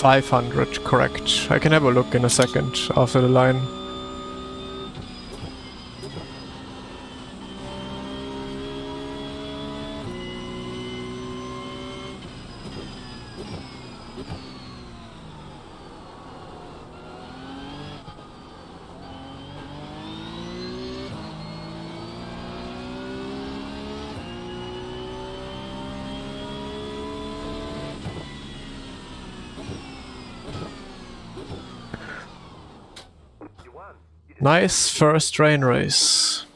$500, correct. I can have a look in a second after the line. You won. You did Nice first rain race.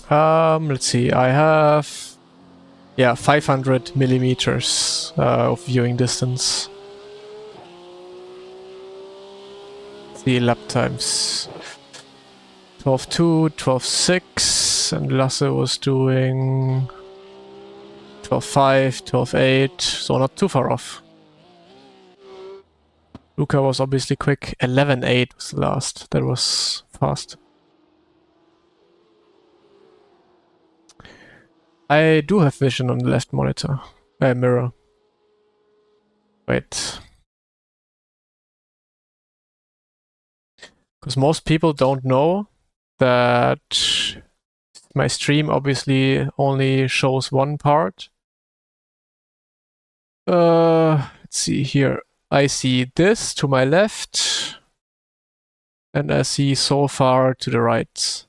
Let's see. I have 500 millimeters of viewing distance. The lap times 12.2, 12.6, and Lasse was doing 12.5, 12.8, so not too far off. Luca was obviously quick. 11.8 was the last. That was fast. I do have vision on the left monitor. Mirror. Wait. Because most people don't know that my stream obviously only shows one part. Let's see here. I see this to my left, and I see so far to the right.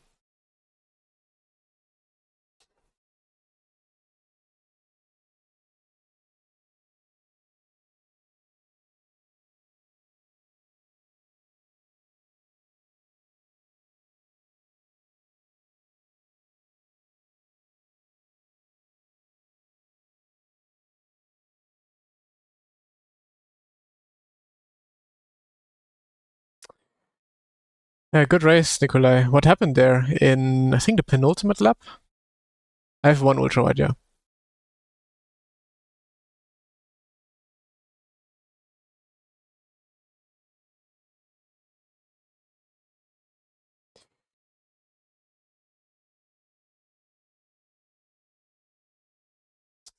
Yeah, good race, Nikolai. What happened there in, I think, the penultimate lap? I have one ultra wide, yeah.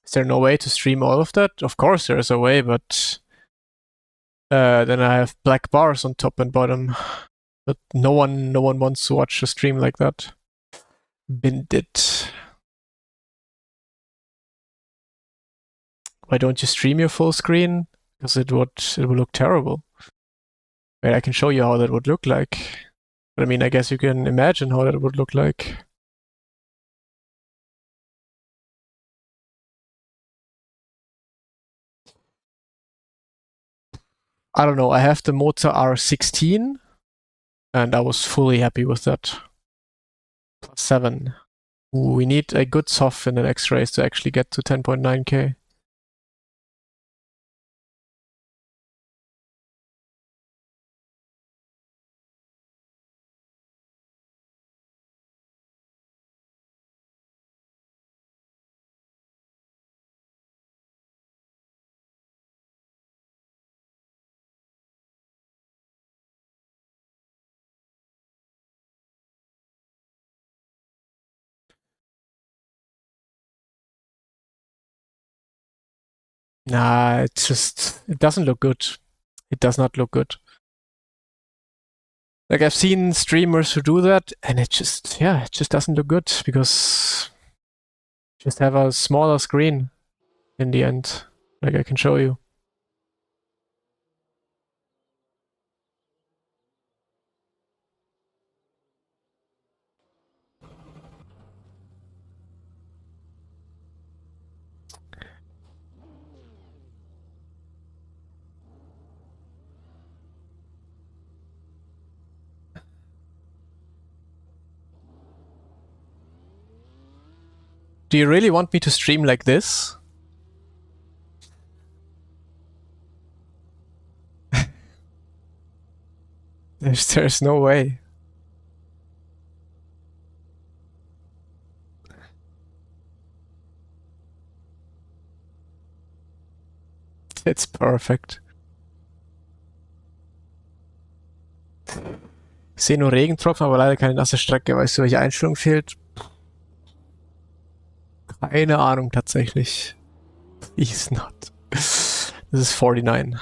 Is there no way to stream all of that? Of course there is a way, but then I have black bars on top and bottom. But no one wants to watch a stream like that. Binned it. Why don't you stream your full screen? Because it would look terrible. Wait, I can show you how that would look like. But I mean, I guess you can imagine how that would look like. I don't know. I have the Moza R16, and I was fully happy with that. +7. We need a good soft in an X-Rays to actually get to 10.9k. Nah, it doesn't look good. It does not look good. Like I've seen streamers who do that, and it just doesn't look good because just have a smaller screen in the end. Like I can show you. Do you really want me to stream like this? There's no way. It's perfekt. Ich sehe nur Regentropfen, aber leider keine nasse Strecke. Weißt du, welche Einstellung fehlt? Keine Ahnung tatsächlich. Please not. This is 49.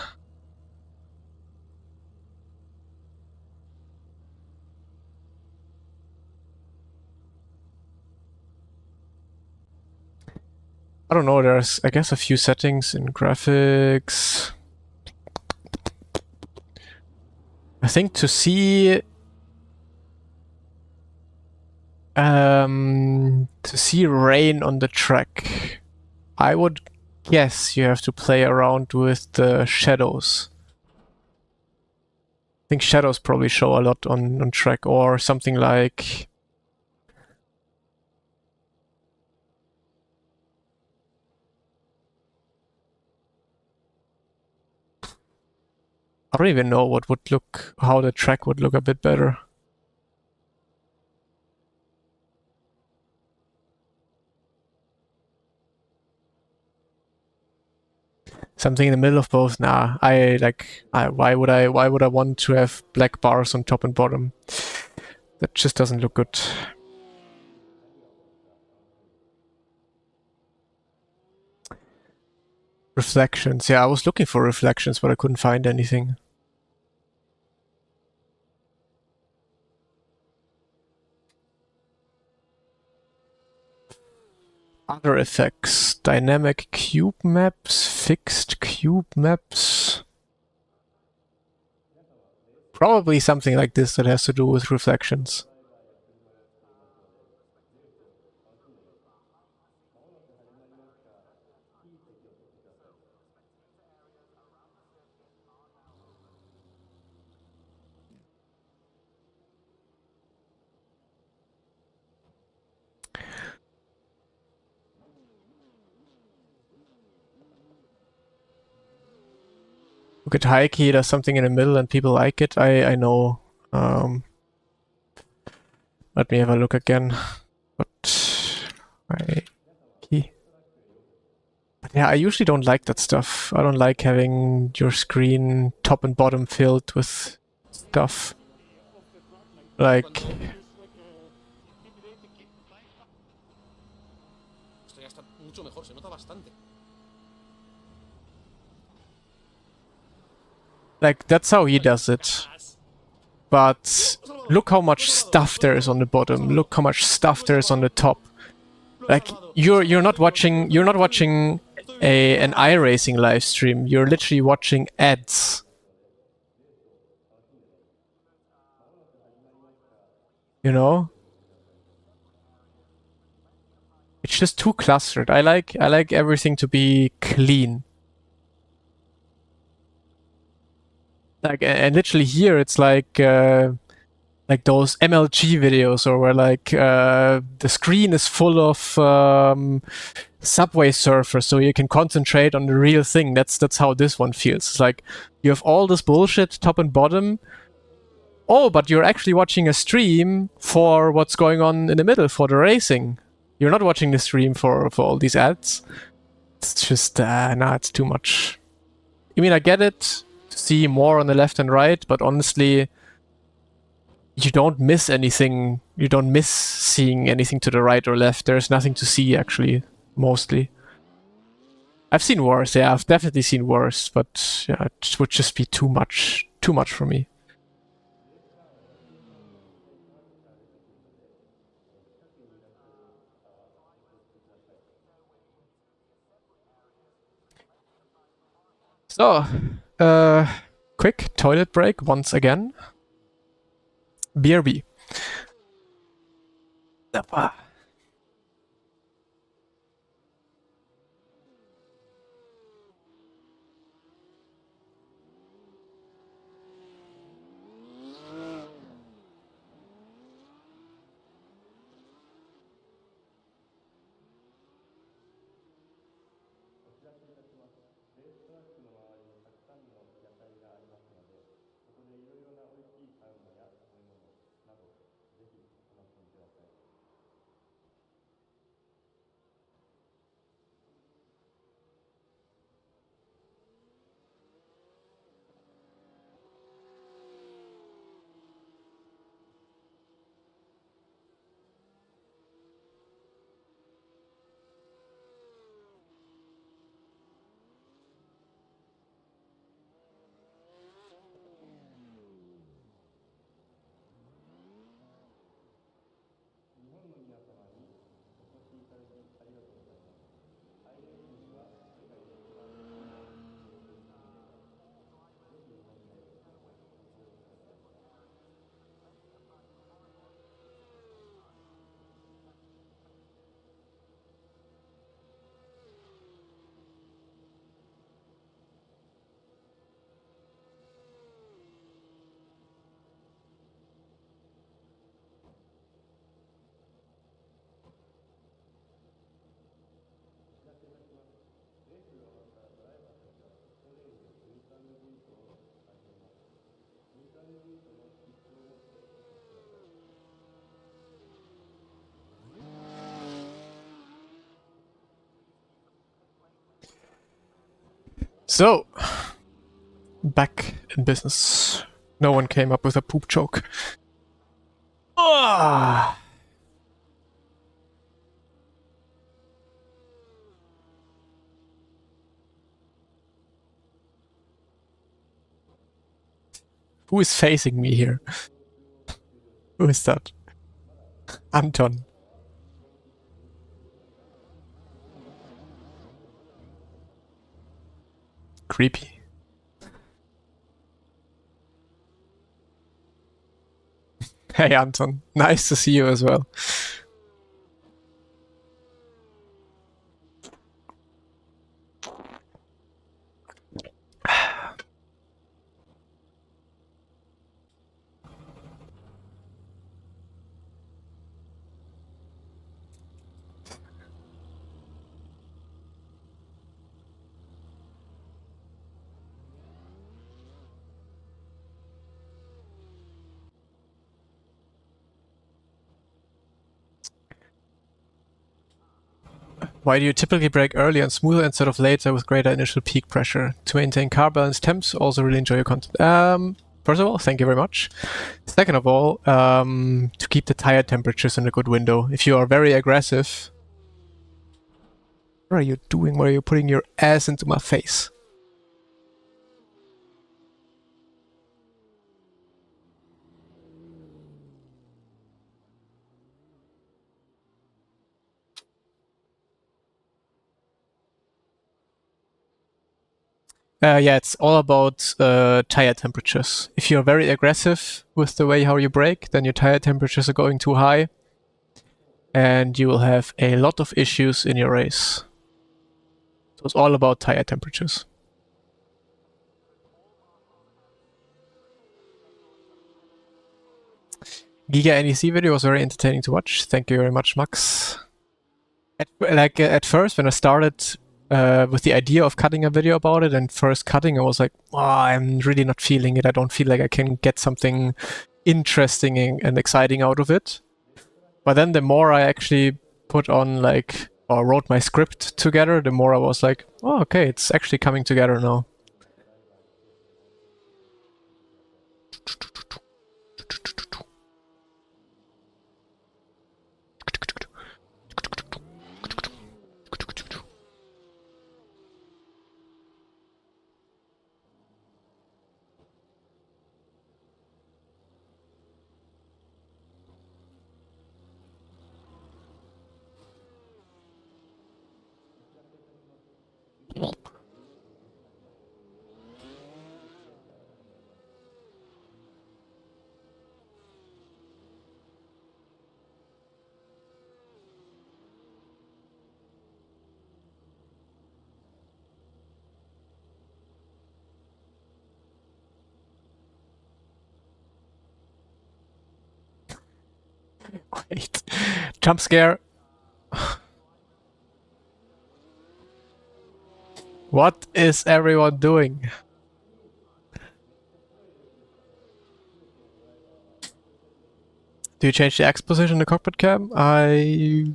I don't know, there's, I guess, a few settings in graphics. I think to see rain on the track, I would guess you have to play around with the shadows. I think shadows probably show a lot on track, or something like I don't even know what would look, how the track would look a bit better. Something in the middle of both. Nah, why would I want to have black bars on top and bottom? That just doesn't look good. Reflections. Yeah, I was looking for reflections, but I couldn't find anything. Other effects. Dynamic cube maps, fixed cube maps. Probably something like this that has to do with reflections. Look at Heike, there's something in the middle and people like it. I know. Let me have a look again. But yeah, I usually don't like that stuff. I don't like having your screen top and bottom filled with stuff. Like, that's how he does it. But look how much stuff there is on the bottom. Look how much stuff there is on the top. Like, you're not watching an iRacing live stream. You're literally watching ads. You know? It's just too clustered. I like everything to be clean. Like, and literally here it's like those MLG videos, or where the screen is full of Subway Surfers, so you can concentrate on the real thing. That's how this one feels. It's like you have all this bullshit top and bottom. Oh, but you're actually watching a stream for what's going on in the middle, for the racing. You're not watching the stream for all these ads. It's just nah, it's too much. I mean, I get it. See more on the left and right, but honestly, you don't miss anything. You don't miss seeing anything to the right or left. There's nothing to see, actually, mostly. I've seen worse, yeah, I've definitely seen worse, but yeah, it would just be too much for me. So, quick toilet break once again. BRB. So, back in business. No one came up with a poop joke. Ah. Who is facing me here? Who is that? Anton. Creepy. Hey Anton, nice to see you as well. Why do you typically brake earlier and smoother instead of later with greater initial peak pressure? To maintain car balance temps, also really enjoy your content. First of all, thank you very much. Second of all, to keep the tire temperatures in a good window. If you are very aggressive... What are you doing? Why are you putting your ass into my face? Yeah, it's all about tire temperatures. If you're very aggressive with the way how you brake, then your tire temperatures are going too high, and you will have a lot of issues in your race. So it's all about tire temperatures. Giga NEC video was very entertaining to watch. Thank you very much, Max. At first, when I started with the idea of cutting a video about it, and first cutting, I was like, oh, I'm really not feeling it. I don't feel like I can get something interesting and exciting out of it. But then the more I actually put on or wrote my script together, the more I was like, oh, okay, it's actually coming together now. Wait. Jump scare. What is everyone doing? Do you change the X position in the cockpit cam? I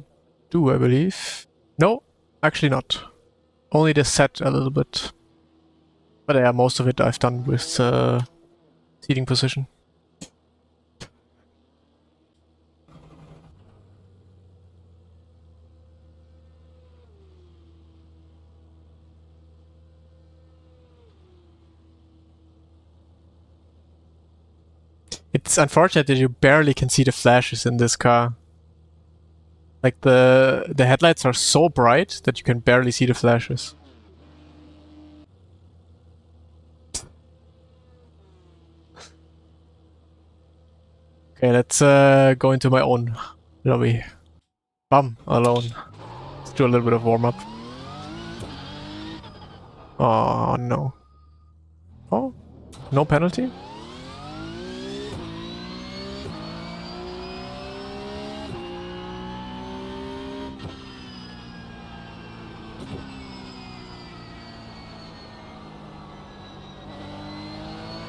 do, I believe. No, actually not. Only the set a little bit. But yeah, most of it I've done with seating position. It's unfortunate that you barely can see the flashes in this car. Like the headlights are so bright that you can barely see the flashes. Okay, let's go into my own lobby. Bum, alone. Let's do a little bit of warm-up. Oh, no. Oh, no penalty?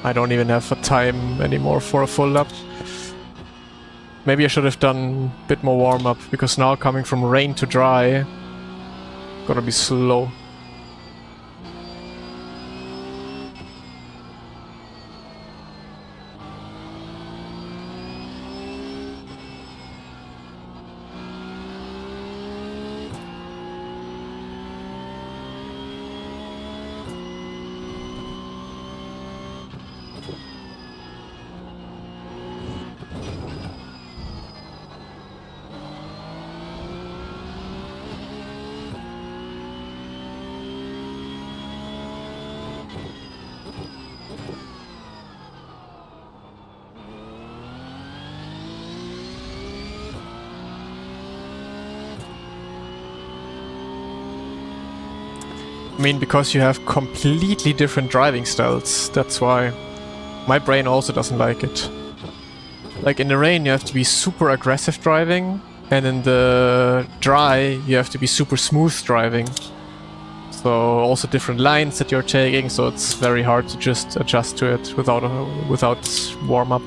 I don't even have a time anymore for a full lap. Maybe I should have done a bit more warm-up, because now coming from rain to dry, gonna be slow. I mean, because you have completely different driving styles, that's why. My brain also doesn't like it. Like in the rain, you have to be super aggressive driving, and in the dry, you have to be super smooth driving. So also different lines that you're taking, so it's very hard to just adjust to it without warm up.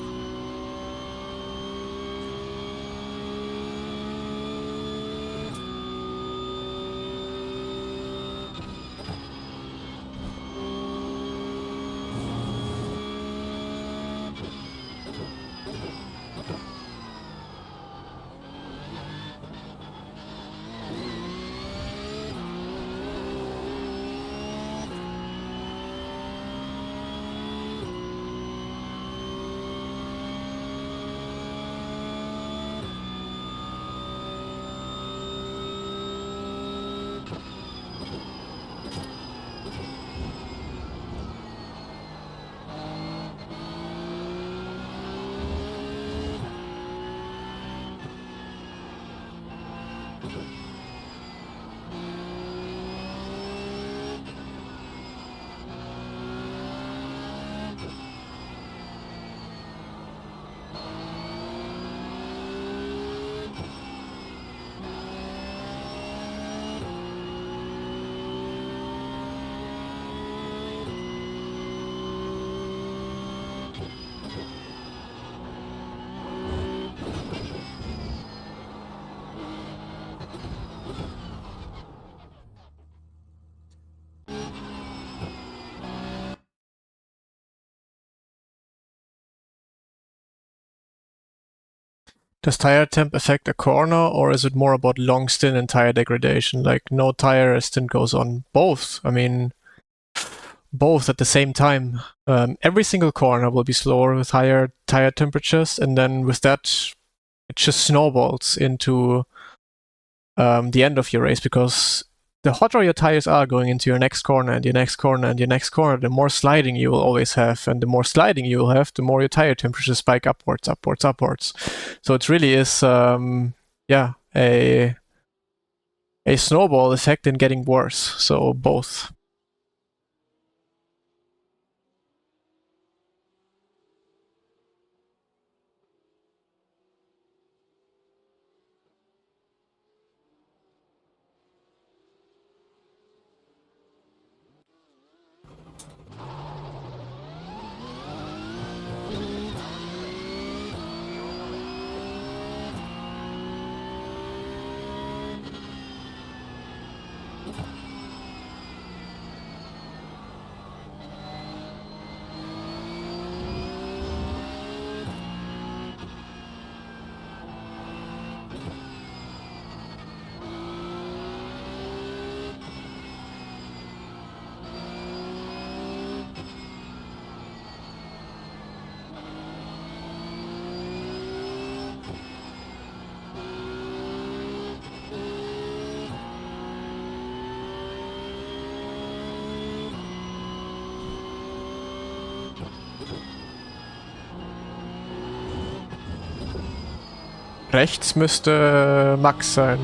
Does tire temp affect a corner, or is it more about long stint and tire degradation? Like no tire stint goes on. Both. I mean, both at the same time. Every single corner will be slower with higher tire temperatures, and then with that, it just snowballs into the end of your race, because the hotter your tires are going into your next corner and your next corner and your next corner, the more sliding you will always have, and the more sliding you will have, the more your tire temperatures spike upwards, upwards, upwards. So it really is, yeah, a snowball effect and getting worse. So both. Rechts müsste Max sein.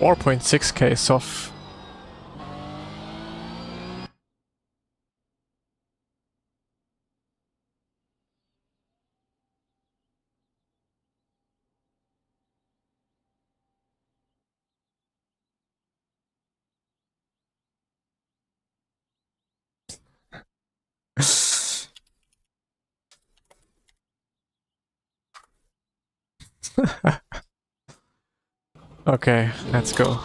$4.6K soft. Okay, let's go.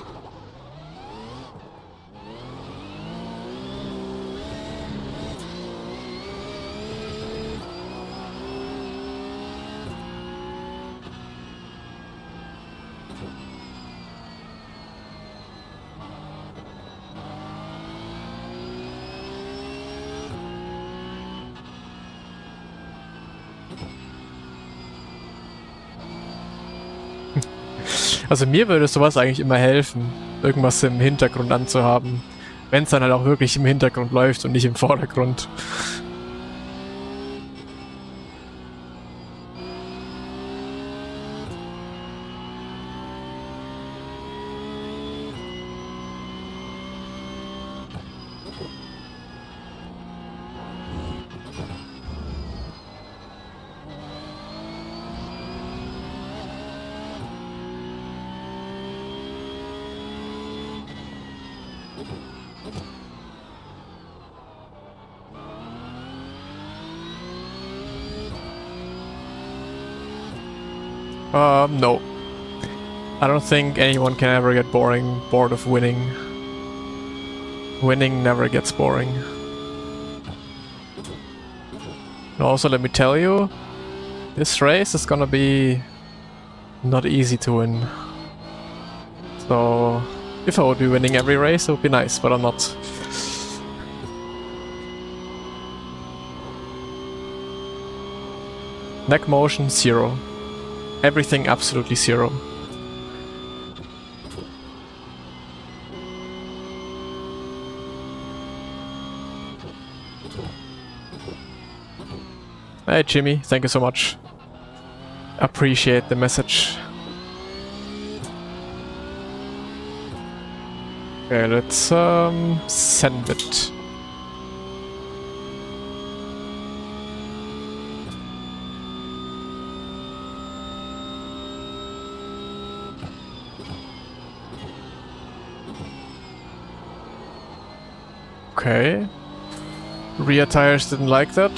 Also mir würde sowas eigentlich immer helfen, irgendwas im Hintergrund anzuhaben. Wenn es dann halt auch wirklich im Hintergrund läuft und nicht im Vordergrund. No. I don't think anyone can ever get bored of winning. Winning never gets boring. And also, let me tell you, this race is gonna be not easy to win. So, if I would be winning every race, it would be nice, but I'm not. Neck motion, 0. Everything absolutely 0. Hey Jimmy, thank you so much. Appreciate the message. Okay, let's send it. Okay. Rear tires didn't like that.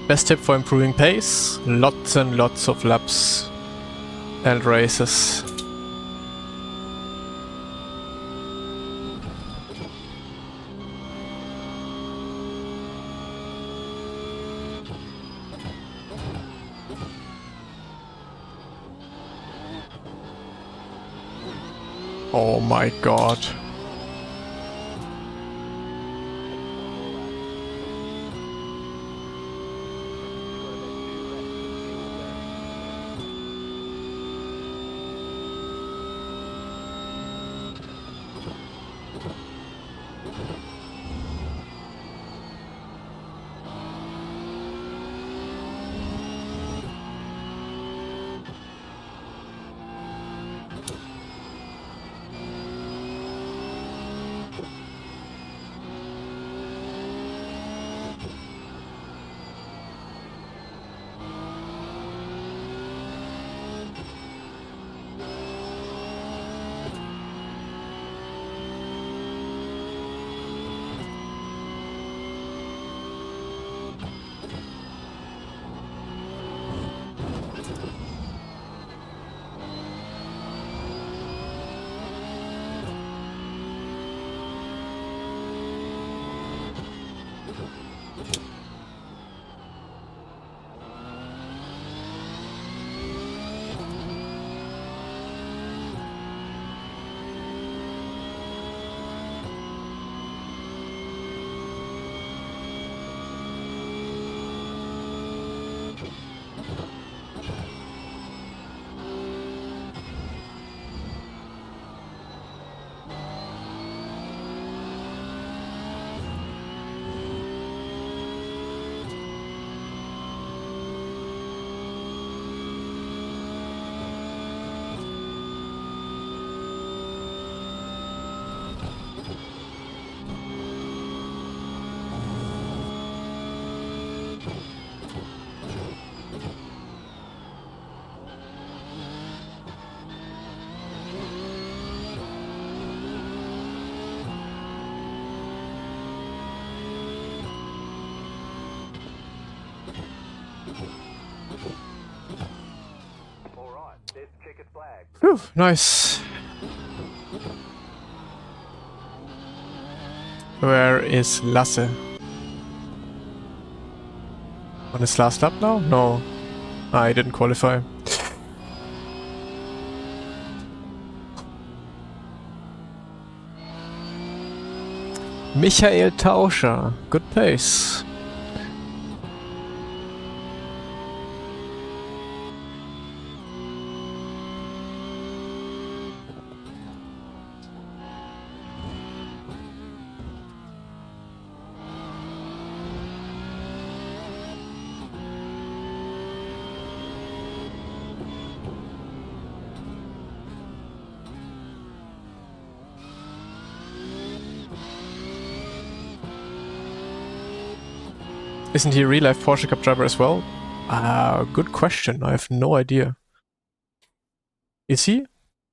Best tip for improving pace? Lots and lots of laps and races. Oh my god. Whew, nice. Where is Lasse? On his last lap now? No. Ah, he didn't qualify. Michael Tauscher. Good pace. Isn't he a real-life Porsche Cup driver as well? Good question. I have no idea. Is he?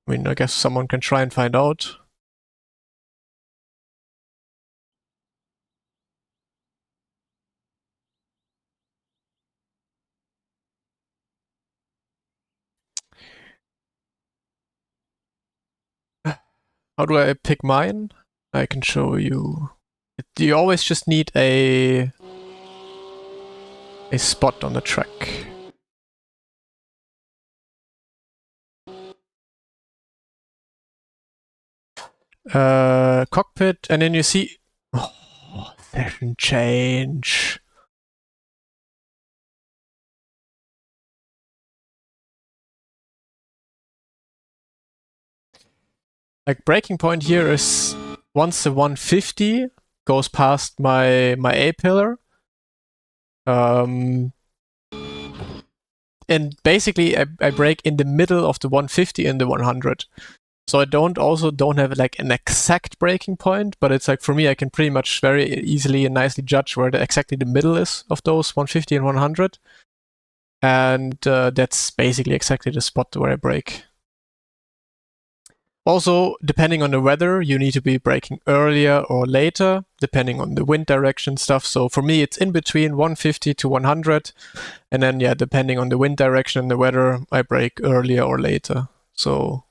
I mean, I guess someone can try and find out. How do I pick mine? I can show you. You always just need a spot on the track. Cockpit, and then you see... Oh, session change. Like, breaking point here is once the 150 goes past my A-pillar. And basically I brake in the middle of the 150 and the 100. So I don't have like an exact breaking point, but it's like for me I can pretty much very easily and nicely judge where exactly the middle is of those 150 and 100. And that's basically exactly the spot where I brake. Also, depending on the weather, you need to be braking earlier or later, depending on the wind direction stuff. So for me, it's in between 150 to 100. And then, yeah, depending on the wind direction and the weather, I brake earlier or later. So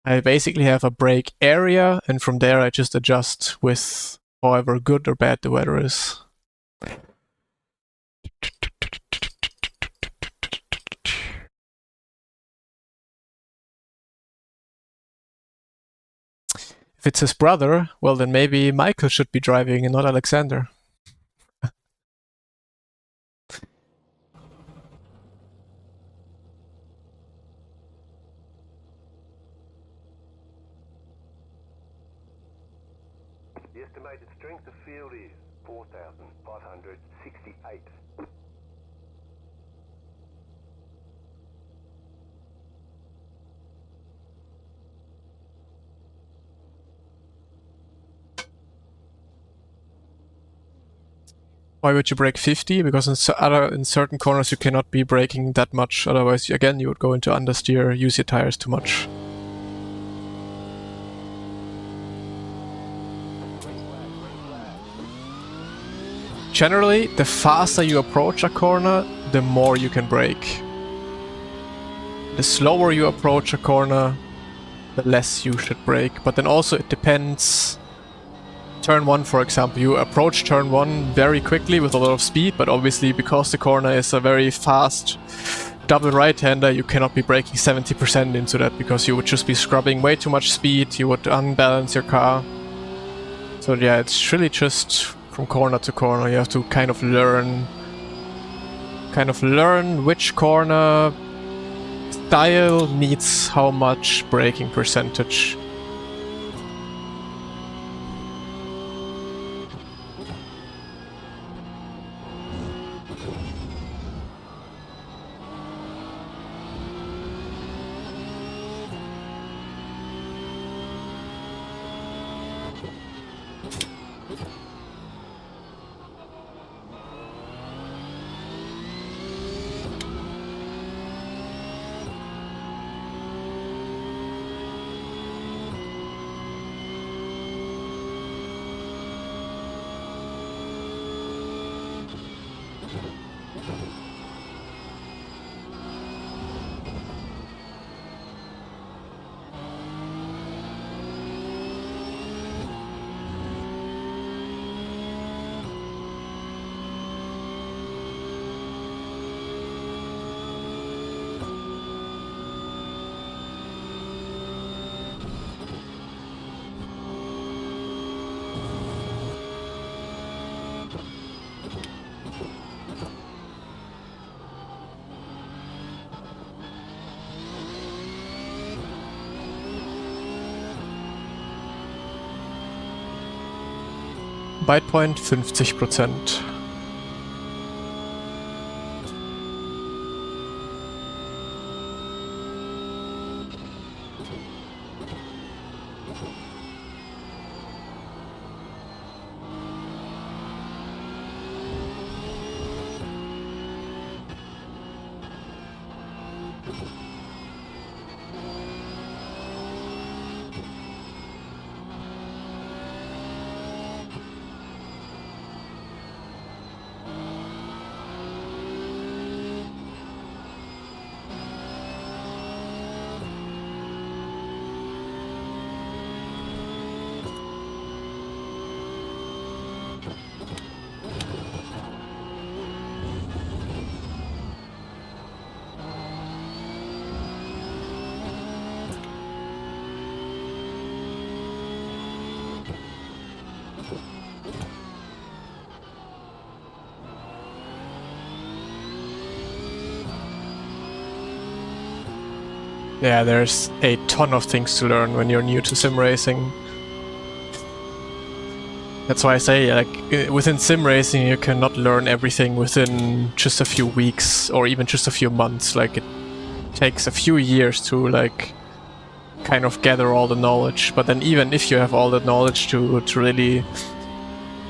I basically have a brake area, and from there I just adjust with however good or bad the weather is. If it's his brother, well then maybe Michael should be driving and not Alexander. The estimated strength of field is 4,568. Why would you brake 50? Because in certain corners you cannot be braking that much, otherwise again you would go into understeer, use your tires too much. Generally, the faster you approach a corner, the more you can brake. The slower you approach a corner, the less you should brake. But then also it depends. Turn 1, for example, you approach turn 1 very quickly with a lot of speed, but obviously because the corner is a very fast double right-hander, you cannot be braking 70% into that because you would just be scrubbing way too much speed, you would unbalance your car. So yeah, it's really just from corner to corner. You have to kind of learn which corner style needs how much braking percentage. Bite Point 50%. Yeah, there's a ton of things to learn when you're new to sim racing. That's why I say, like, within sim racing you cannot learn everything within just a few weeks or even just a few months. Like, it takes a few years to, like, kind of gather all the knowledge. But then even if you have all that knowledge to really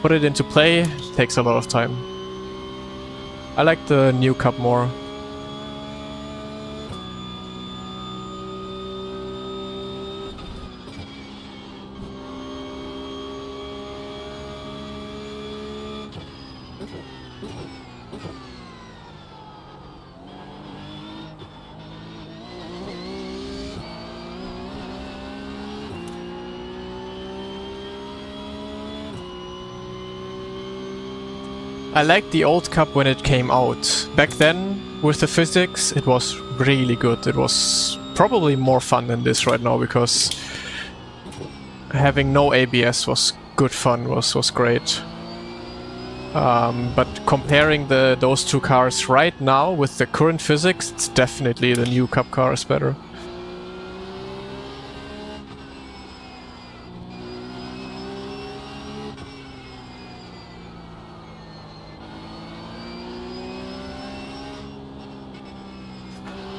put it into play, it takes a lot of time. I like the new Cup more. I liked the old Cup when it came out. Back then, with the physics, it was really good. It was probably more fun than this right now, because having no ABS was good fun, was great. But comparing those two cars right now with the current physics, it's definitely the new Cup car is better.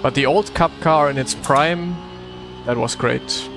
But the old Cup car in its prime, that was great.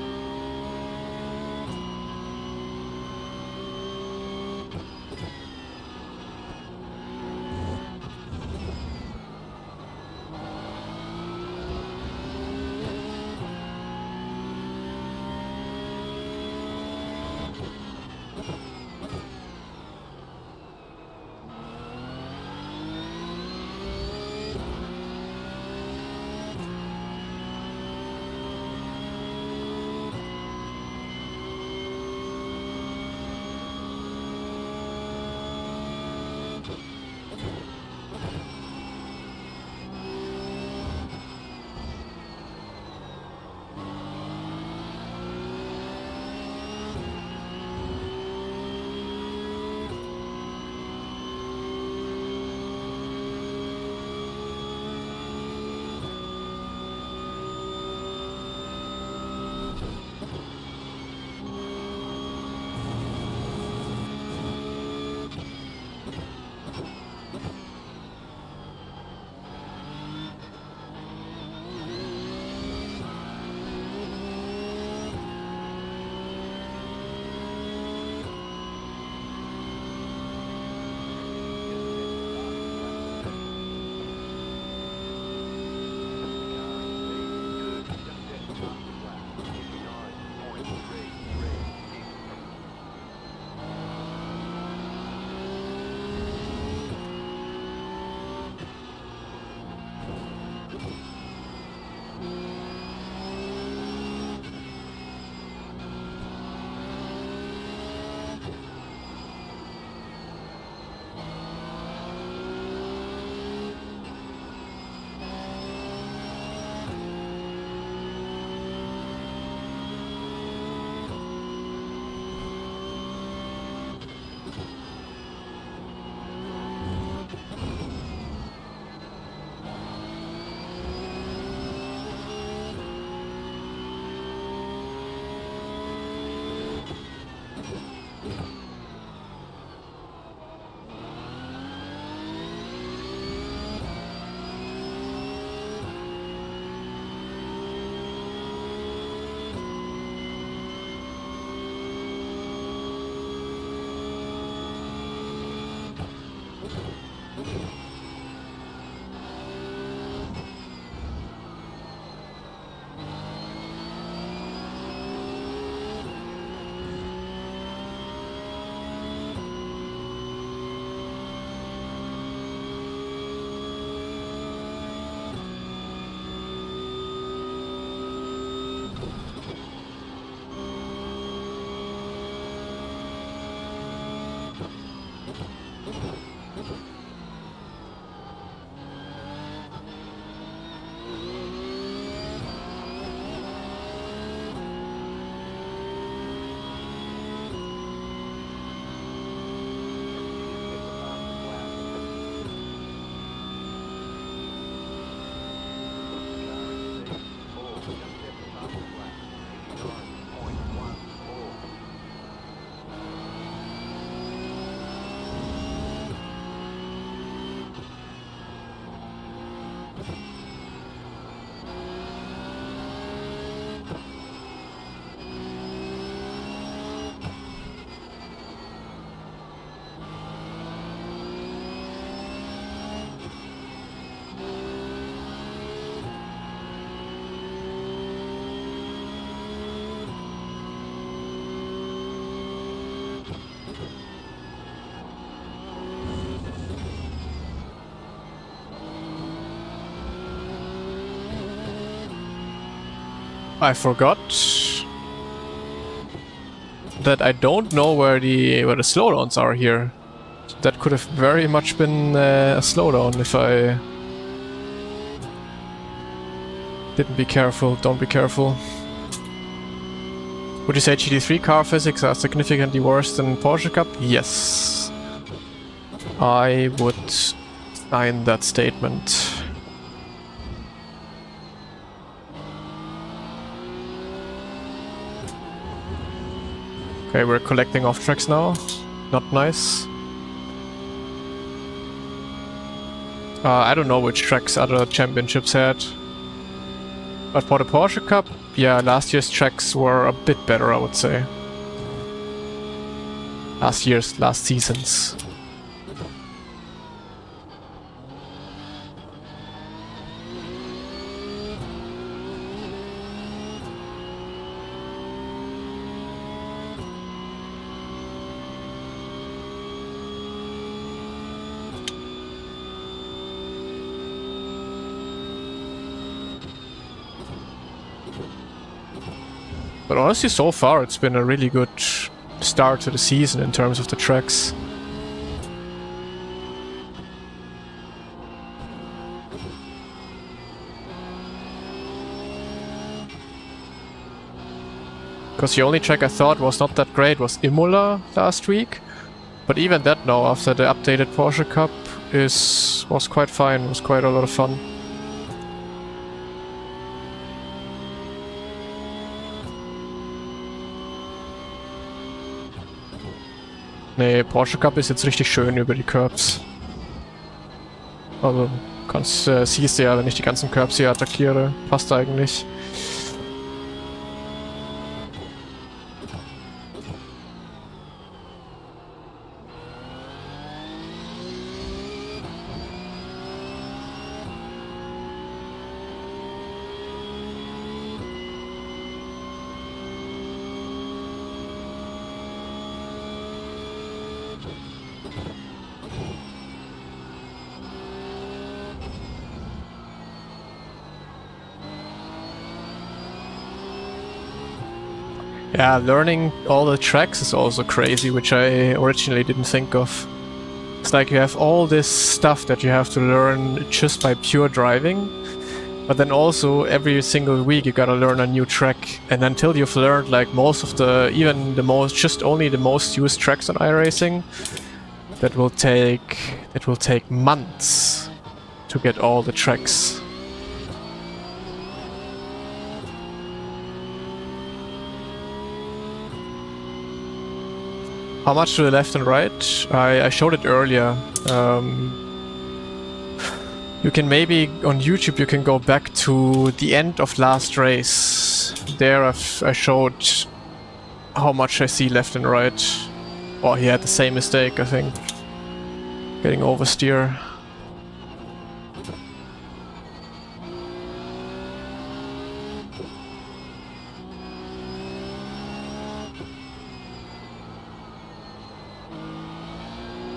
I forgot that I don't know where the slowdowns are here. That could have very much been a slowdown if I didn't be careful. Don't be careful. Would you say GT3 car physics are significantly worse than Porsche Cup? Yes. I would sign that statement. Okay, we're collecting off tracks now. Not nice. I don't know which tracks other championships had. But for the Porsche Cup, yeah, last year's tracks were a bit better, I would say. Last season's. But honestly, so far it's been a really good start to the season in terms of the tracks. Because the only track I thought was not that great was Imola last week. But even that now, after the updated Porsche Cup, was quite fine, was quite a lot of fun. Nee, Porsche Cup ist jetzt richtig schön über die Curbs. Also, siehst du ja, wenn ich die ganzen Curbs hier attackiere. Passt eigentlich. Yeah, learning all the tracks is also crazy, which I originally didn't think of. It's like you have all this stuff that you have to learn just by pure driving, but then also every single week you gotta learn a new track, and until you've learned like most of just only the most used tracks on iRacing, that will take months to get all the tracks. How much to the left and right? I showed it earlier. You can maybe, on YouTube, you can go back to the end of last race. There I showed how much I see left and right. Oh, he had the same mistake, I think. Getting oversteer.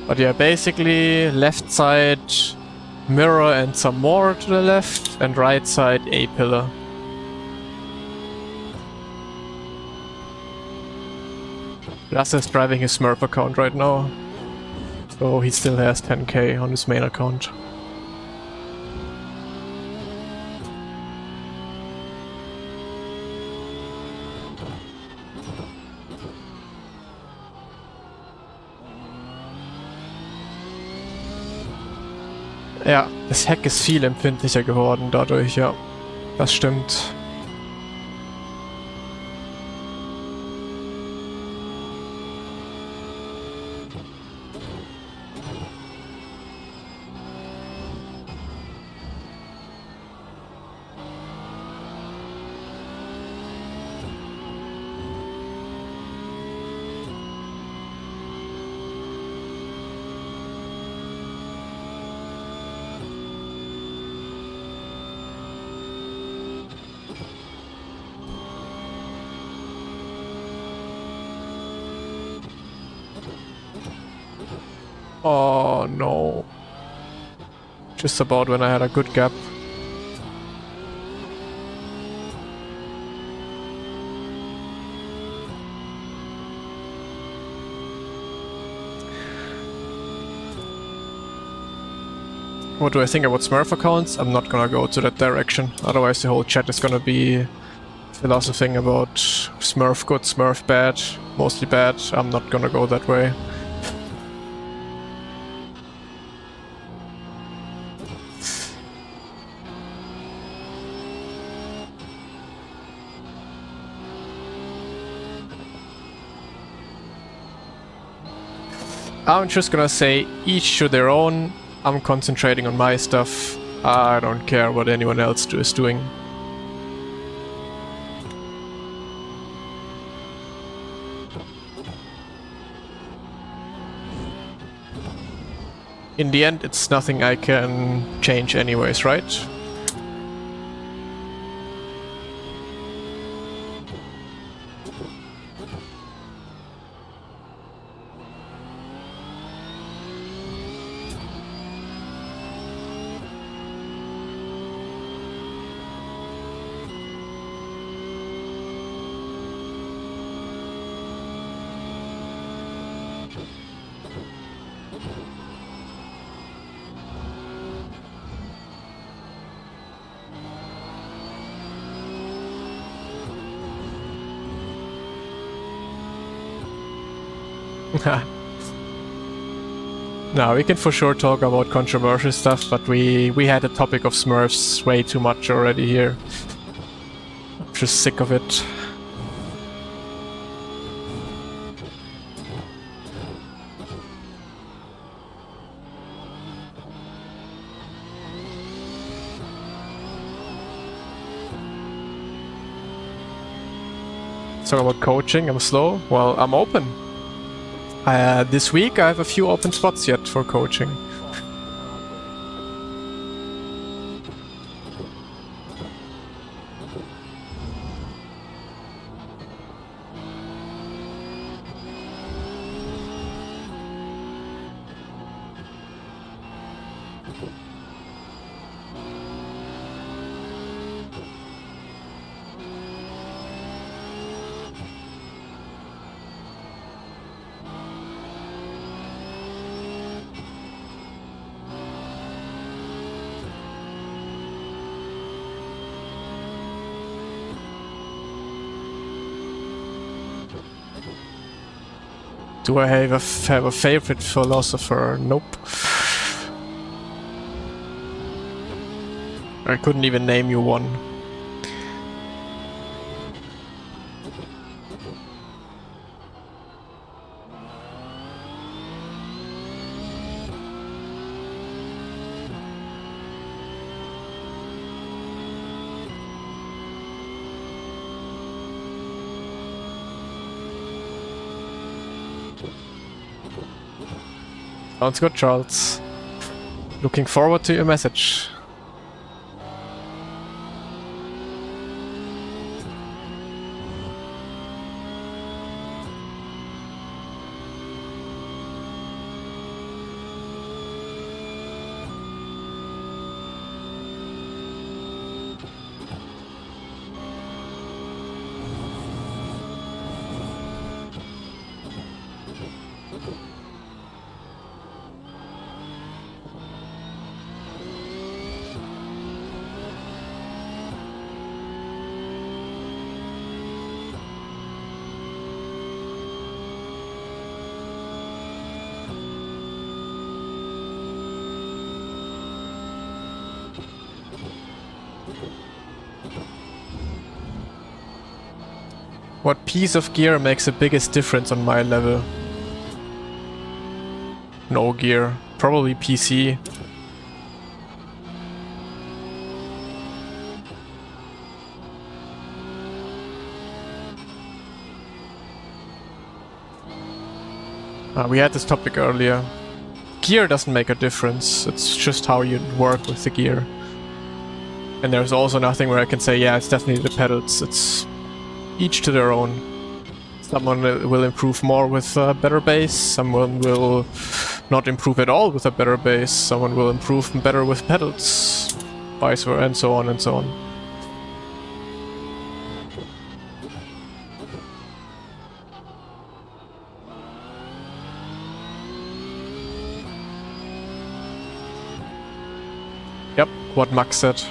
But yeah, basically left side mirror and some more to the left, and right side A-pillar. Lasse is driving his Smurf account right now, so he still has 10k on his main account. Ja, das Heck ist viel empfindlicher geworden dadurch, ja. Das stimmt. Oh no. Just about when I had a good gap. What do I think about Smurf accounts? I'm not gonna go to that direction, otherwise the whole chat is gonna be philosophizing about Smurf good, Smurf bad, mostly bad. I'm not gonna go that way. I'm just gonna say each to their own. I'm concentrating on my stuff. I don't care what anyone else is doing. In the end, it's nothing I can change anyways, right? No, we can for sure talk about controversial stuff, but we had a topic of Smurfs way too much already here. I'm just sick of it. Talk about coaching, I'm slow. Well, I'm open. This week I have a few open spots yet for coaching. Do I have a favorite philosopher? Nope. I couldn't even name you one. Sounds good, Charles. Looking forward to your message. What piece of gear makes the biggest difference on my level? No gear. Probably PC. We had this topic earlier. Gear doesn't make a difference. It's just how you work with the gear. And there's also nothing where I can say, yeah, it's definitely the pedals. It's each to their own. Someone will improve more with a better bass, someone will not improve at all with a better bass, someone will improve better with pedals, vice versa, and so on and so on. what Max said.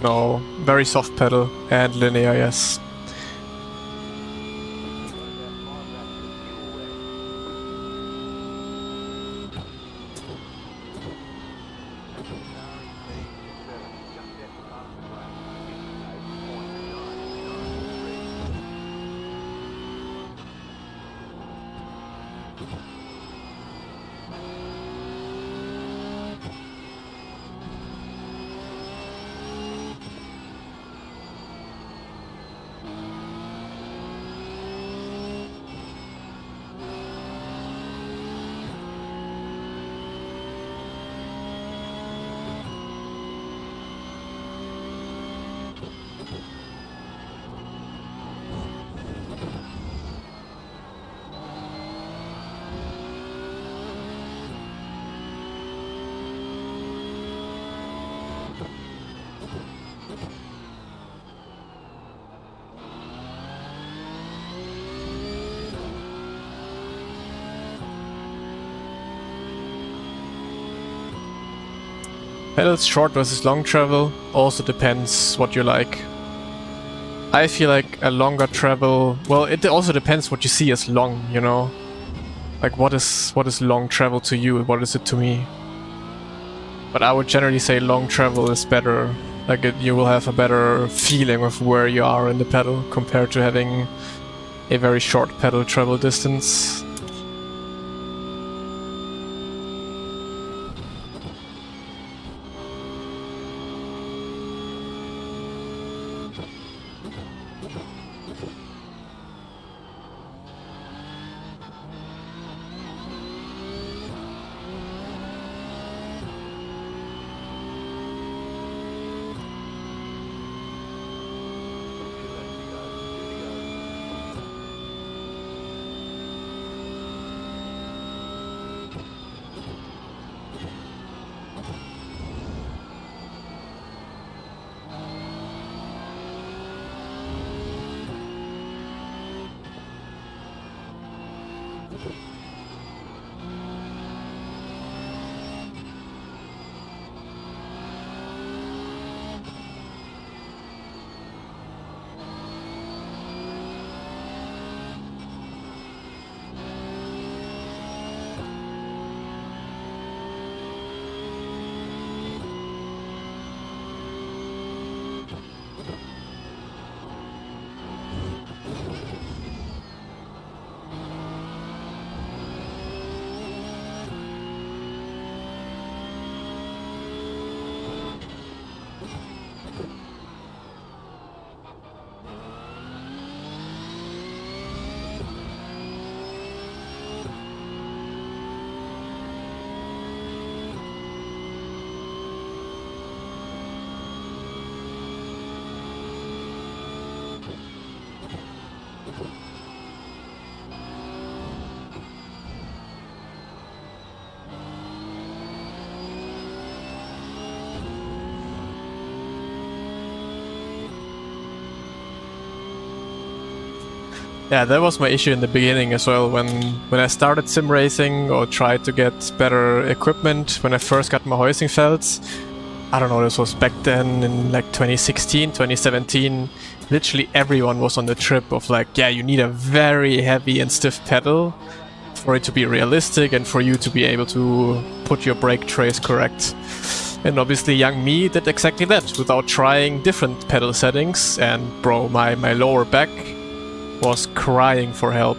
No, very soft pedal and linear, yes. Pedals short versus long travel also depends what you like. I feel like a longer travel, well, it also depends what you see as long, you know? Like what is long travel to you, what is it to me? But I would generally say long travel is better. Like you will have a better feeling of where you are in the pedal compared to having a very short pedal travel distance. Yeah, that was my issue in the beginning as well. When I started sim racing or tried to get better equipment, when I first got my Heusinkvelds, I don't know, this was back then in like 2016, 2017, literally everyone was on the trip of like, yeah, you need a very heavy and stiff pedal for it to be realistic and for you to be able to put your brake trace correct. And obviously young me did exactly that without trying different pedal settings, and bro, my lower back was crying for help.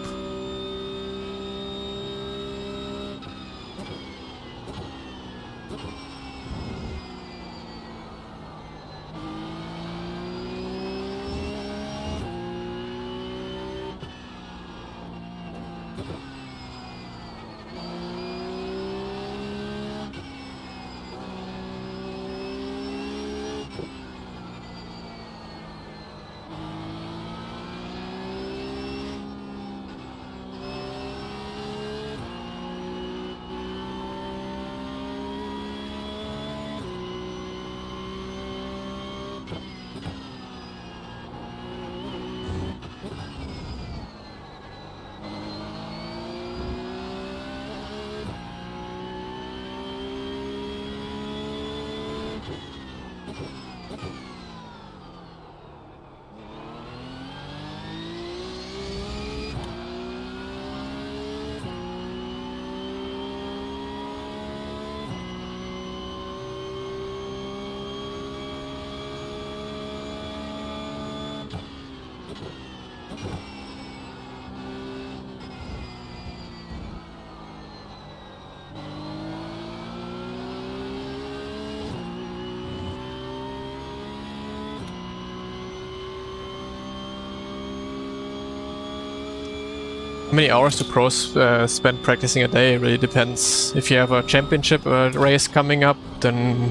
How many hours do pros spend practicing a day? It really depends. If you have a championship race coming up, then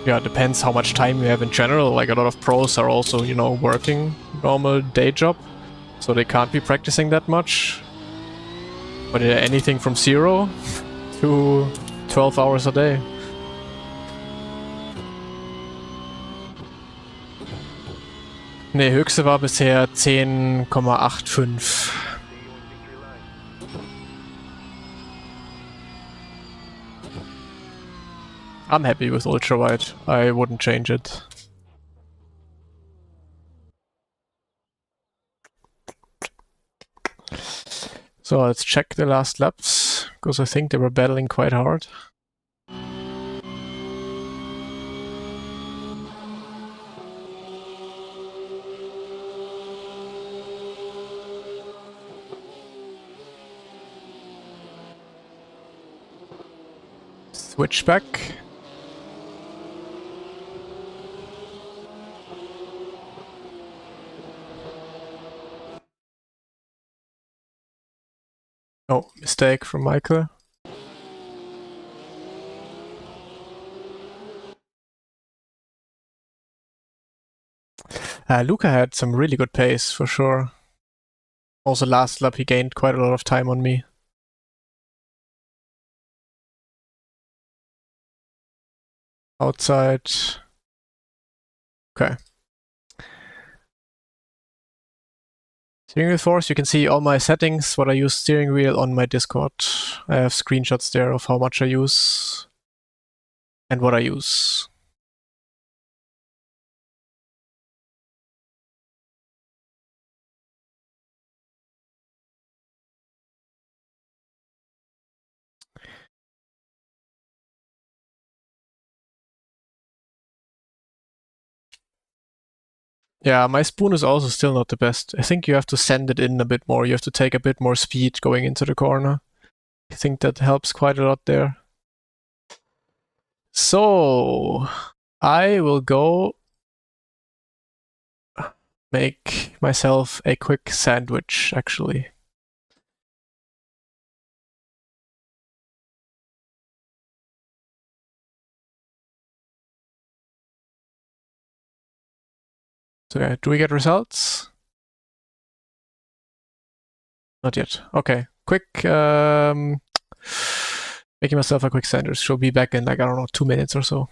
yeah, it depends how much time you have in general. Like a lot of pros are also, you know, working normal day job, so they can't be practicing that much. But anything from 0 to 12 hours a day. Ne, höchste war bisher 10,85. I'm happy with ultrawide. I wouldn't change it. So let's check the last laps, because I think they were battling quite hard. Switchback. Oh, mistake from Michael. Luca had some really good pace, for sure. Also last lap he gained quite a lot of time on me. Outside. Okay. Steering wheel force, you can see all my settings, what I use steering wheel on my Discord. I have screenshots there of how much I use and what I use. Yeah, my spoon is also still not the best. I think you have to send it in a bit more. You have to take a bit more speed going into the corner. I think that helps quite a lot there. So, I will go make myself a quick sandwich, actually. So yeah, do we get results? Not yet. Okay. Quick, making myself a quick sandwich. She'll be back in like, I don't know, 2 minutes or so.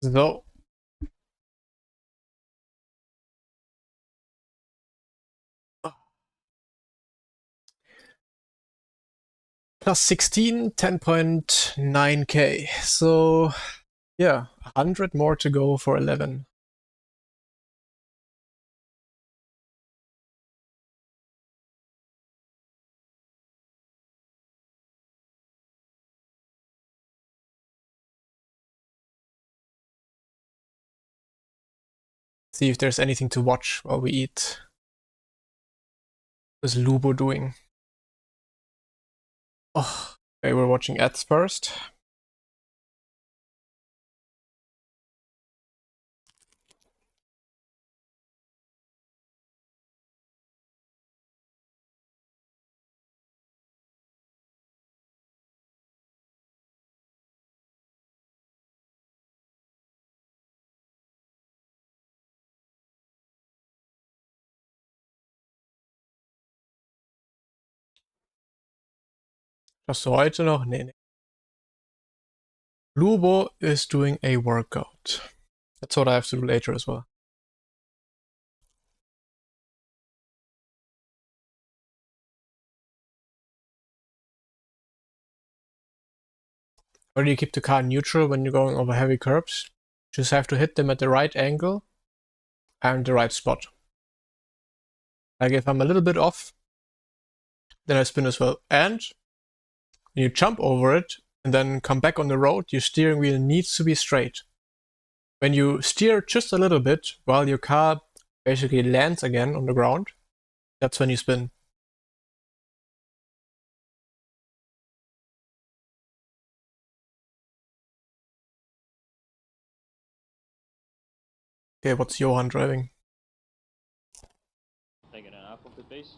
So. Plus 16, 10.9k. So, yeah, 100 more to go for 11. See if there's anything to watch while we eat. What is Lubo doing? Oh, okay, we're watching ads first. Just heute noch? Nee, nee. Lubo is doing a workout. That's what I have to do later as well. How do you keep the car neutral when you're going over heavy curbs? Just have to hit them at the right angle and the right spot. Like if I'm a little bit off, then I spin as well. And when you jump over it and then come back on the road, your steering wheel needs to be straight. When you steer just a little bit while your car basically lands again on the ground, that's when you spin. Okay, what's Johan driving? Taking an half of the base.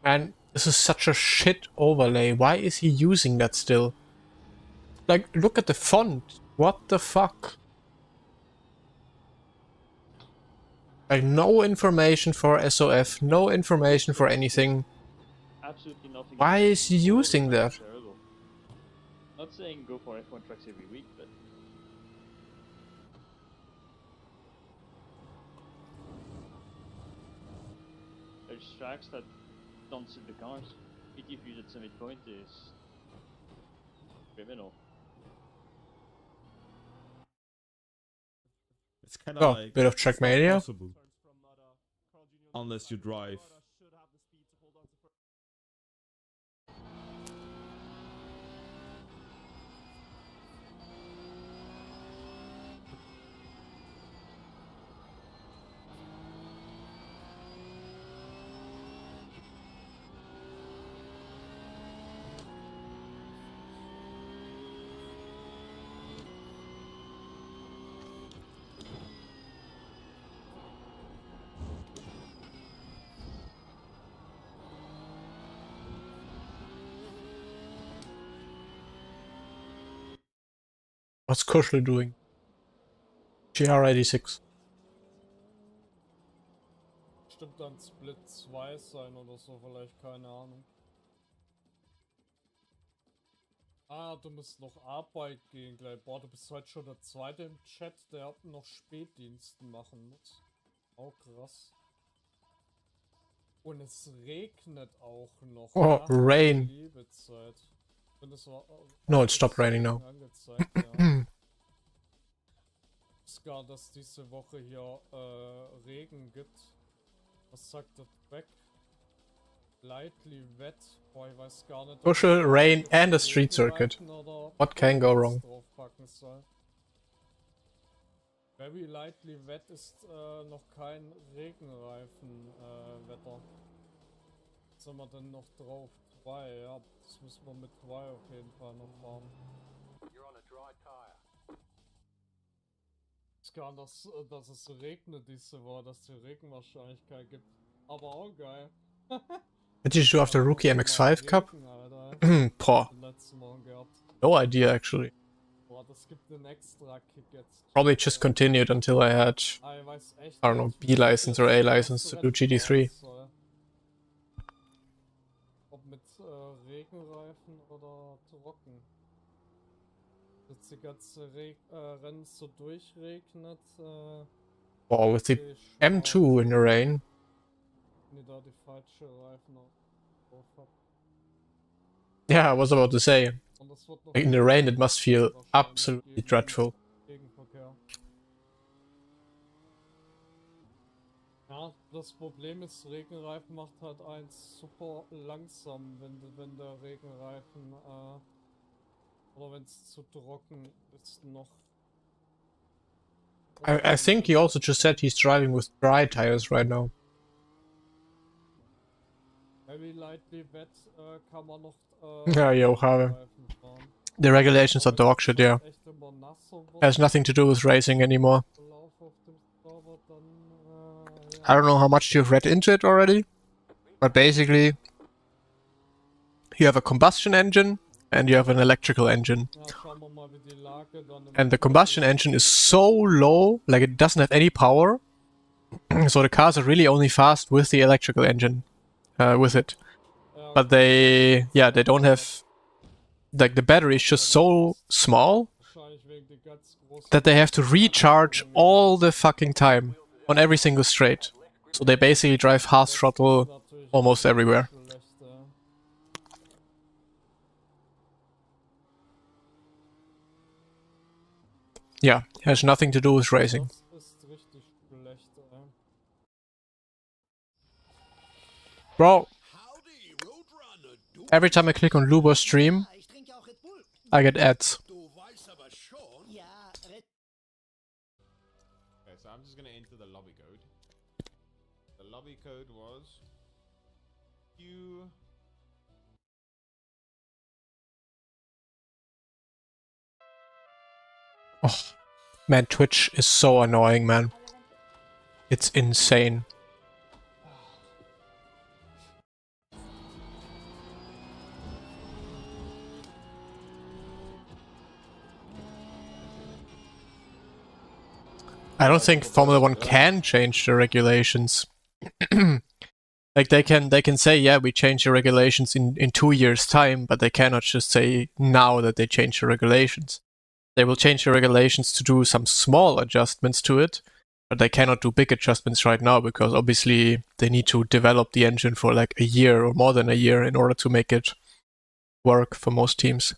Man, this is such a shit overlay. Why is he using that still? Like, look at the font. What the fuck? Like, no information for SOF, no information for anything. Absolutely nothing. Why is he using that? Terrible. Not saying go for F1 tracks every week, but there's tracks that don't suit the cars. PT views at Summit Point is criminal. It's kind Oh, of like bit of Trackmania. possible. Unless you drive. What's Kuschel doing? GR86. Bestimmt dann Split 2 sein oder so, vielleicht, keine Ahnung. Ah, du musst noch Arbeit gehen gleich. Boah, du bist heute schon der Zweite im Chat, der noch Spätdiensten machen muss. Oh, krass. Und es regnet auch noch. Oh, ja? rain. Liebe Zeit. Und es war, No, it stopped raining now. Angezeigt, ja. Ich gar, dass diese Woche hier Regen gibt. Was sagt das Back? Lightly wet. Boah, ich weiß gar nicht. Kuschel, rain and a street circuit. What can go wrong? Draufpacken soll. Very lightly wet ist noch kein Regenreifen Wetter. Was haben wir denn noch drauf? 2, ja. Das müssen wir mit 2 auf jeden Fall noch fahren. You're on a dry tire. Es kann, dass es regnet diese Woche, dass die Regenwahrscheinlichkeit gibt. Aber auch geil. What did you do after Rookie MX5 Cup? Regen, Poor. letztes Mal gehabt. No idea actually. Boah, das gibt einen extra Kick jetzt. Probably just continued until I had, Ah, ich weiß echt I don't know, nicht, B license or A license to do GT3. Ob mit Regenreifen oder trocken. Jetzt die ganze Rennen so durchregnet. Wow, with the sehe ich M2 in the rain. wenn ich da die falsche Reifen drauf hab. Yeah, I was about to say. Und das wird noch In the rain, it must feel wahrscheinlich absolutely gegen dreadful. Gegenverkehr. Ja, das Problem ist, Regenreifen macht halt eins super langsam, wenn der Regenreifen oder wenn es zu trocken ist noch. I think he also just said he's driving with dry tires right now. Very lightly wet kann man noch Ja, jo, habe. Reifen fahren. The regulations are Aber dog wenn's shit, dann yeah. echt immer nasser wird, Has nothing to do with racing anymore. Verlauf auf dem Server, dann I don't know how much you've read into it already, but basically you have a combustion engine and you have an electrical engine. ja, schauen wir mal, wie die Lage dann im And the combustion engine is so low, like it doesn't have any power. So the cars are really only fast with the electrical engine, with it. But they don't have, like the battery is just so small wahrscheinlich wegen der ganz großen that they have to recharge all the fucking time on every single straight. So they basically drive half throttle natürlich almost everywhere. schlecht, Yeah, has nothing to do with racing. Das ist richtig schlecht, Bro, every time I click on Lubo stream, Ich trinke auch Red Bull. I get ads. Du weißt aber schon. Ja, Red Okay, so I'm just gonna enter the lobby code. The lobby code was Q. Oh, man, Twitch is so annoying, man. It's insane. I don't think Formula 1 can change the regulations. Like they can say, yeah, we change the regulations in 2 years' time, but they cannot just say now that they change the regulations. They will change the regulations to do some small adjustments to it, but they cannot do big adjustments right now because obviously they need to develop the engine for like a year or more than a year in order to make it work for most teams.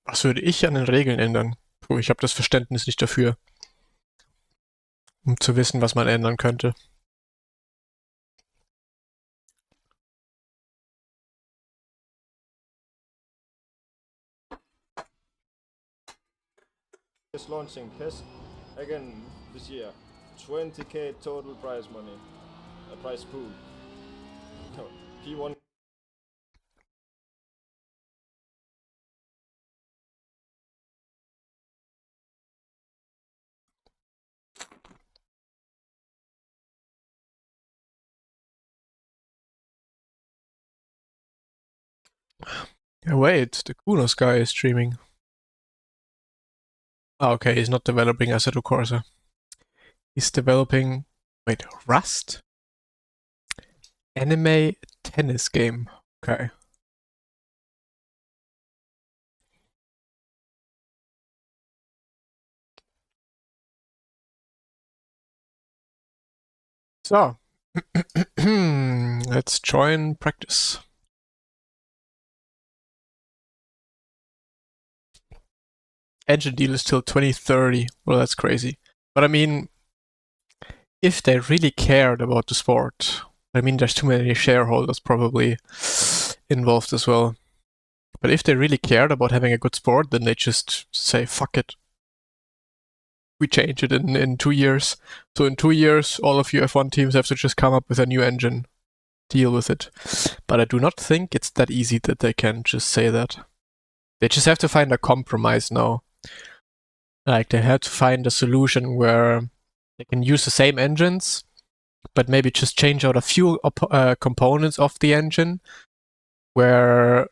Was würde ich an den Regeln ändern? Puh, ich habe das Verständnis nicht dafür, um zu wissen, was man ändern könnte. Is launching PES again this year. 20k total prize money. A prize pool. P1. Wait, the Kunos guy is streaming. Oh, okay, he's not developing Assetto Corsa. He's developing... Wait, Rust? Anime tennis game. Okay. So. Let's join practice. Engine deal is till 2030. Well, that's crazy. But I mean, if they really cared about the sport, I mean, there's too many shareholders probably involved as well. But if they really cared about having a good sport, then they just say, fuck it. We change it in 2 years. So in 2 years, all of you F1 teams have to just come up with a new engine. Deal with it. But I do not think it's that easy that they can just say that. They just have to find a compromise now. Like, they have to find a solution where they can use the same engines, but maybe just change out a few components of the engine, where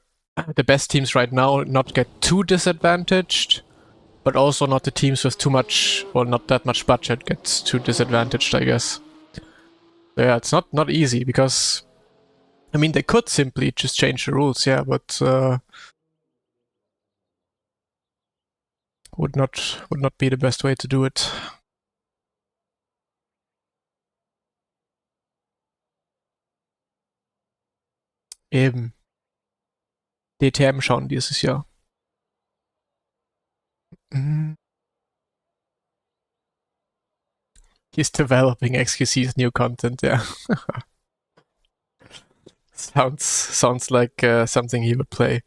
the best teams right now not get too disadvantaged, but also not the teams with too much, or not that much budget gets too disadvantaged, I guess. So yeah, it's not easy, because I mean, they could simply just change the rules, yeah, but would not be the best way to do it. Eben. DTM schauen dieses Jahr. He's developing XQC's new content, yeah. Sounds like something he would play.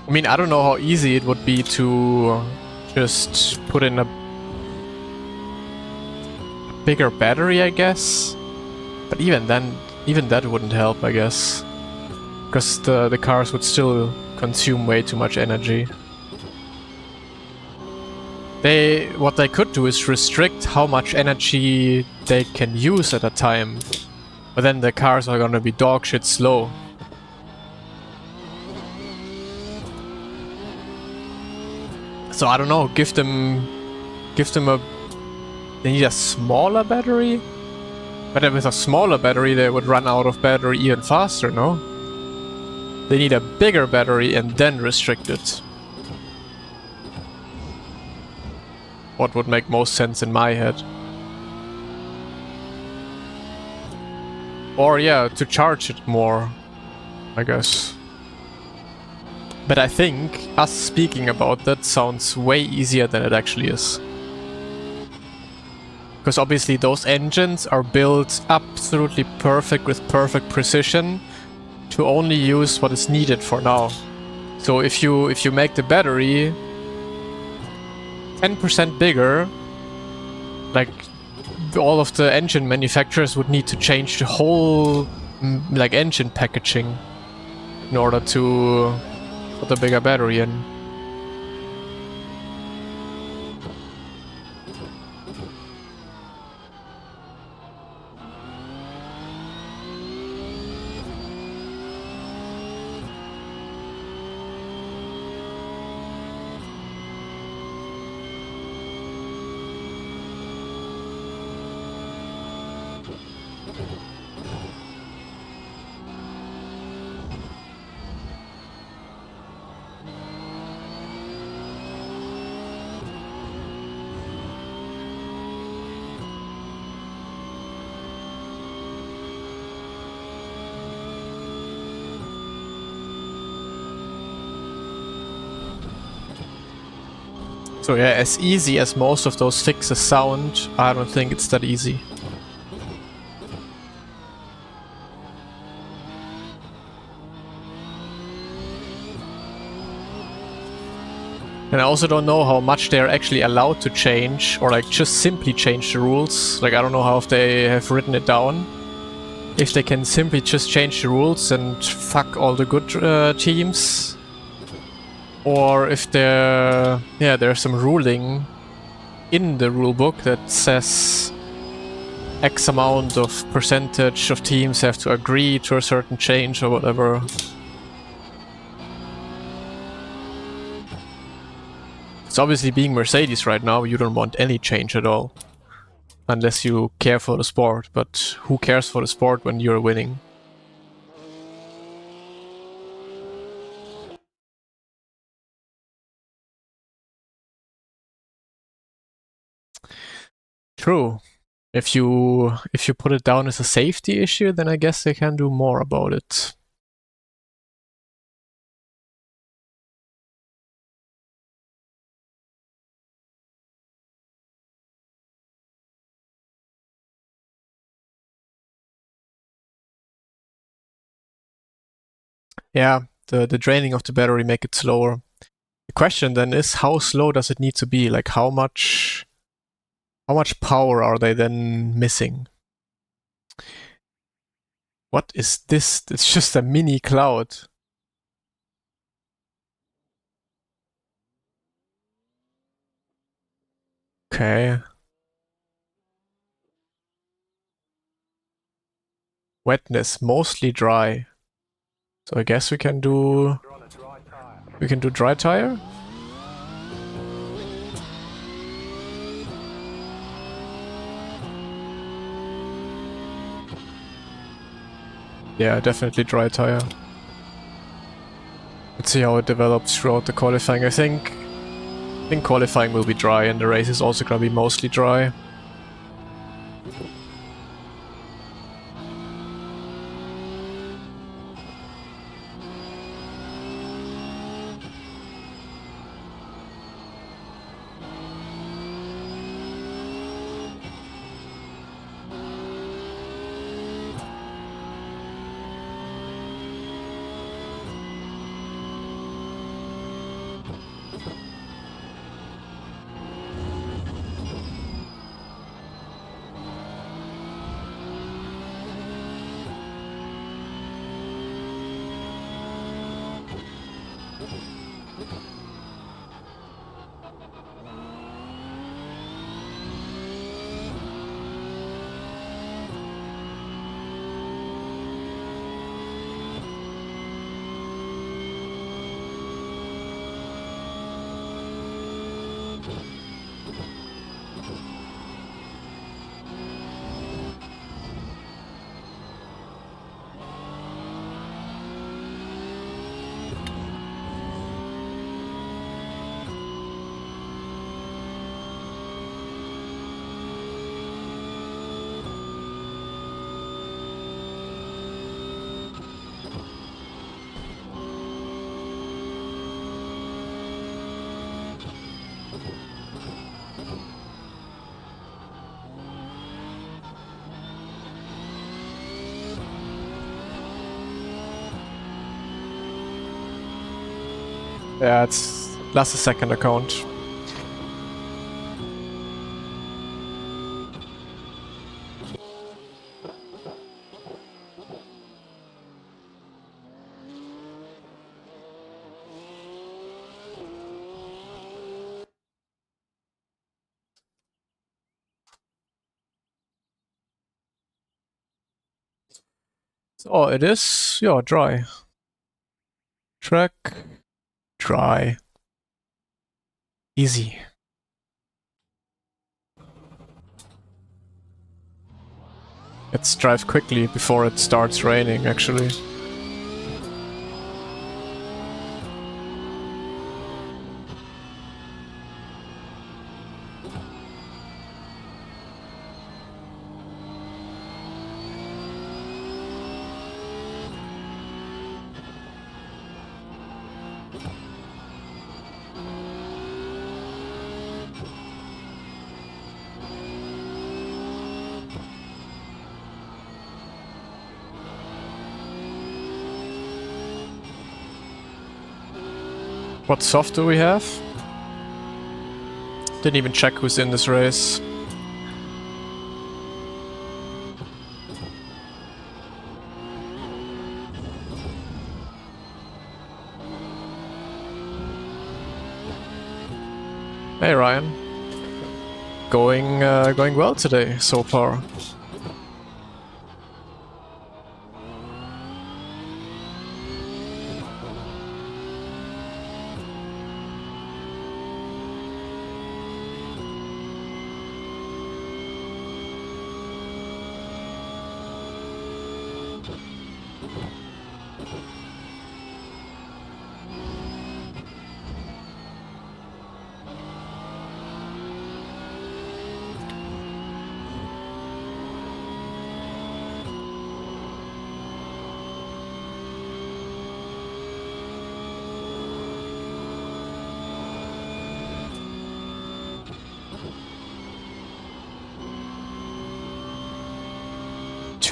I mean, I don't know how easy it would be to just put in a bigger battery, I guess. But even then, even that wouldn't help, I guess. Because the cars would still consume way too much energy. What they could do is restrict how much energy they can use at a time. But then the cars are gonna be dog shit slow. So I don't know, give them a... They need a smaller battery? But then with a smaller battery they would run out of battery even faster, no? They need a bigger battery and then restrict it. What would make most sense in my head. Or yeah, to charge it more, I guess. But I think us speaking about that sounds way easier than it actually is. Because obviously those engines are built absolutely perfect with perfect precision to only use what is needed for now. So if you make the battery 10% bigger, like all of the engine manufacturers would need to change the whole like engine packaging in order to put a bigger battery in. So yeah, as easy as most of those fixes sound, I don't think it's that easy. And I also don't know how much they are actually allowed to change, or like just simply change the rules. Like I don't know how if they have written it down. If they can simply just change the rules and fuck all the good teams. Or if there's some ruling in the rulebook that says X amount of percentage of teams have to agree to a certain change or whatever. It's obviously being Mercedes right now, you don't want any change at all. Unless you care for the sport, but who cares for the sport when you're winning? True. If you put it down as a safety issue, then I guess they can do more about it. Yeah, the draining of the battery make it slower. The question then is, how slow does it need to be? Like how much power are they then missing? What is this? It's just a mini cloud. Okay. Wetness, mostly dry. So I guess we can do dry tire. Yeah, definitely dry tire. Let's see how it develops throughout the qualifying. I think qualifying will be dry and the race is also gonna be mostly dry. Yeah, it's last a second account. So it is, yeah, dry. Track, dry. Easy. Let's drive quickly before it starts raining, actually. What soft do we have? Didn't even check who's in this race. Hey Ryan. Going well today so far.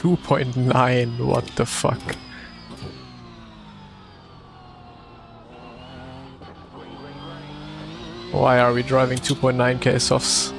.9, what the fuck? Why are we driving 2.9k softs?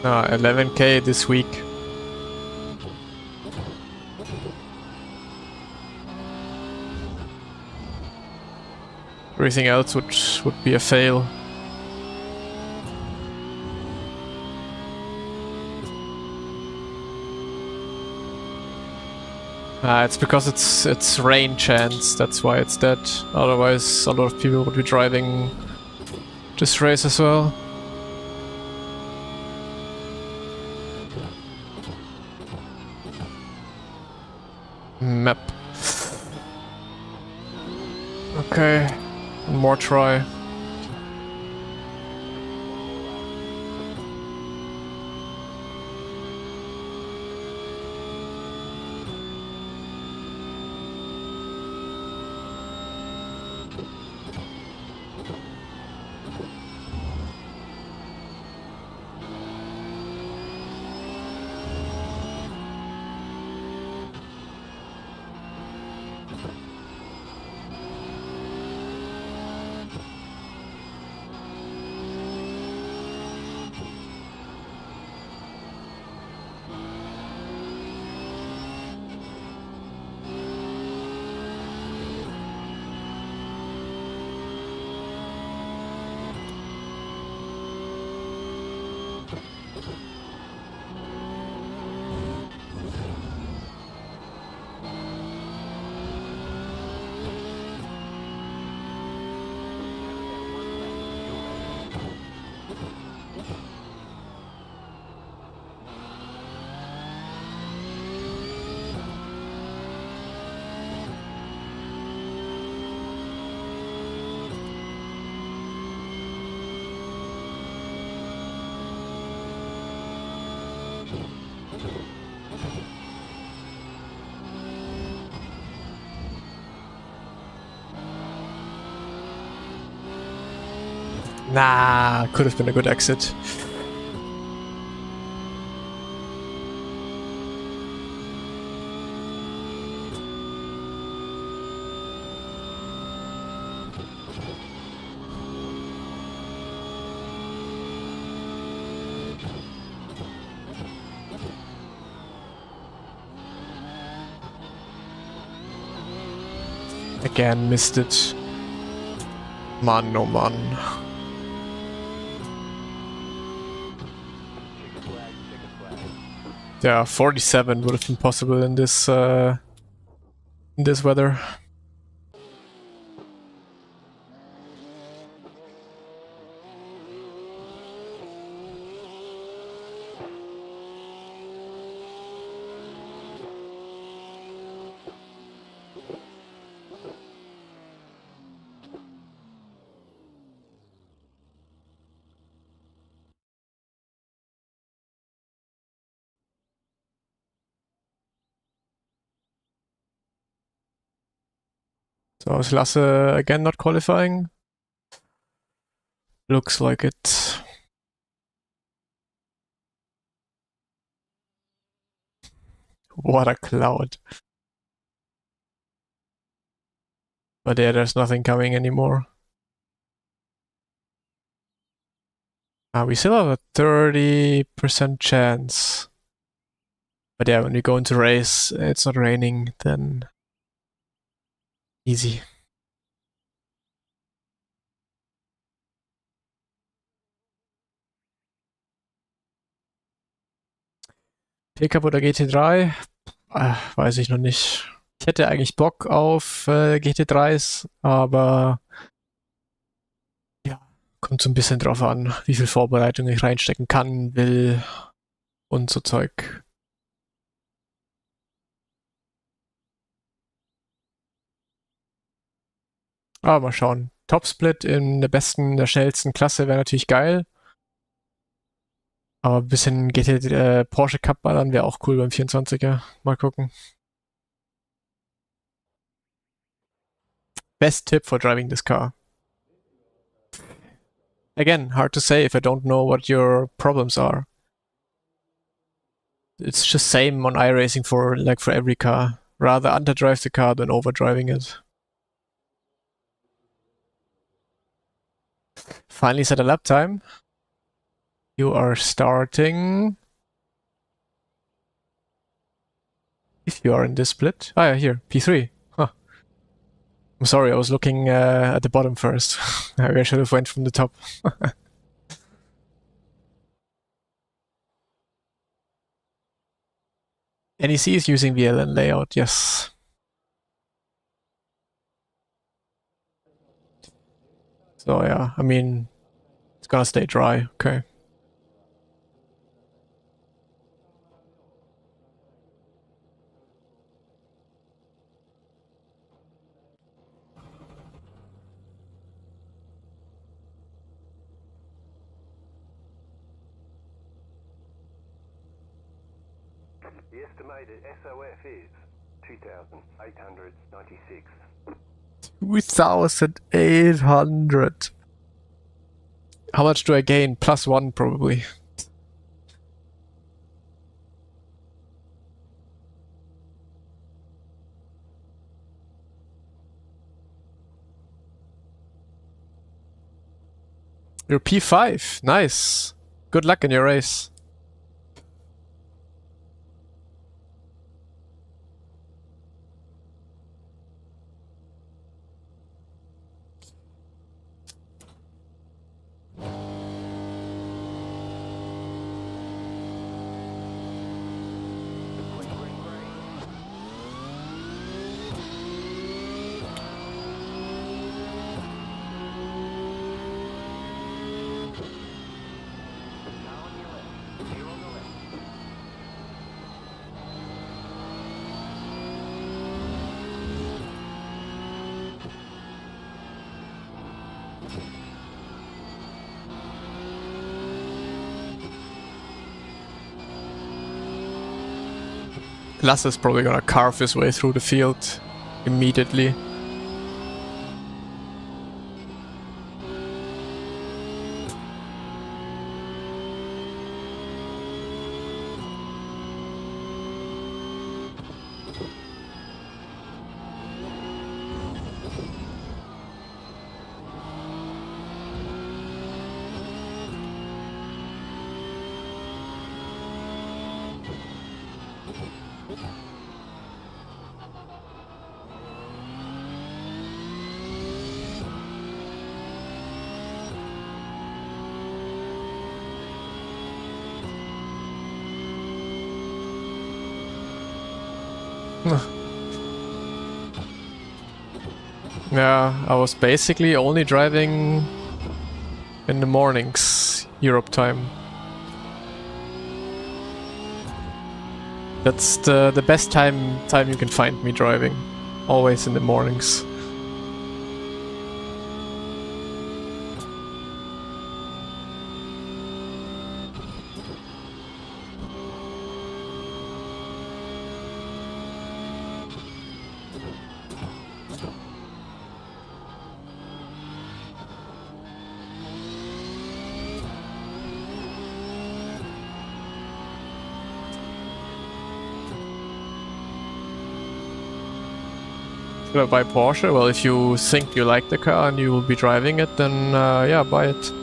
Ah, 11k this week. Everything else would be a fail. It's because it's rain chance, that's why it's dead. Otherwise a lot of people would be driving this race as well. Map. Okay, one more try. Nah, could have been a good exit. Again, missed it. Man, oh man. Yeah, 47 would have been possible in this weather. So is Lasse again not qualifying? Looks like it. What a cloud. But yeah, there's nothing coming anymore. We still have a 30% chance. But yeah, when we go into race, it's not raining, then easy. Pickup oder GT3? Weiß ich noch nicht. Ich hätte eigentlich Bock auf GT3s, aber ja, kommt so ein bisschen drauf an, wie viel Vorbereitung ich reinstecken kann, will und so Zeug. Aber mal schauen. Topsplit in der schnellsten Klasse wäre natürlich geil. Aber ein bisschen Porsche Cup ballern wäre auch cool beim 24er. Mal gucken. Best tip for driving this car. Again, hard to say if I don't know what your problems are. It's just same on iRacing for every car. Rather underdrive the car than overdriving it. Finally set a lap time. You are starting. If you are in this split. Ah, yeah, here, P3. Huh. I'm sorry, I was looking at the bottom first. I should have went from the top. NEC is using VLN layout, yes. So yeah, I mean, it's gonna stay dry, okay. The estimated SOF is 2,896. 2,800. How much do I gain? +1 probably. You're P5. Nice. Good luck in your race. Lasse is probably gonna carve his way through the field immediately. Yeah, I was basically only driving in the mornings, Europe time. That's the best time you can find me driving. Always in the mornings. Should I buy Porsche? Well, if you think you like the car and you will be driving it, then yeah, buy it.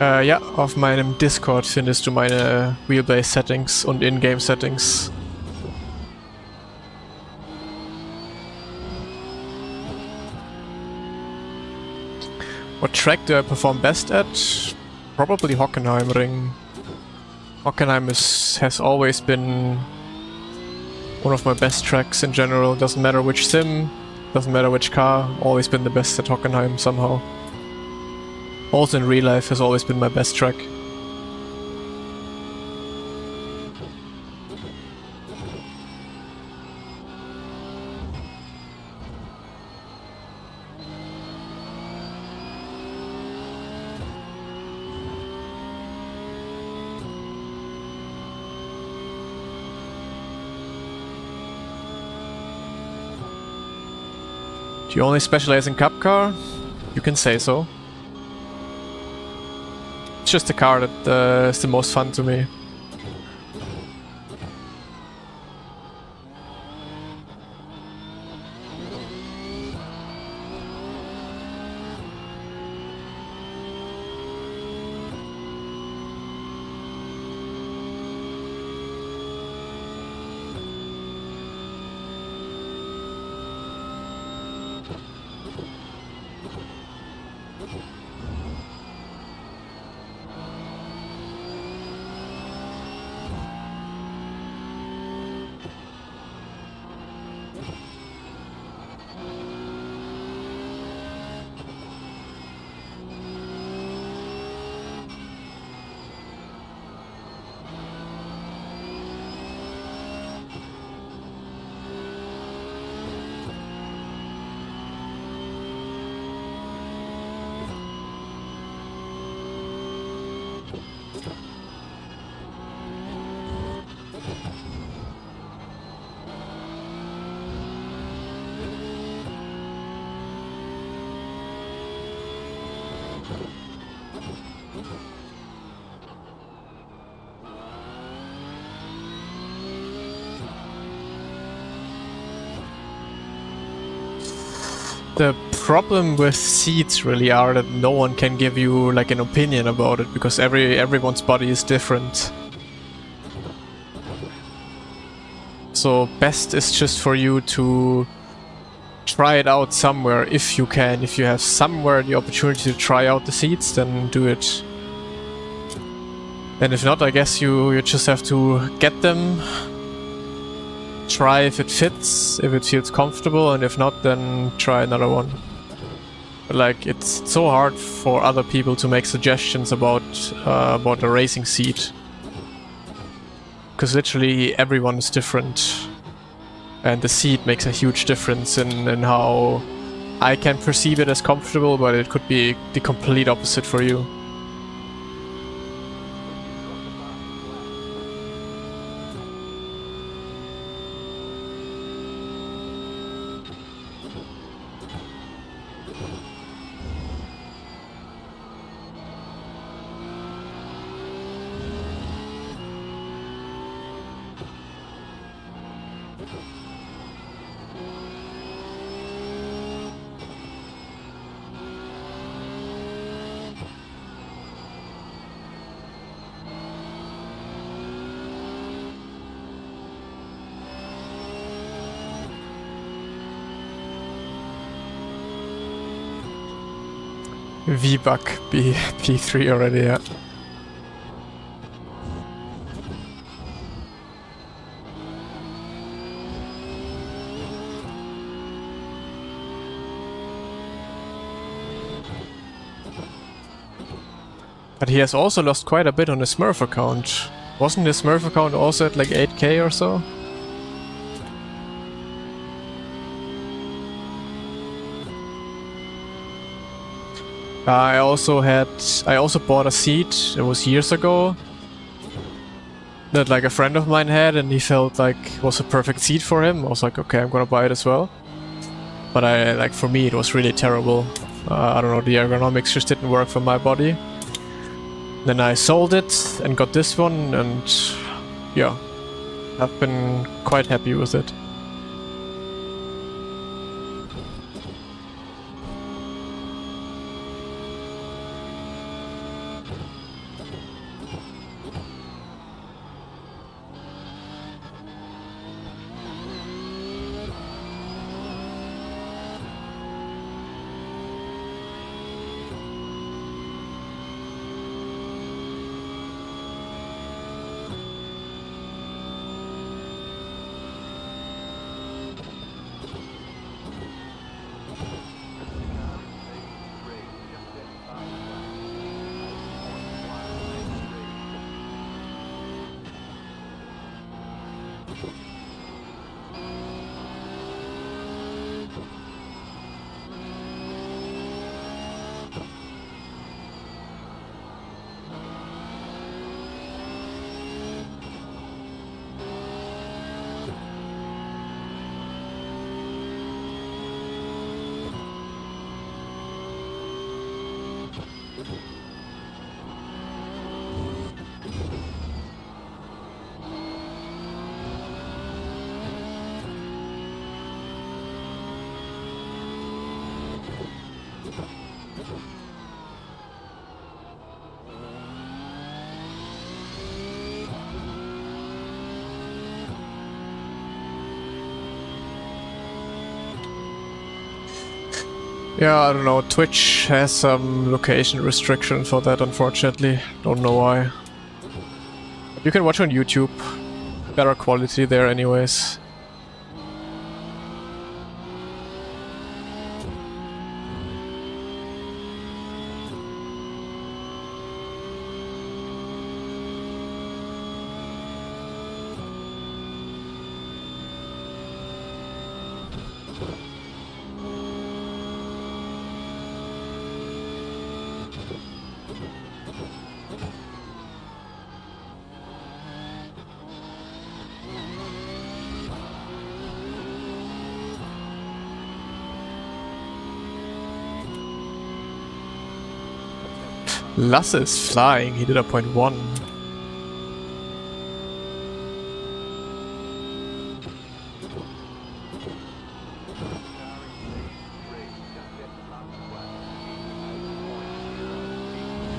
Ja, auf meinem Discord findest du meine Wheelbase Settings und In-Game Settings. What track do I perform best at? Probably Hockenheimring. Hockenheim has always been one of my best tracks in general. Doesn't matter which sim, doesn't matter which car, always been the best at Hockenheim somehow. Also in real life has always been my best track. Do you only specialize in cup car? You can say so. It's just a car that is the most fun to me. The problem with seats really are that no one can give you like an opinion about it because everyone's body is different. So best is just for you to try it out somewhere if you can. If you have somewhere the opportunity to try out the seats, then do it. And if not, I guess you just have to get them, try if it fits, if it feels comfortable, and if not, then try another one. But like, it's so hard for other people to make suggestions about a racing seat. Because literally everyone is different. And the seat makes a huge difference in how I can perceive it as comfortable, but it could be the complete opposite for you. V-Buck P3 already, yeah. But he has also lost quite a bit on his Smurf account. Wasn't his Smurf account also at like 8k or so? I also bought a seat, it was years ago, that like a friend of mine had, and he felt like it was a perfect seat for him. I was like, okay, I'm gonna buy it as well. But for me it was really terrible. I don't know, the ergonomics just didn't work for my body. Then I sold it and got this one, and yeah, I've been quite happy with it. Yeah, I don't know, Twitch has some location restriction for that, unfortunately. Don't know why. You can watch on YouTube. Better quality there anyways. Lasse is flying, he did a 0.1.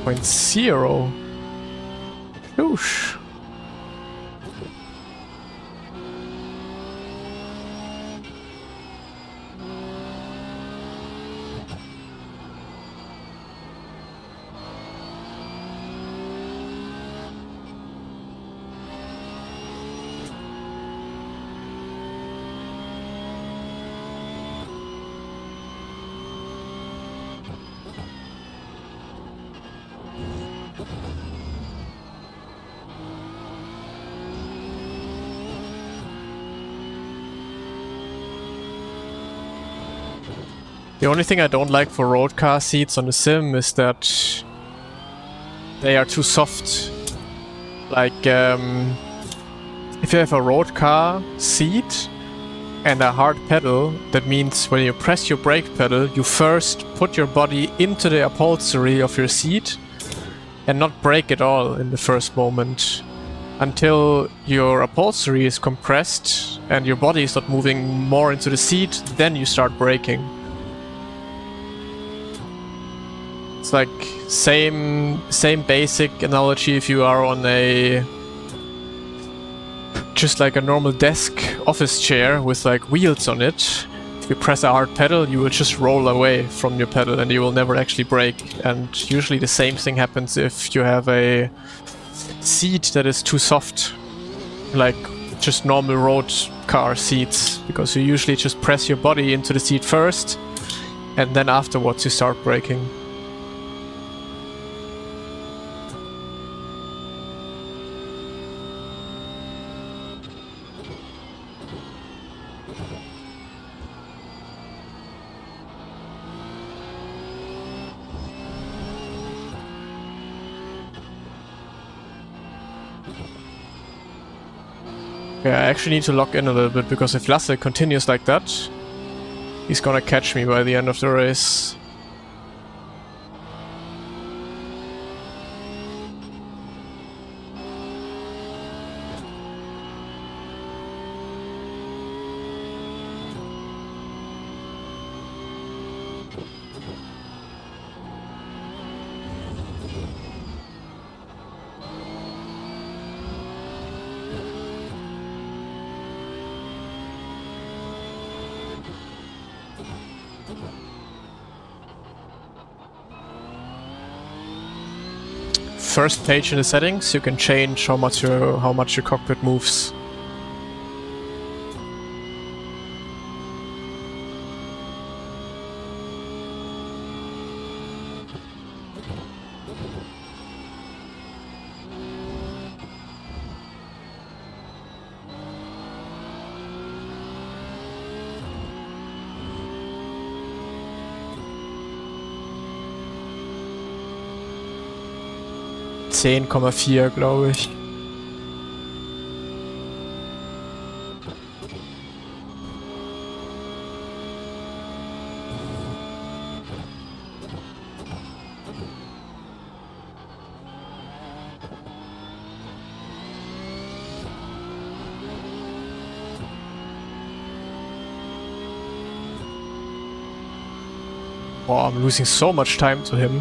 Point zero. Whoosh. The only thing I don't like for road car seats on the sim is that they are too soft. Like, if you have a road car seat and a hard pedal, that means when you press your brake pedal, you first put your body into the upholstery of your seat and not brake at all in the first moment until your upholstery is compressed and your body is not moving more into the seat, then you start braking. It's like same basic analogy if you are on a just like a normal desk office chair with like wheels on it. you press a hard pedal, you will just roll away from your pedal and you will never actually brake. And usually the same thing happens if you have a seat that is too soft, like just normal road car seats, because you usually just press your body into the seat first and then afterwards you start braking. Yeah, I actually need to lock in a little bit, because if Lasse continues like that, he's gonna catch me by the end of the race. First page in the settings, you can change how much your cockpit moves. $10,4, glaube ich. Oh, I'm losing so much time to him.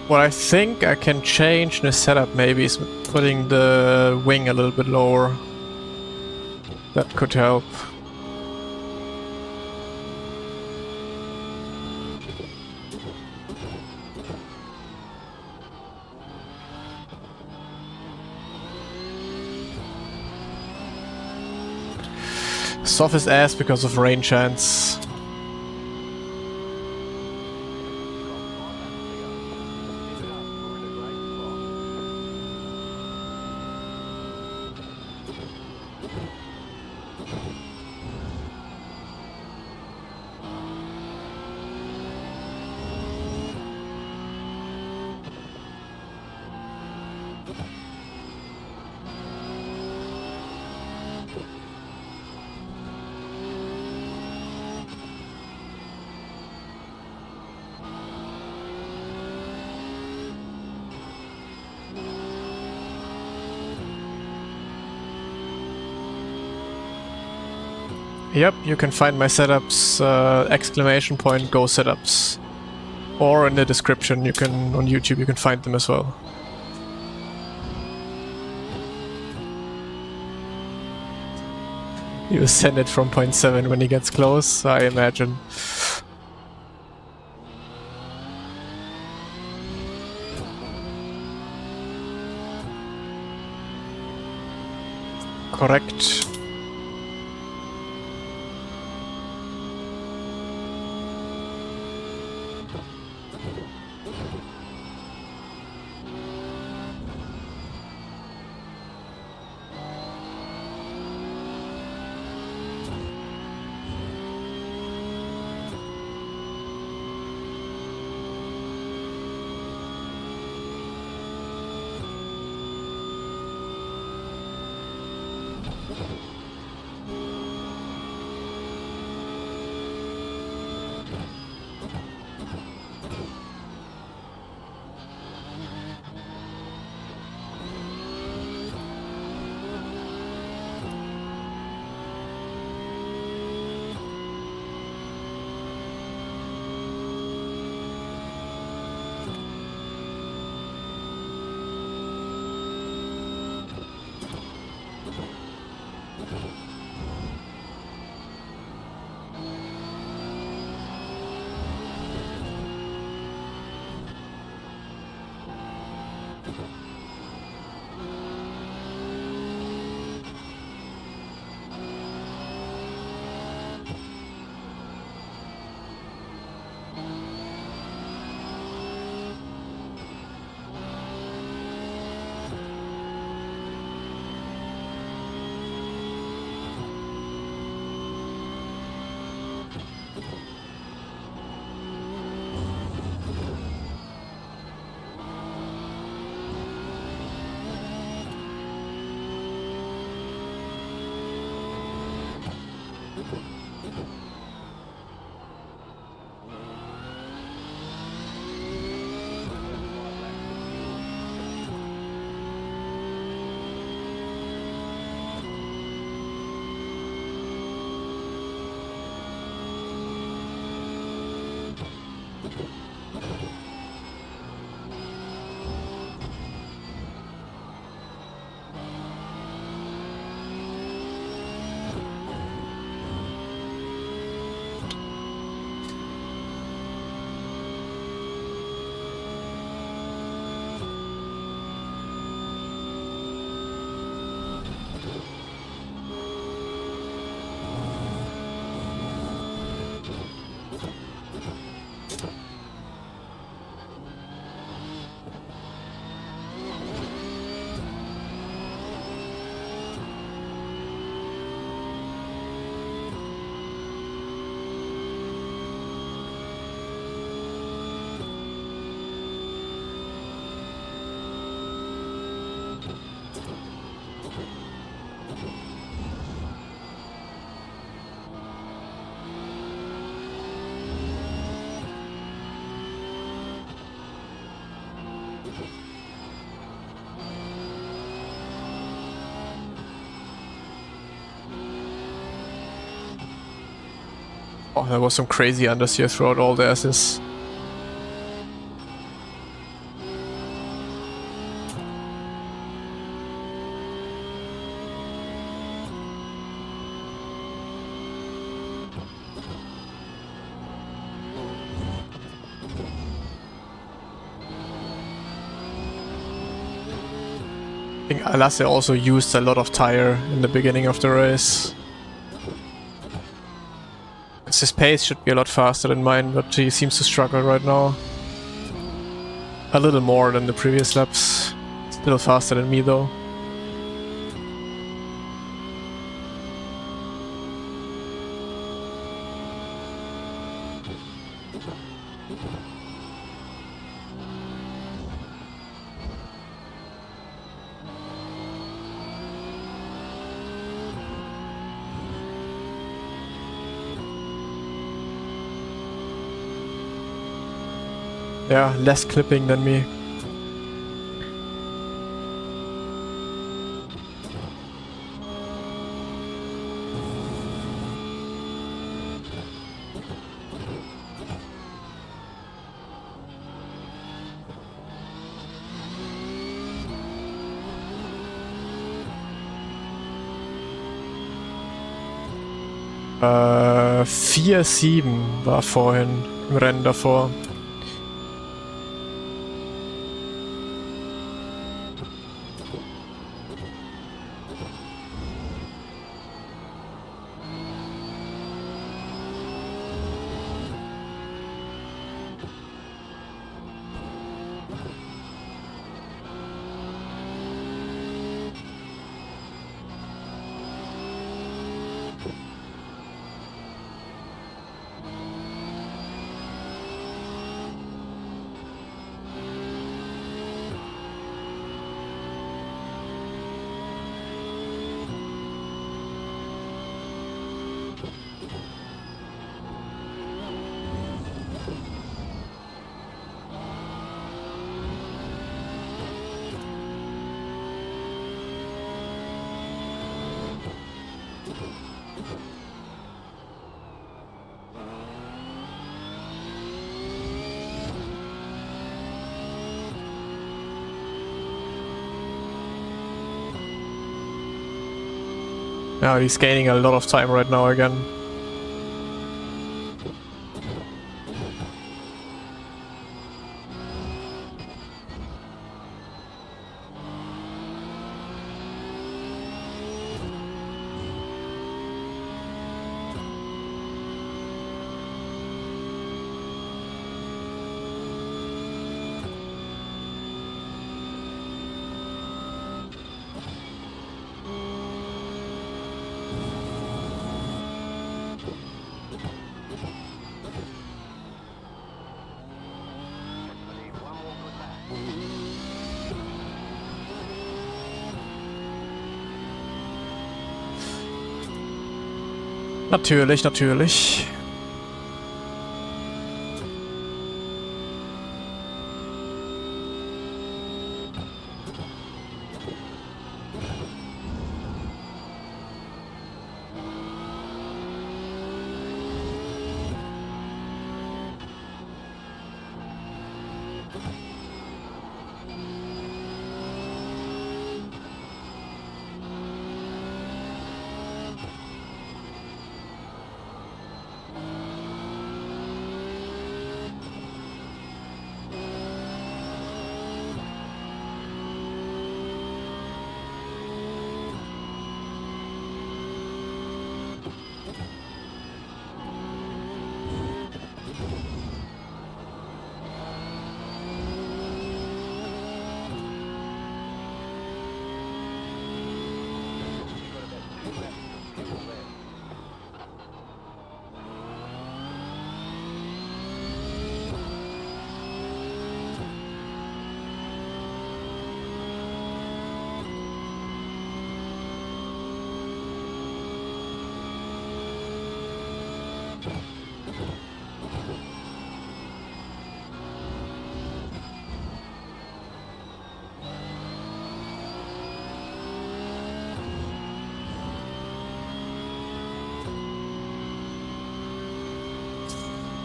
What I think I can change in the setup maybe is putting the wing a little bit lower. That could help. Soft as ass because of rain chance. Yep, you can find my setups, !go setups. Or in the description, you can, on YouTube, you can find them as well. He will send it from 0.7 when he gets close, I imagine. Correct. Oh, there was some crazy understeer throughout all the S's. I think Alasse also used a lot of tire in the beginning of the race. His pace should be a lot faster than mine, but he seems to struggle right now. A little more than the previous laps. Still faster than me though. Yeah, less clipping than me. 4,7 war vorhin im Rennen davor. Now he's gaining a lot of time right now again. Natürlich, natürlich.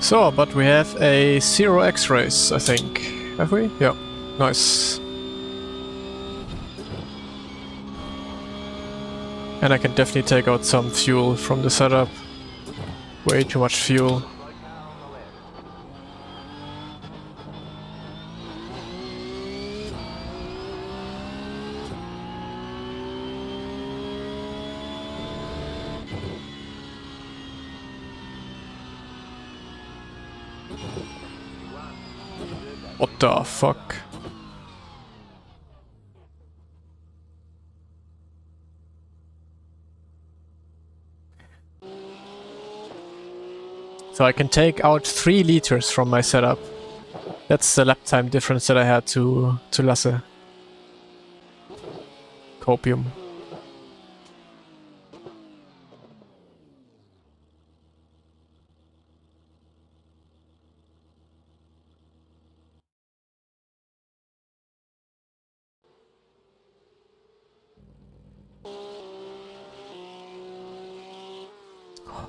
So, but we have a 0x race, I think. Have we? Yeah. Nice. And I can definitely take out some fuel from the setup. Way too much fuel. What the fuck? So I can take out 3 liters from my setup. That's the lap time difference that I had to Lasse. Copium.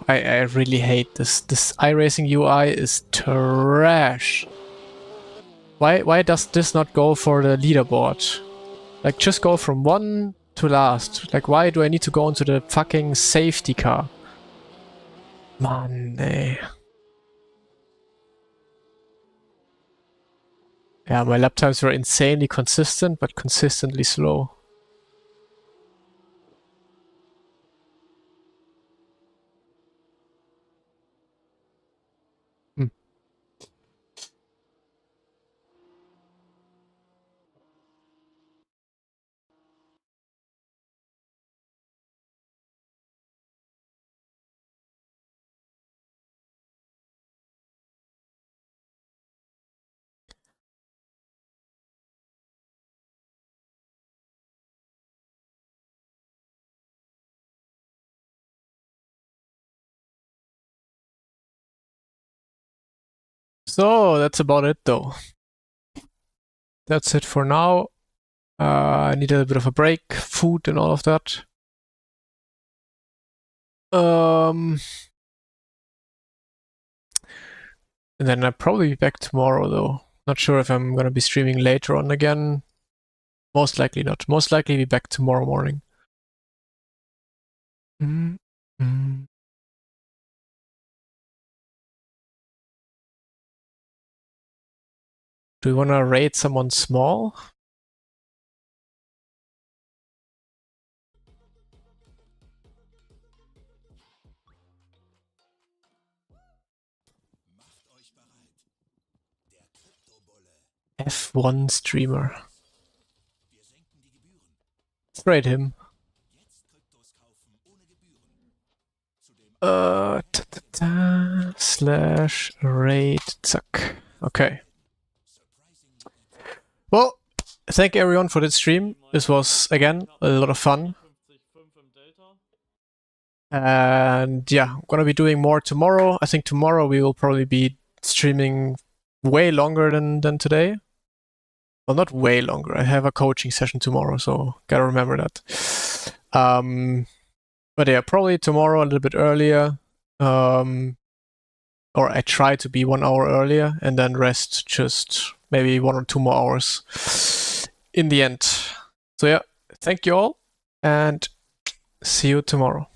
I really hate this. This iRacing UI is trash. Why does this not go for the leaderboard? Like, just go from 1 to last. Like, why do I need to go into the fucking safety car? Mann, ey. Yeah, my lap times were insanely consistent, but consistently slow. So that's about it though. That's it for now. I need a bit of a break, food and all of that. And then I'll probably be back tomorrow though. Not sure if I'm gonna be streaming later on again. Most likely not. Most likely be back tomorrow morning. Mm-hmm. Do we wanna raid someone small? F1 streamer. Let's raid him. /raid Zuck. Okay. Well, thank you everyone for this stream. This was again a lot of fun. And yeah, I'm gonna be doing more tomorrow. I think tomorrow we will probably be streaming way longer than today. Well, not way longer. I have a coaching session tomorrow, so gotta remember that. But yeah, probably tomorrow a little bit earlier. Or I try to be 1 hour earlier and then rest just maybe 1 or 2 more hours in the end. So yeah, thank you all and see you tomorrow.